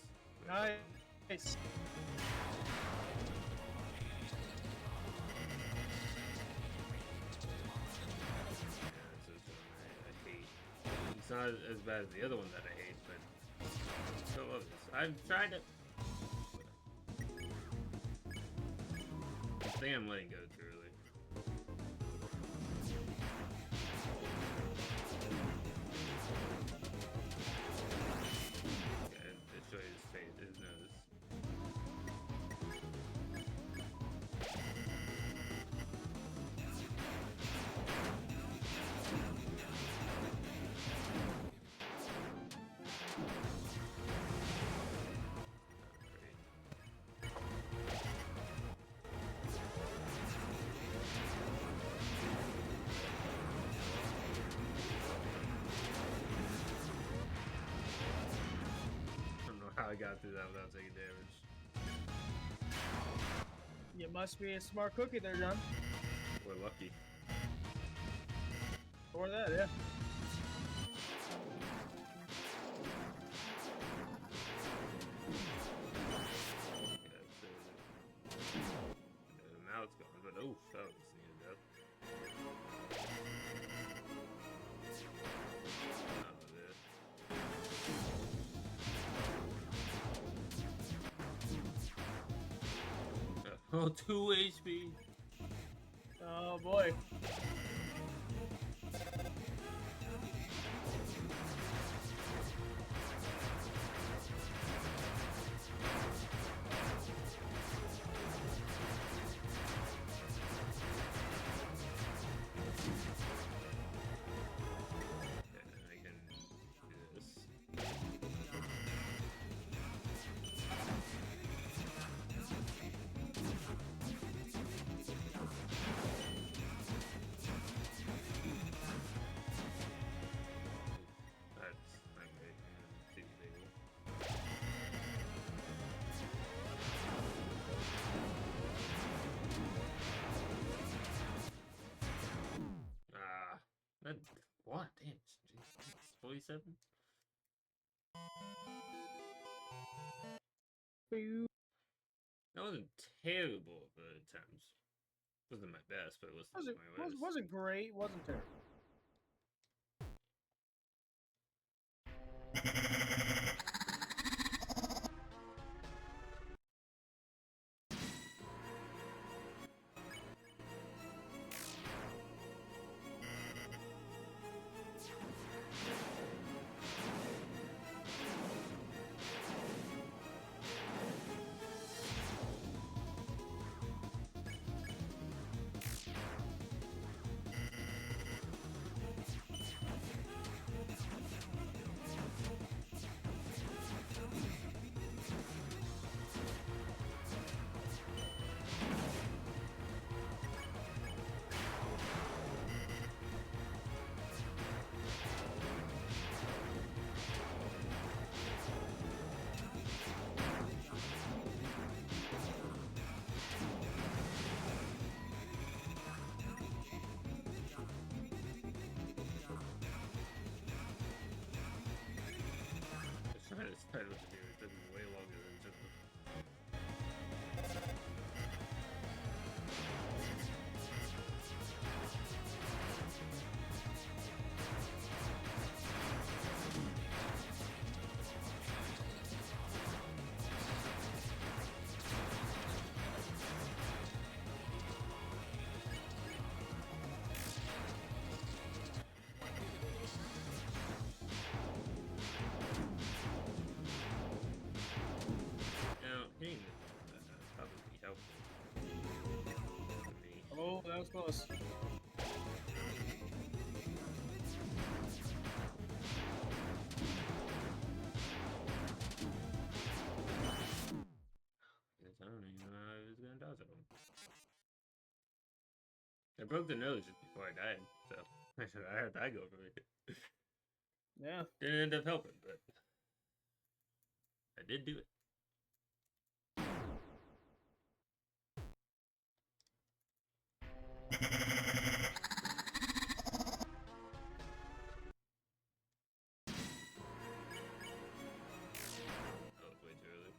Nice. It's not as bad as the other one that I hate, but still love this. I've tried it. I think I'm letting go too early. Yeah, it shows his face, his nose. I got through that without taking damage. You must be a smart cookie there, John. We're lucky. Or that, yeah. Now it's gone, but oh, that was the end of death. Oh, 2 HP. Oh boy. What? Damn. 47? That wasn't terrible of an attempt. Wasn't my best, but it was my worst. Wasn't great, wasn't terrible. was close. I don't even know how I was gonna dodge him. I broke the nose just before I died, so I had that go for me. Yeah. Didn't end up helping, but I did do it. That was way too early.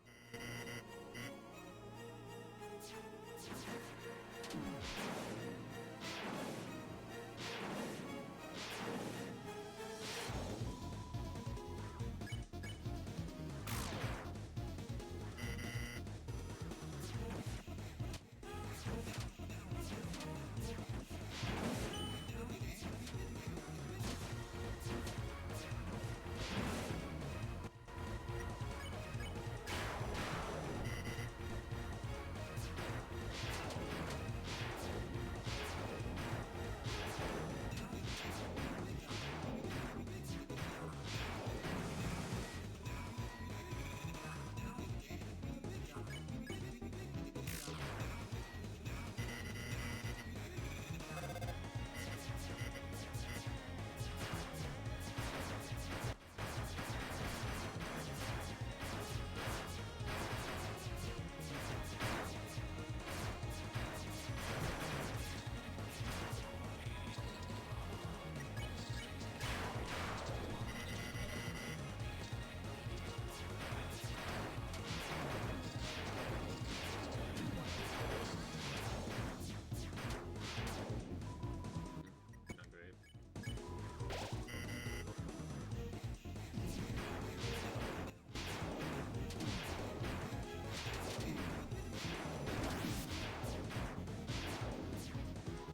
Not great.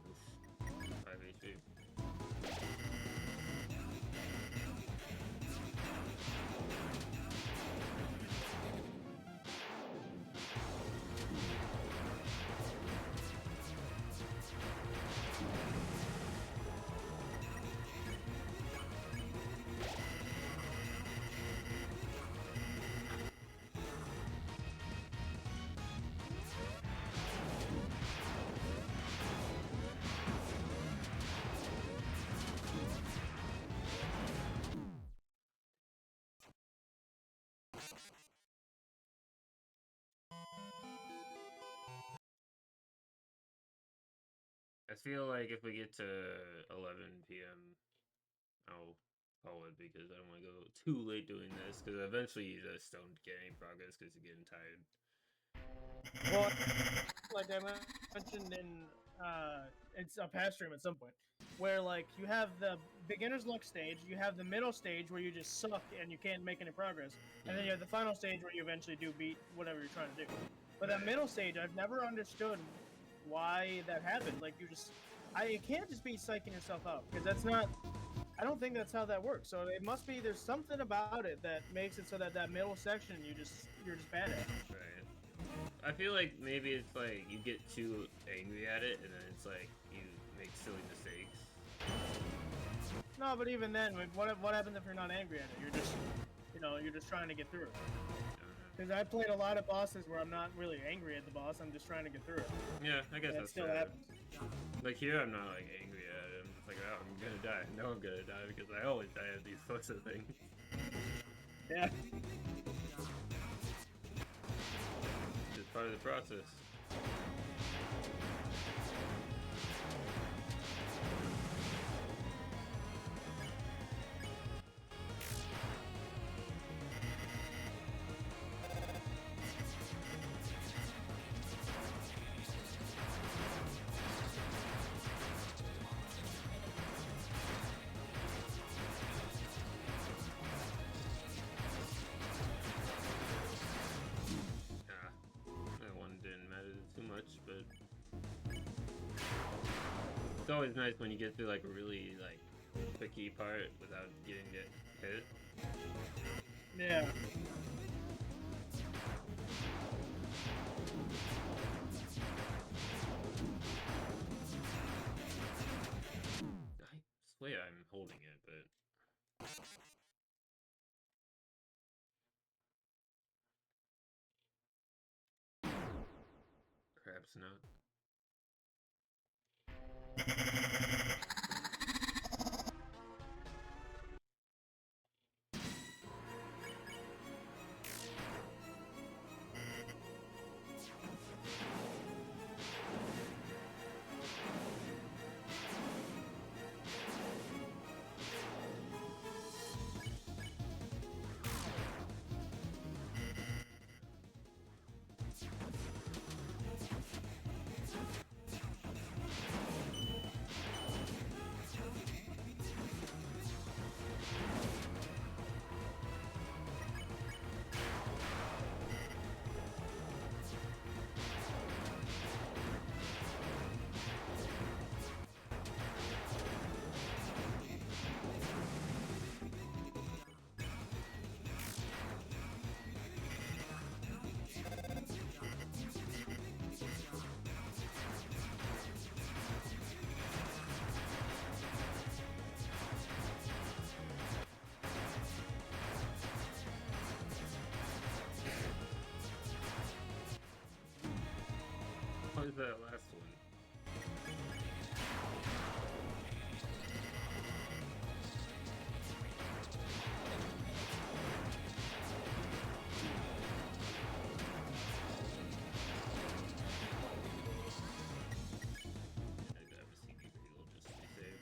Oof. 5 HP. I feel like if we get to 11 p.m., I'll call it because I don't want to go too late doing this because eventually you just don't get any progress because you're getting tired. Well, like I mentioned in it's a past stream at some point, where like you have the beginner's luck stage, you have the middle stage where you just suck and you can't make any progress, and then you have the final stage where you eventually do beat whatever you're trying to do. But that middle stage, I've never understood why that happened. Like it can't just be psyching yourself out because that's not. I don't think that's how that works. So it must be there's something about it that makes it so that that middle section you're just bad at. Right. I feel like maybe it's like you get too angry at it and then it's like you make silly mistakes. No, but even then, what happens if you're not angry at it? You're just, you're just trying to get through it. Because I played a lot of bosses where I'm not really angry at the boss. I'm just trying to get through it. Yeah, I guess That that's still fair. happens. Like here, I'm not like angry at it. I'm just like, oh, I'm gonna die. I know I'm gonna die because I always die at these sorts of things. Yeah. It's just part of the process. That one didn't matter too much, but it's always nice when you get through like a really like tricky part without getting it hit. Yeah. Perhaps not. What was that last one? I grab a CD regal just to be safe.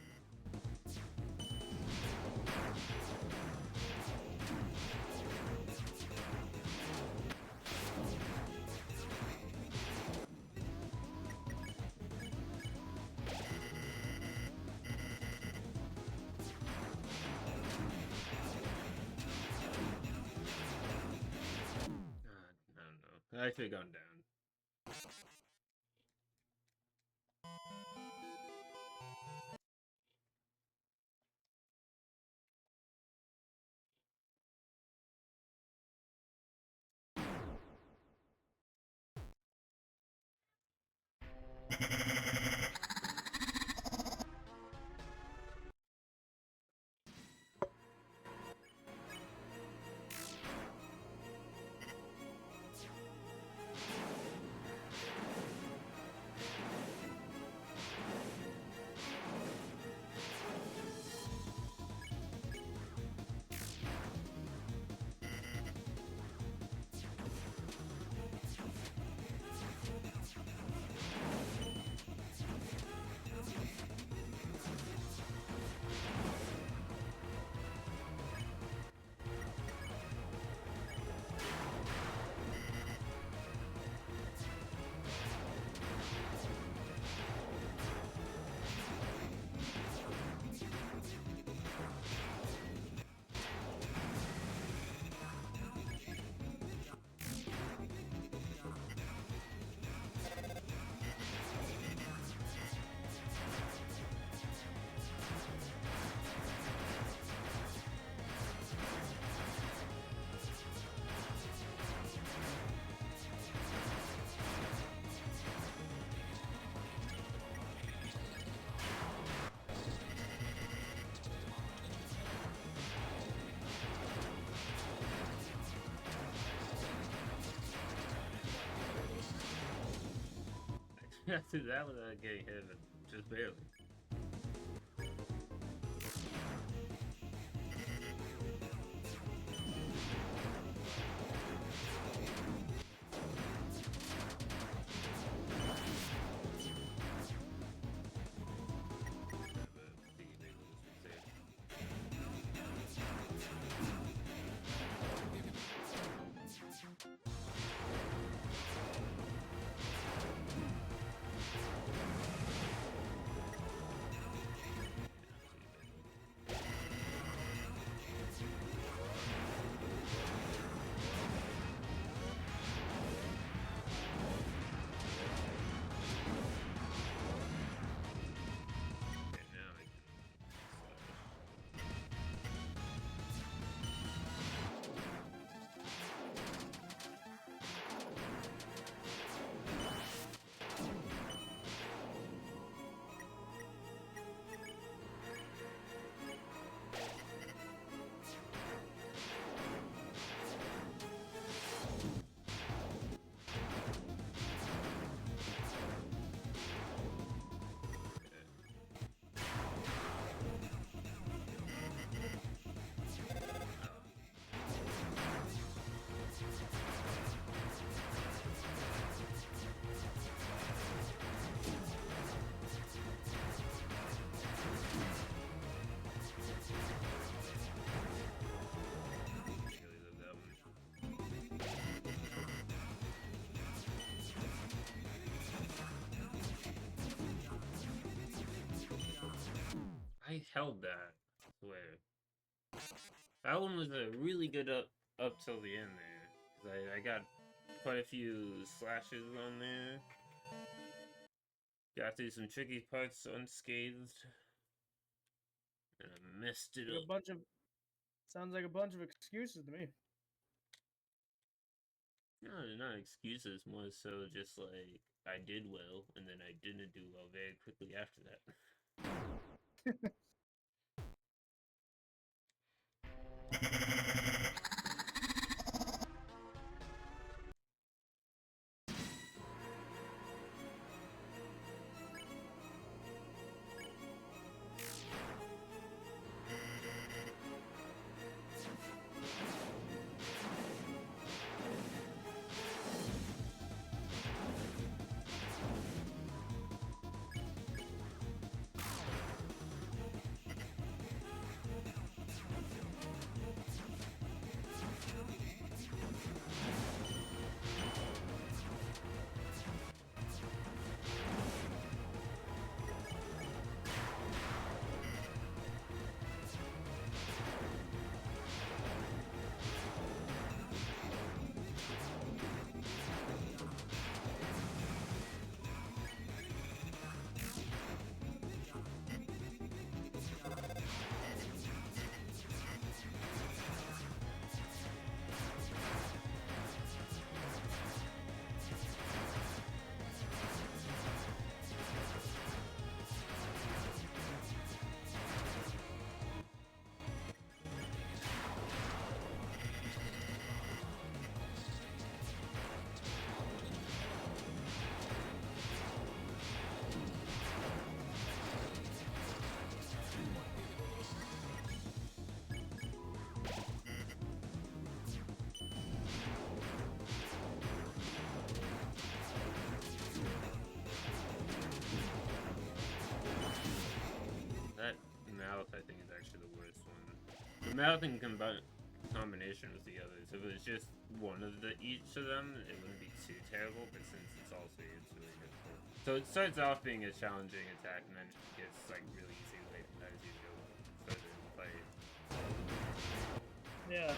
I don't know. I should have gone down. I did that without getting hit, but just barely. held that. I swear. That one was a really good up till the end there. 'Cause I got quite a few slashes on there. Got through some tricky parts unscathed. And I messed it up. Sounds like a bunch of excuses to me. No, they're not excuses, more so just like I did well and then I didn't do well very quickly after that. That mouth, I think, is actually the worst one. The mouth in combination with the others, if it was just one of each of them, it wouldn't be too terrible, but since it's all three, it's really difficult. So it starts off being a challenging attack, and then it gets like really easy as you go further in the fight. Yeah.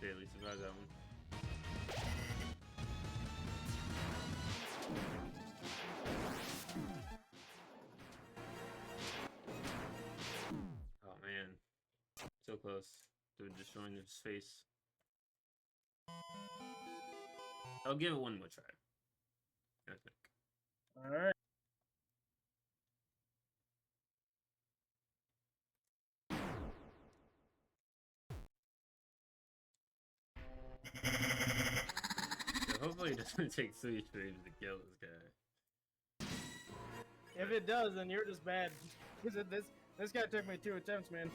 Barely survived that one. Oh man, so close to destroying his face. I'll give it one more try, I think. All right. So hopefully it doesn't take 3 streams to kill this guy. If it does, then you're just bad. Because this guy took me 2 attempts, man.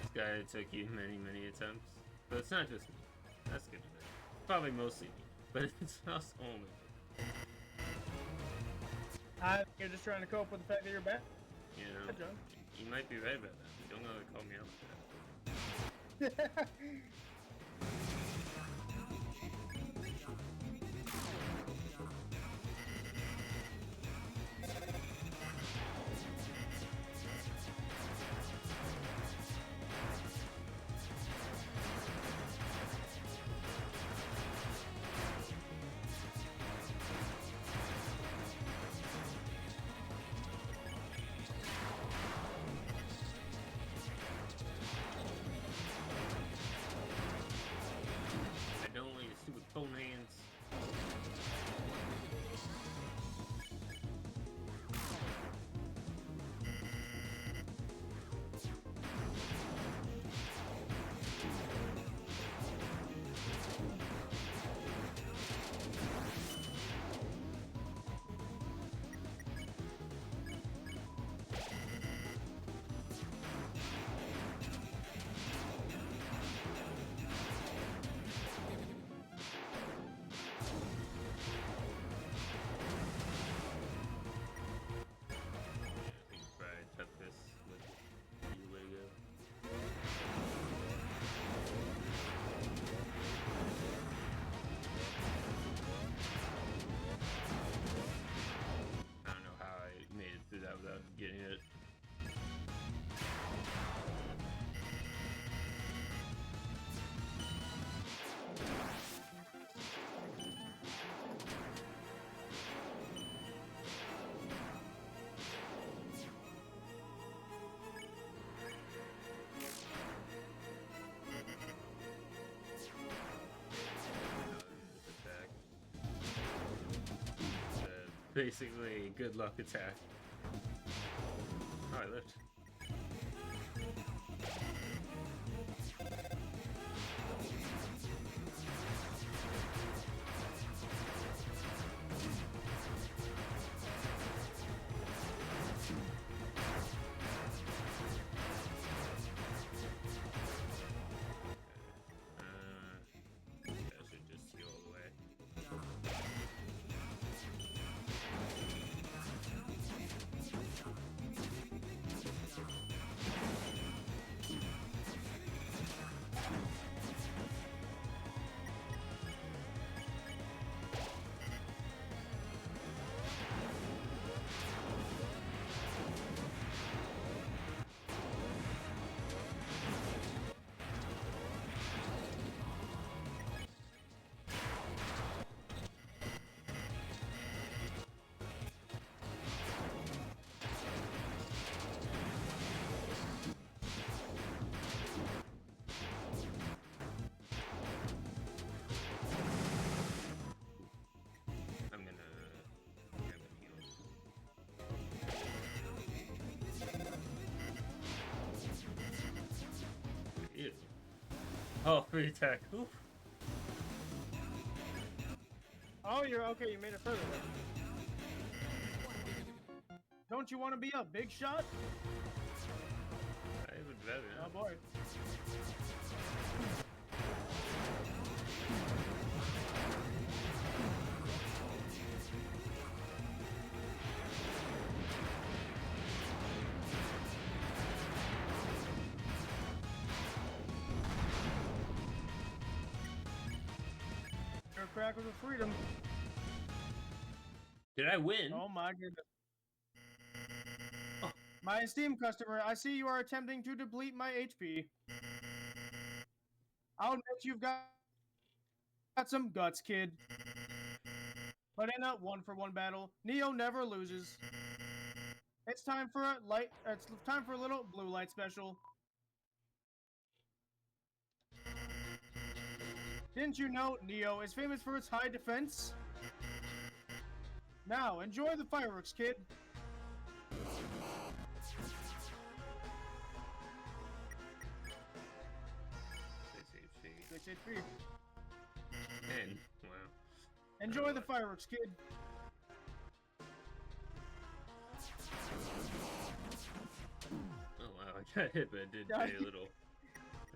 This guy took you many attempts. But it's not just me. That's good to know. It's probably mostly me. But it's us only. You're just trying to cope with the fact that you're bad? You know, Hi, John. you might be right about that. You don't know to call me out like that. basically good luck attack. Oh, I lived. Oh, free attack. Oof. Oh, you're okay. You made it further. Don't you want to be a big shot? I would rather. Oh boy. Crackers of freedom. Did I win? Oh my goodness. Oh. My esteemed customer, I see you are attempting to deplete my HP. I'll admit you've got some guts, kid. But in a 1-for-1 battle, Neo never loses. It's time for a little blue light special. Didn't you know Neo is famous for its high defense? Now, enjoy the fireworks, kid. Six HP. Man, wow. Enjoy the fireworks, kid. Oh wow, I got hit, but it did pay a little.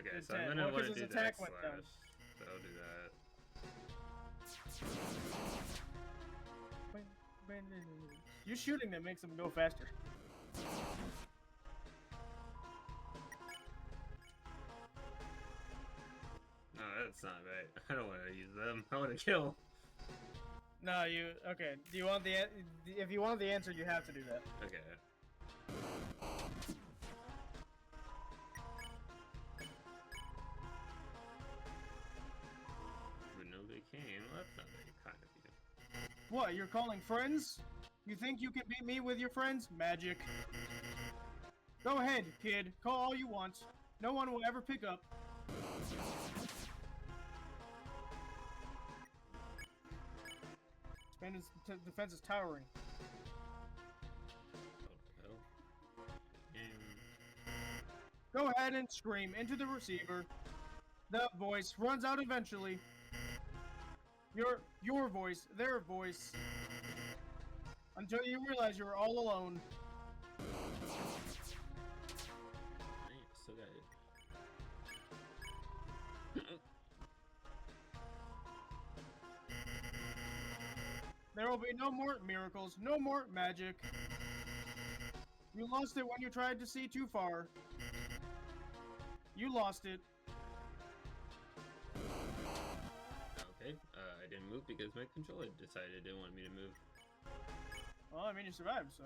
Okay, so I'm gonna want to do the X slash. So I'll do that. You shooting them makes them go faster. No, that's not right. I don't want to use them. I want to kill. No, you okay? Do you want the? If you want the answer, you have to do that. Okay. Well, that's not very kind of you. What, you're calling friends? You think you can beat me with your friends? Magic. Go ahead, kid. Call all you want. No one will ever pick up. Spain's defense is towering. Go ahead and scream into the receiver. The voice runs out eventually. Your voice, their voice. Until you realize you're all alone. Still got it. There will be no more miracles, no more magic. You lost it when you tried to see too far. You lost it. Okay, I didn't move because my controller decided it didn't want me to move. Well, I mean, you survived, so.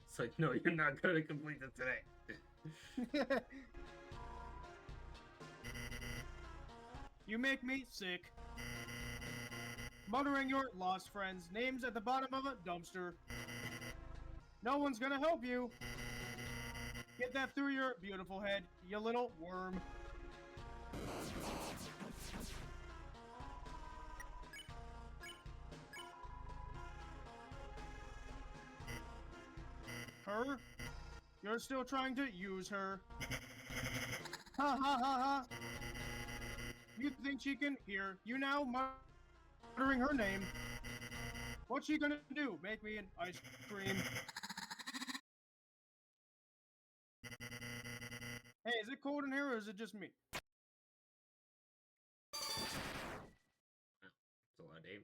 It's like, no, you're not going to complete this today. You make me sick. Muttering your lost friends' names at the bottom of a dumpster. No one's gonna help you. Get that through your beautiful head, you little worm. Her? You're still trying to use her. Ha ha ha ha! You think she can hear you now, muttering her name? What's she gonna do? Make me an ice cream? Hey, is it cold in here or is it just me? It's a lot of damage.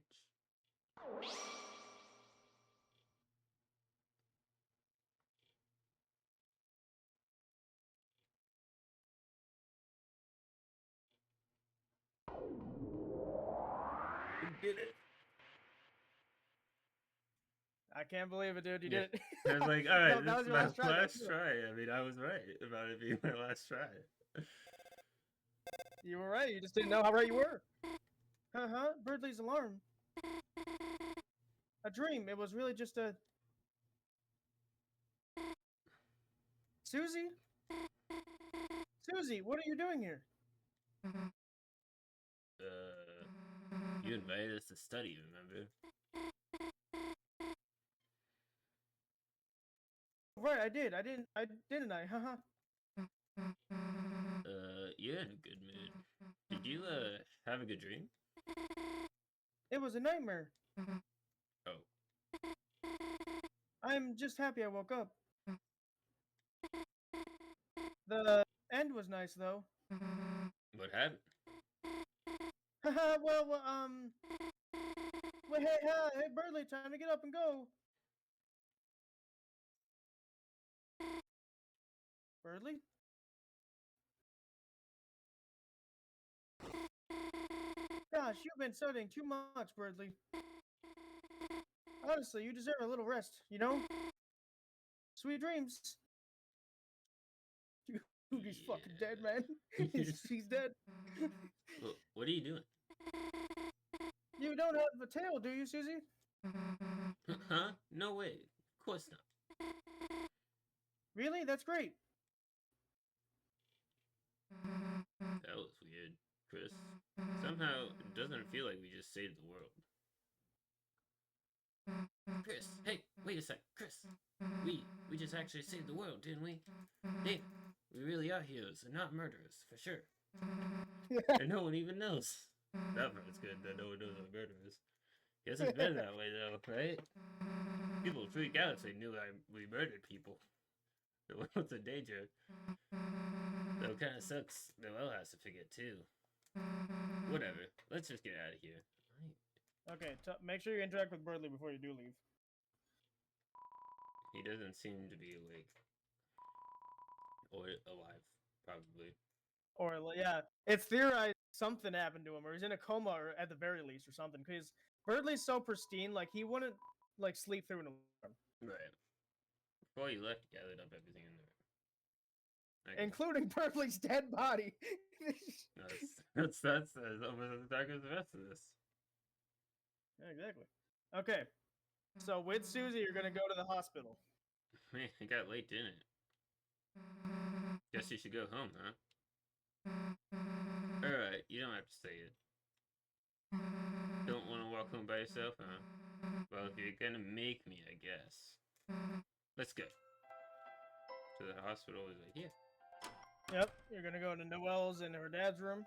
You did it. I can't believe it, dude. You Yeah. did it. I was like, all right, No, that this was is your my last try. last try. I mean, I was right about it being my last try. You were right. You just didn't know how right you were. Uh-huh. Birdley's alarm. A dream. It was really just a... Susie? Susie, what are you doing here? You invited us to study, remember? Right, I did. Didn't I? Haha. You're in a good mood. Did you, have a good dream? It was a nightmare. Oh. I'm just happy I woke up. The end was nice, though. What happened? Haha, well, Well, hey, Birdley, time to get up and go. Birdley? Gosh, you've been studying too much, Birdley. Honestly, you deserve a little rest, you know? Sweet dreams. He's fucking dead, man. He's dead. Well, what are you doing? You don't have a tail, do you, Susie? Huh? No way. Of course not. Really? That's great. That was weird, Chris. Somehow, it doesn't feel like we just saved the world. Chris, hey, wait a sec. Chris, we just actually saved the world, didn't we? Hey, we really are heroes and not murderers, for sure. And no one even knows. That part's good, that no one knows we're murderers. Guess it's better that way, though, right? People would freak out if they knew we murdered people. The world's in danger. Though it kinda sucks, Noel has to forget, too. Whatever, let's just get out of here. Okay, make sure you interact with Birdley before you do leave. He doesn't seem to be awake. Or alive, probably. Or, yeah, it's theorized something happened to him, or he's in a coma, or at the very least, or something. Because Birdley's so pristine, like, he wouldn't, like, sleep through an alarm. Right. Before you left, you gathered up everything in there. Including Birdley's dead body. that's almost as dark as the rest of this. Yeah, exactly. Okay. So with Susie, you're gonna go to the hospital. Man, it got late, didn't it? Guess you should go home, huh? Alright, you don't have to say it. Don't want to walk home by yourself, huh? Well, if you're gonna make me, I guess. Let's go. To the hospital is right here. Yep, you're gonna go to Noelle's in her dad's room.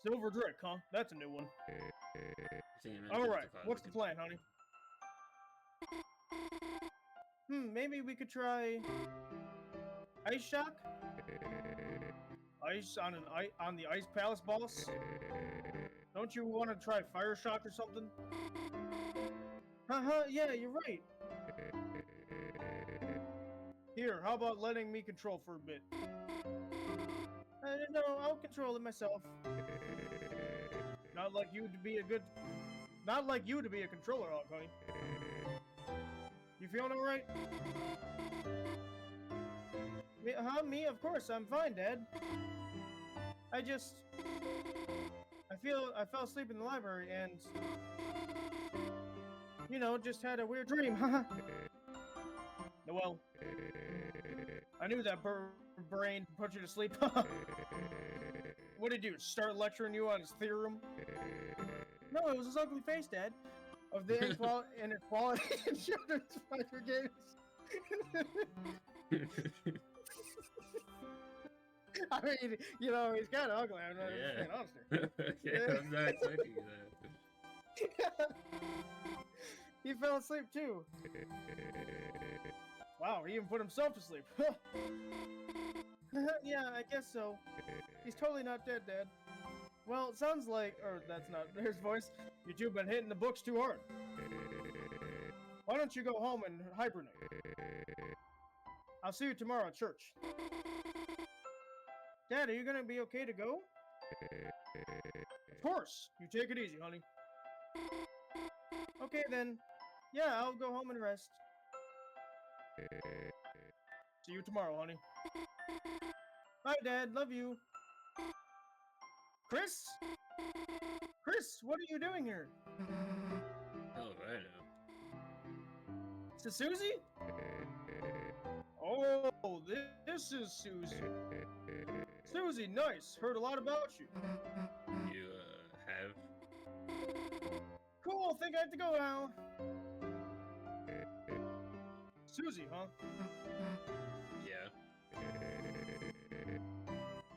Silver Drake, huh? That's a new one. Alright, what's the plan, honey? Maybe we could try... Ice Shock? Ice on the Ice Palace, boss? Don't you want to try Fire Shock or something? Haha, yeah, you're right. Here, how about letting me control for a bit? No, I'll control it myself. Not like you to be a controller hog, honey. You feeling alright? Me? Of course, I'm fine, Dad. I fell asleep in the library and, you know, just had a weird dream, haha. Noelle. I knew that brain put you to sleep. What did he do? Start lecturing you on his theorem? No, it was his ugly face, Dad. of the inequality in children's fighter games. I mean, you know, he's kind of ugly. I'm not just being honest here. Yeah, I'm not expecting that. He fell asleep too. Wow, he even put himself to sleep. Yeah, I guess so. He's totally not dead, Dad. Well, it sounds like, or that's not his voice. You two been hitting the books too hard. Why don't you go home and hibernate? I'll see you tomorrow at church. Dad, are you gonna be okay to go? Of course. You take it easy, honey. Okay then. Yeah, I'll go home and rest. See you tomorrow, honey. Bye, Dad. Love you. Chris? Chris, what are you doing here? Oh, right now. Is it Susie? Oh, this is Susie. Susie, nice. Heard a lot about you. You, have? Cool, think I have to go now. Susie, huh? Yeah.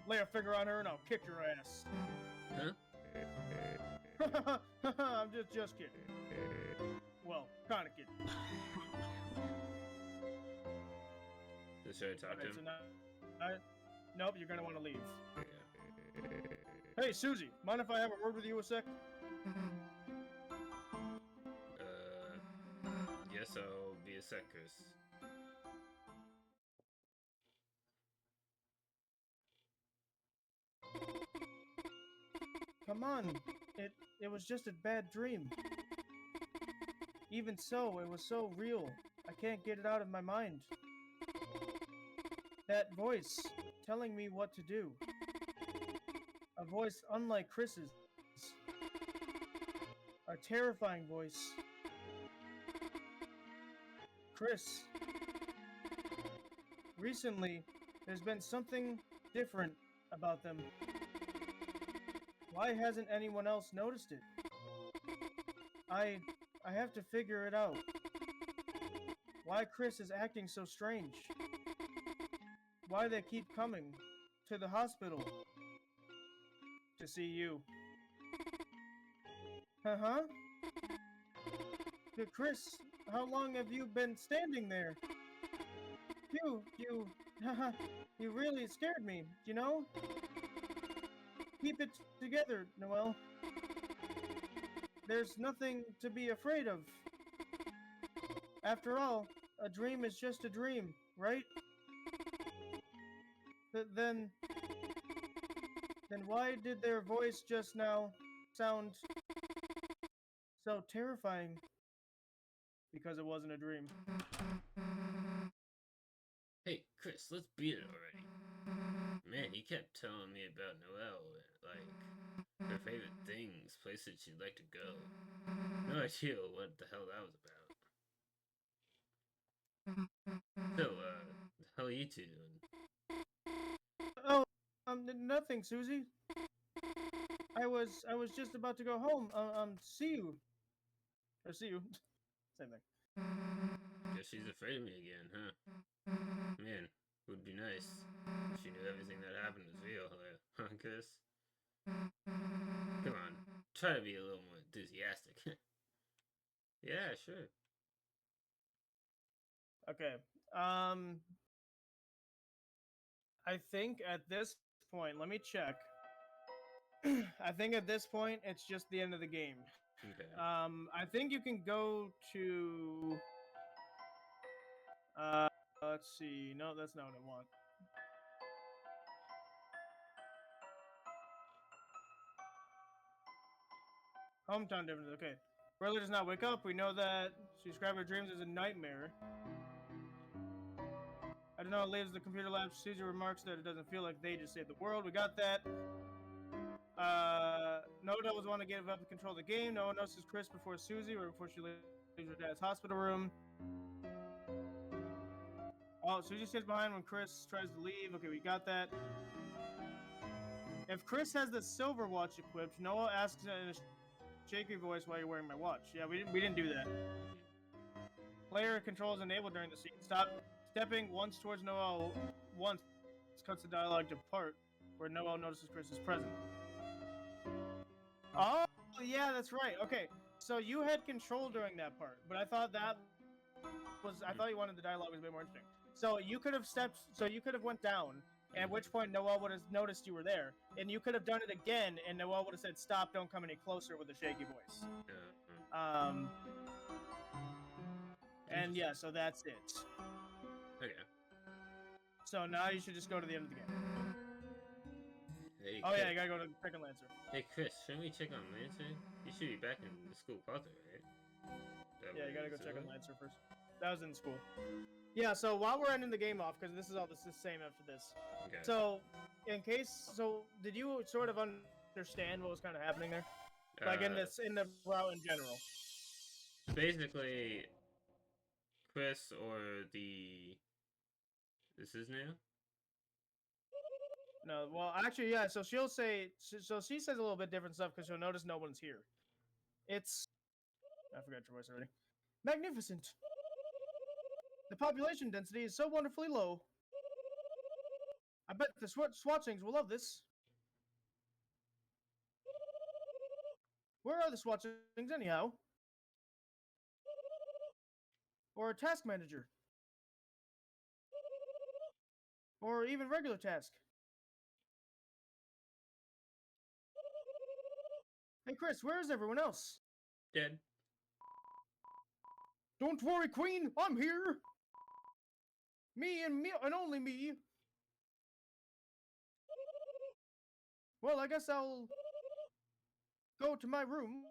Lay a finger on her and I'll kick your ass. Huh? I'm just kidding. Well, kind of kidding. So should I talk to him? Nope, you're gonna want to leave. Yeah. Hey, Susie, mind if I have a word with you a sec? Yes, I'll be a sec, Chris. Come on, it was just a bad dream. Even so, it was so real. I can't get it out of my mind. That voice telling me what to do. A voice unlike Chris's. A terrifying voice. Chris. Recently, there's been something different about them. Why hasn't anyone else noticed it? I have to figure it out. Why Chris is acting so strange. Why they keep coming to the hospital to see you. Uh-huh. Chris, how long have you been standing there? You really scared me, you know? Keep it together, Noelle. There's nothing to be afraid of. After all, a dream is just a dream, right? Then why did their voice just now sound so terrifying? Because it wasn't a dream. Hey, Chris, let's beat it already. Man, he kept telling me about Noelle, like, her favorite things, places she'd like to go. No idea what the hell that was about. So, the hell are you two doing? Oh, nothing, Susie. I was just about to go home. See you. Or see you. Same thing. Guess she's afraid of me again, huh? Man, would be nice if she knew everything that happened was real, huh, Chris? Come on, try to be a little more enthusiastic. Yeah, sure. Okay. I think at this point, let me check. I think at this point, it's just the end of the game. Okay. I think you can go to. Let's see. No, that's not what I want. Hometown difference. Okay. Burley does not wake up. We know that she described her dreams as a nightmare. I don't know. It leaves the computer lab. Caesar remarks that it doesn't feel like they just saved the world. We got that. No one doesn't want to give up the control of the game. No one notices Chris before Susie or before she leaves her dad's hospital room. Oh, Susie stays behind when Chris tries to leave. Okay, we got that. If Chris has the silver watch equipped, Noah asks shaky voice while you're wearing my watch. Yeah, we didn't do that. Player controls enabled during the scene. Stop stepping once towards Noel. Once cuts the dialogue to part where Noel notices Chris is present. Oh, yeah, that's right. Okay, so you had control during that part, but I thought that was I thought you wanted the dialogue was a bit more interesting. So you could have stepped. So you could have went down. At which point Noel would have noticed you were there, and you could have done it again, and Noel would have said, "Stop! Don't come any closer," with a shaky voice. And yeah, so that's it. Okay. So now you should just go to the end of the game. Hey, Oh Chris. yeah, you gotta go to Chicken Lancer. Hey Chris, shouldn't we check on Lancer? You should be back in the school closet, right? Yeah, you gotta go check on Lancer first. That was in school. Yeah, so while we're ending the game off, because this is all the same after this. Okay. So, did you sort of understand what was kind of happening there? Like in the route in general? Basically, Chris or this is new? No, well, actually, yeah, so she'll say, so she says a little bit different stuff because she'll notice no one's here. It's, I forgot your voice already. Magnificent. The population density is so wonderfully low. I bet the Swatchings will love this. Where are the Swatchings anyhow? Or a task manager? Or even regular task? Hey Chris, where is everyone else? Dead. Don't worry, Queen, I'm here. Me and only me. Well, I guess I'll go to my room.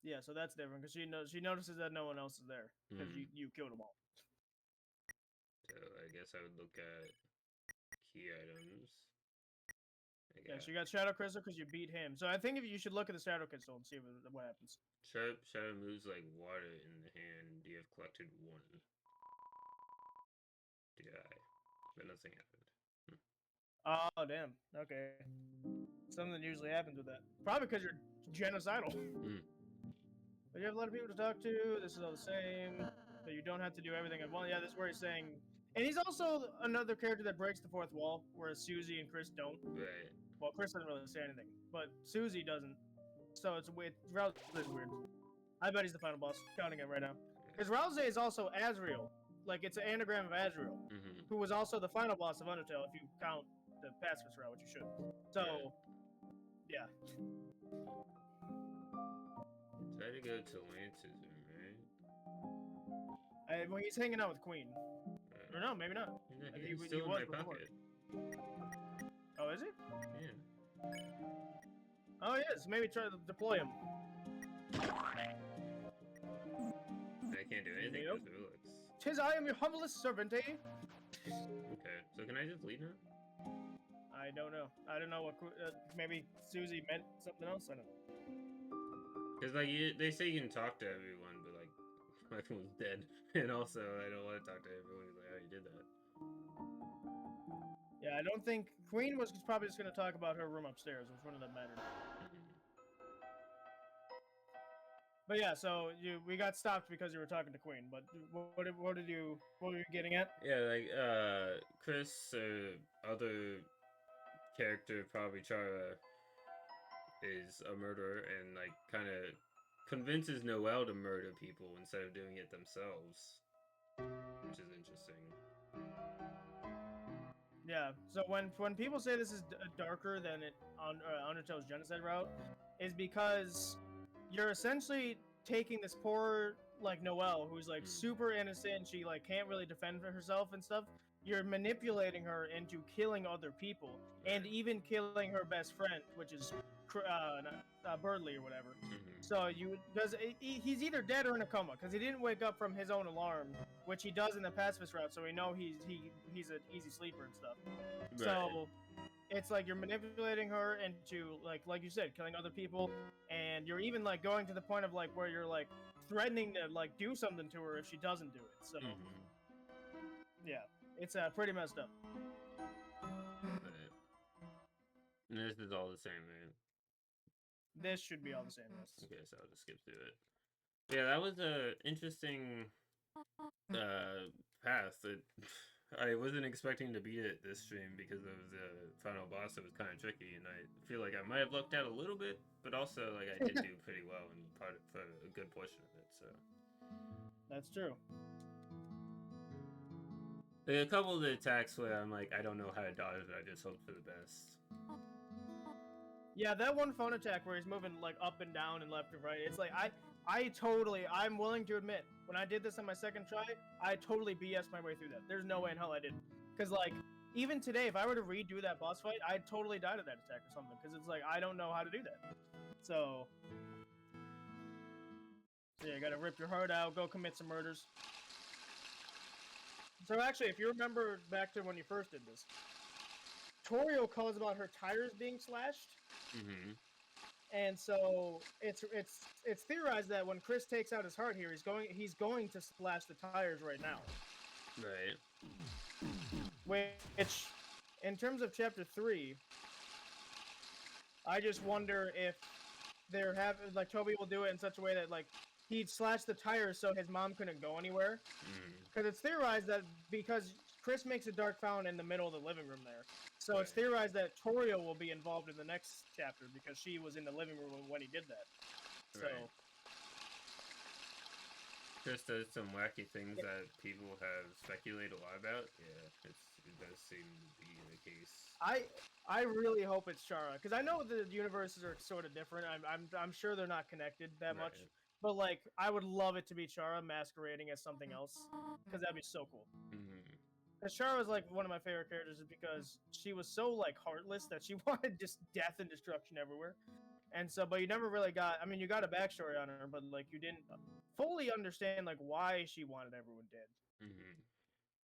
Yeah, so that's different because she notices that no one else is there because you killed them all. So I guess I would look at key items. Yeah, so you got Shadow Crystal because you beat him. So I think you should look at the Shadow Crystal and see what happens. Shadow moves like water in the hand. You have collected 1. DI. But nothing happened. Oh, damn. Okay. Something usually happens with that. Probably because you're genocidal. But you have a lot of people to talk to. This is all the same. So you don't have to do everything at once. Yeah, this is where he's saying... And he's also another character that breaks the fourth wall, whereas Susie and Chris don't. Right. Well, Chris doesn't really say anything, but Susie doesn't. So it's weird. Rouse is weird. I bet he's the final boss. Counting him right now. Because Rouse is also Azrael. Like, it's an anagram of Azrael, who was also the final boss of Undertale, if you count the pacifist route, which you should. So, yeah. Try to go to Lance's room, right? Well, he's hanging out with Queen. Or no, maybe not. He's still in my pocket. Oh, is he? Yeah. Oh, yes. Maybe try to deploy him. I can't do anything with the relics. 'Tis I am your humblest servant, eh? Okay, so can I just leave now? I don't know. I don't know what. Maybe Susie meant something else. I don't know. Because like they say you can talk to everyone, but like my phone's dead, and also I don't want to talk to everyone. He's like, oh, you did that. Yeah, I don't think Queen was probably just gonna talk about her room upstairs, which wouldn't have mattered. But yeah, so we got stopped because you were talking to Queen. But what were you getting at? Yeah, like Chris or other character, probably Chara, is a murderer and like kind of convinces Noelle to murder people instead of doing it themselves, which is interesting. Yeah, so when people say this is darker than Undertale's genocide route, is because you're essentially taking this poor like Noelle, who's like super innocent, she like can't really defend for herself and stuff. You're manipulating her into killing other people and even killing her best friend, which is Birdley or whatever. So because he's either dead or in a coma because he didn't wake up from his own alarm, which he does in the pacifist route. So we know he's an easy sleeper and stuff. Right. So it's like you're manipulating her into like you said, killing other people, and you're even like going to the point of like where you're like threatening to like do something to her if she doesn't do it. So yeah, it's pretty messed up. And this is all the same, right? This should be all the same. Yes. Okay, so I'll just skip through it. Yeah, that was a interesting path. I wasn't expecting to beat it this stream because of the final boss. It was kind of tricky, and I feel like I might have lucked out a little bit, but also like I did do pretty well in part for a good portion of it. So that's true. a couple of the attacks where I'm like, I don't know how to dodge it. I just hope for the best. Yeah, that one phone attack where he's moving like up and down and left and right. It's like I'm willing to admit, when I did this on my second try, I totally BS my way through that. There's no way in hell I didn't. Because like even today, if I were to redo that boss fight, I'd totally die to that attack or something. Because it's like I don't know how to do that. So yeah, you gotta rip your heart out, go commit some murders. So actually, if you remember back to when you first did this, Torio calls about her tires being slashed. Mm-hmm. And so it's theorized that when Chris takes out his heart here, he's going to slash the tires right now. Right. Which, in terms of chapter 3, I just wonder if they're having like Toby will do it in such a way that like he'd slash the tires so his mom couldn't go anywhere. Because it's theorized that because Chris makes a dark fountain in the middle of the living room there. So it's theorized that Torio will be involved in the next chapter because she was in the living room when he did that. So Chris does some wacky things that people have speculated a lot about. Yeah, it does seem to be the case. I really hope it's Chara because I know the universes are sort of different. I'm sure they're not connected that much. But like, I would love it to be Chara masquerading as something else because that'd be so cool. Because Chara was like one of my favorite characters is because she was so like heartless that she wanted just death and destruction everywhere. And so, but you never really got. I mean, you got a backstory on her, but like you didn't fully understand like why she wanted everyone dead.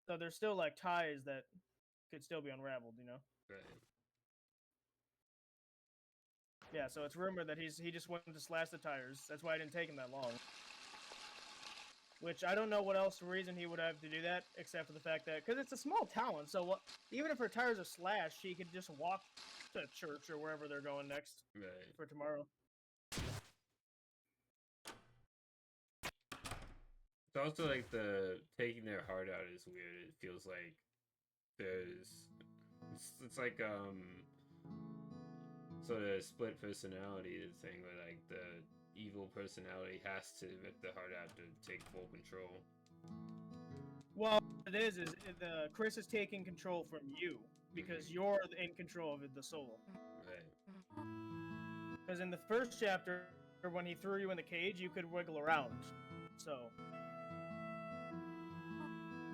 So there's still like ties that could still be unraveled, you know. Right. Yeah, so it's rumored that he just wanted to slash the tires. That's why it didn't take him that long. Which I don't know what else reason he would have to do that, except for the fact that because it's a small town, so even if her tires are slashed, she could just walk to church or wherever they're going next for tomorrow. It's also like the taking their heart out is weird. It feels like it's like sort of split personality thing where like the evil personality has to rip the heart out to take full control. Well, what it is the Chris is taking control from you because you're in control of the soul. Right. Because in the first chapter, when he threw you in the cage, you could wiggle around. So.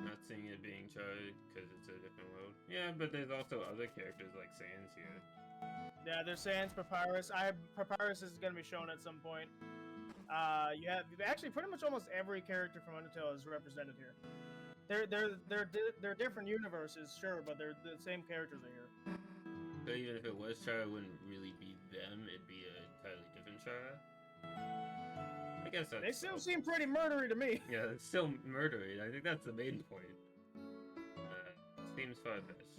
Not seeing it being Charlie because it's a different world. Yeah, but there's also other characters like Sans here. Yeah, there's Sans, Papyrus. Papyrus is going to be shown at some point. You have actually pretty much almost every character from Undertale is represented here. They're different universes, sure, but they're the same characters are here. So even if it was Chara, it wouldn't really be them. It'd be an entirely different Chara. I guess that's... They still seem pretty murdery to me. Yeah, it's still murdery. I think that's the main point. Seems far-fetched.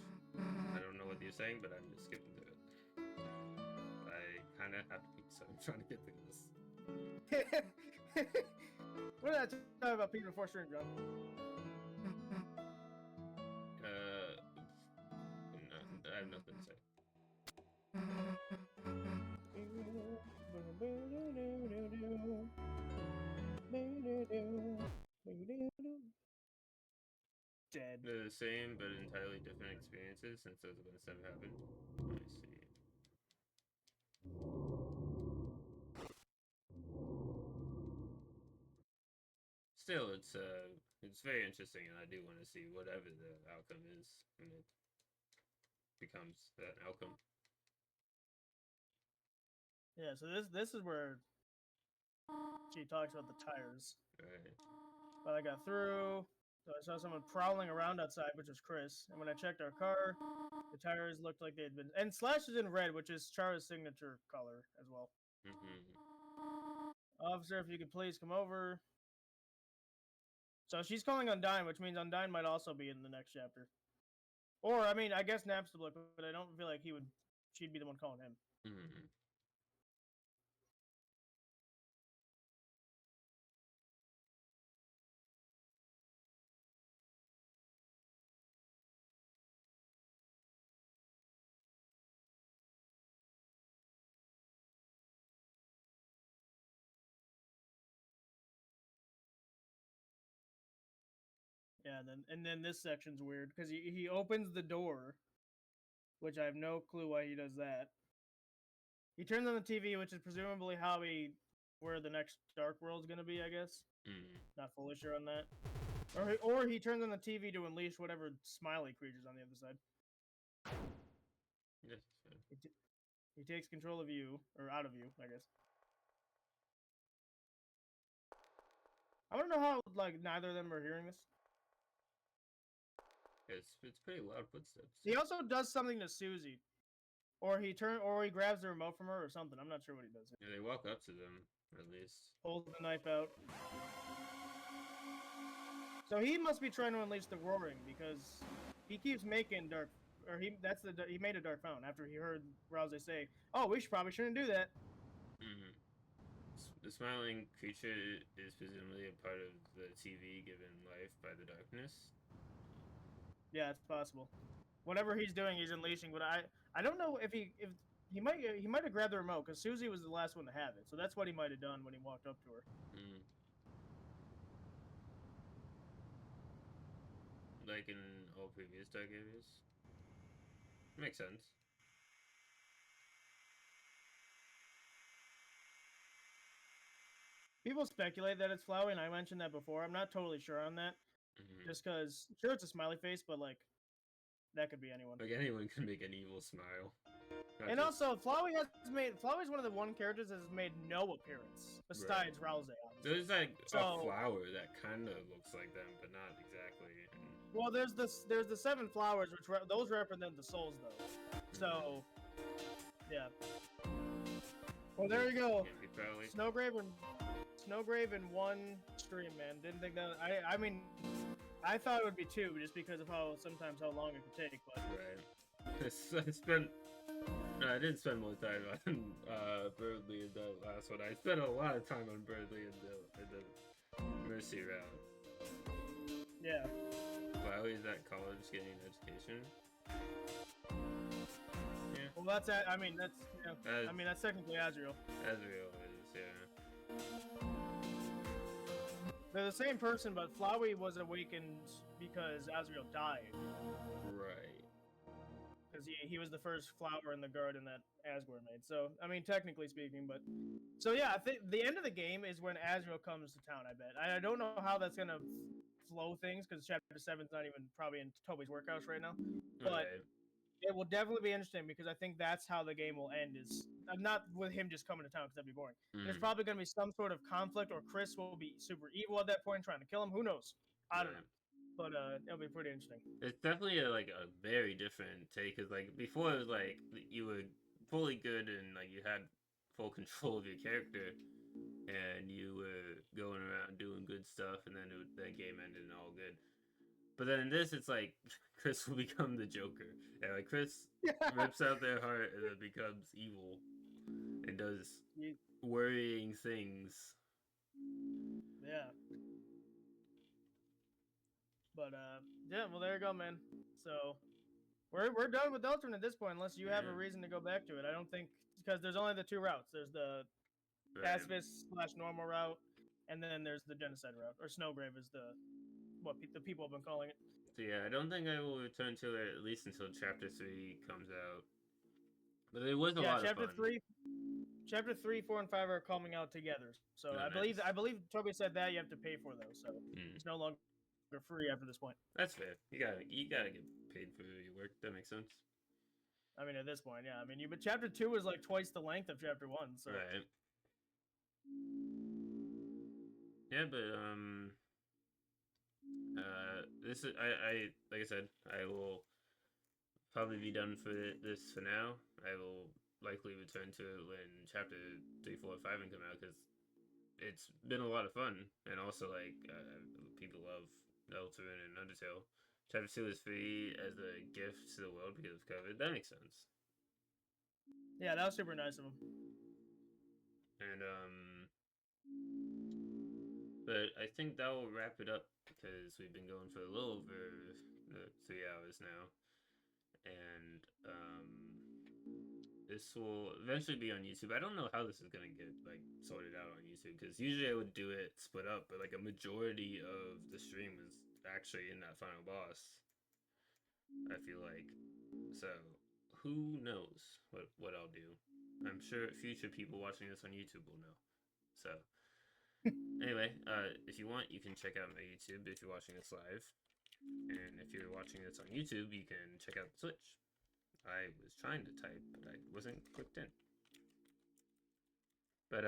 I don't know what you're saying, but I'm just skipping through it. I kind of have to be, so I'm trying to get through this. What did I talk about Peter before stream, John? I have nothing to say. Dead. They're the same, but entirely different experiences since those events never happened. Let me see. Still, it's very interesting, and I do want to see whatever the outcome is when it becomes that outcome. Yeah, so this is where she talks about the tires. Right. But I got through. So I saw someone prowling around outside, which was Chris. And when I checked our car, the tires looked like they had been... And slash is in red, which is Chara's signature color as well. Officer, if you could please come over. So she's calling Undyne, which means Undyne might also be in the next chapter. Or, I mean, I guess Napstablook, but I don't feel like he would she'd be the one calling him. Mm-hmm. Yeah, and then this section's weird because he opens the door, which I have no clue why he does that. He turns on the TV, which is presumably where the next Dark World's gonna be, I guess. Mm-hmm. Not fully sure on that. Or he turns on the TV to unleash whatever smiley creatures on the other side. Yes. He takes control of you, or out of you, I guess. I want to know how like neither of them are hearing this. It's pretty loud footsteps. He also does something to Susie, or he grabs the remote from her or something. I'm not sure what he does. Yeah, they walk up to them at least. Pulls the knife out. So he must be trying to unleash the roaring because he keeps making dark, or he made a dark fountain after he heard Rouse say, "Oh, we probably shouldn't do that." Mm-hmm. The smiling creature is presumably a part of the TV given life by the darkness. Yeah, it's possible. Whatever he's doing, he's unleashing. But I don't know if he might have grabbed the remote because Susie was the last one to have it. So that's what he might have done when he walked up to her. Mm. Like in all previous Dark Ages. Makes sense. People speculate that it's Flowey, and I mentioned that before. I'm not totally sure on that, Mm-hmm. just because sure it's a smiley face, but like that could be anyone. Like anyone can make an evil smile. And also, Flowey's one of the one characters that has made no appearance besides Rouse. There's like a flower that kind of looks like them, but not exactly. Well, there's the 7 flowers, which those represent the souls, though. So, yeah. Well, there you go. Snowgrave in one stream, man. Didn't think that. I mean, I thought it would be 2 just because of how long it could take. But I didn't spend more time on Birdly in the last one. I spent a lot of time on Birdly in the Mercy round. Yeah. Flowey's at college getting an education. Yeah. Well, that's technically Azrael. Azrael is, yeah. They're the same person, but Flowey was awakened because Azrael died. Right. Because he was the first flower in the garden that Asgore made. So, I mean, technically speaking, but... So, yeah, I think the end of the game is when Azrael comes to town, I bet. I don't know how that's going to flow things, because Chapter 7's not even probably in Toby's workhouse right now. But it will definitely be interesting, because I think that's how the game will end, is... Not with him just coming to town, because that'd be boring. There's probably going to be some sort of conflict, or Chris will be super evil at that point, trying to kill him. Who knows? I don't know. But it'll be pretty interesting. It's definitely a very different take, because like before it was like you were fully good and like you had full control of your character and you were going around doing good stuff, and then that game ended and all good. But then in this, it's like Chris will become the Joker, and like Chris rips out their heart and then becomes evil and does worrying things. Yeah. But yeah, well there you go, man. So we're done with Deltarune at this point, unless you have a reason to go back to it. I don't think, because there's only the 2 routes. There's the pacifist/normal route, and then there's the genocide route, or Snowgrave is what the people have been calling it. So yeah, I don't think I will return to it at least until Chapter 3 comes out. But it was a lot of fun. Chapter 3, 4, and 5 are coming out together. So I believe Toby said that you have to pay for those. So it's no longer free after this point. That's fair. You gotta get paid for your work. That makes sense. I mean, at this point, yeah. I mean, but Chapter 2 is like twice the length of Chapter 1. So. Right. Yeah, but this is I like I said, I will probably be done for this for now. I will likely return to it when Chapter 3, 4, 5 come out, because it's been a lot of fun, and also like people love Deltarune and Undertale. Chapter 2 is free as a gift to the world because of COVID. That makes sense. Yeah, that was super nice of him. And but I think that will wrap it up because we've been going for a little over 3 hours now, and this will eventually be on YouTube. I don't know how this is gonna get like sorted out on YouTube because usually I would do it split up, but like a majority of the stream was actually in that final boss. I feel like so. Who knows what I'll do? I'm sure future people watching this on YouTube will know. So anyway, if you want, you can check out my YouTube if you're watching this live, and if you're watching this on YouTube, you can check out the Twitch. I was trying to type, but I wasn't clicked in. But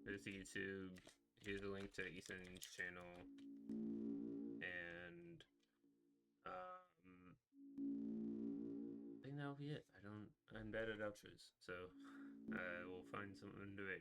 there's the YouTube. Here's a link to Ethan's channel, and I think that'll be it. I'm bad at outros, so I will find something to do.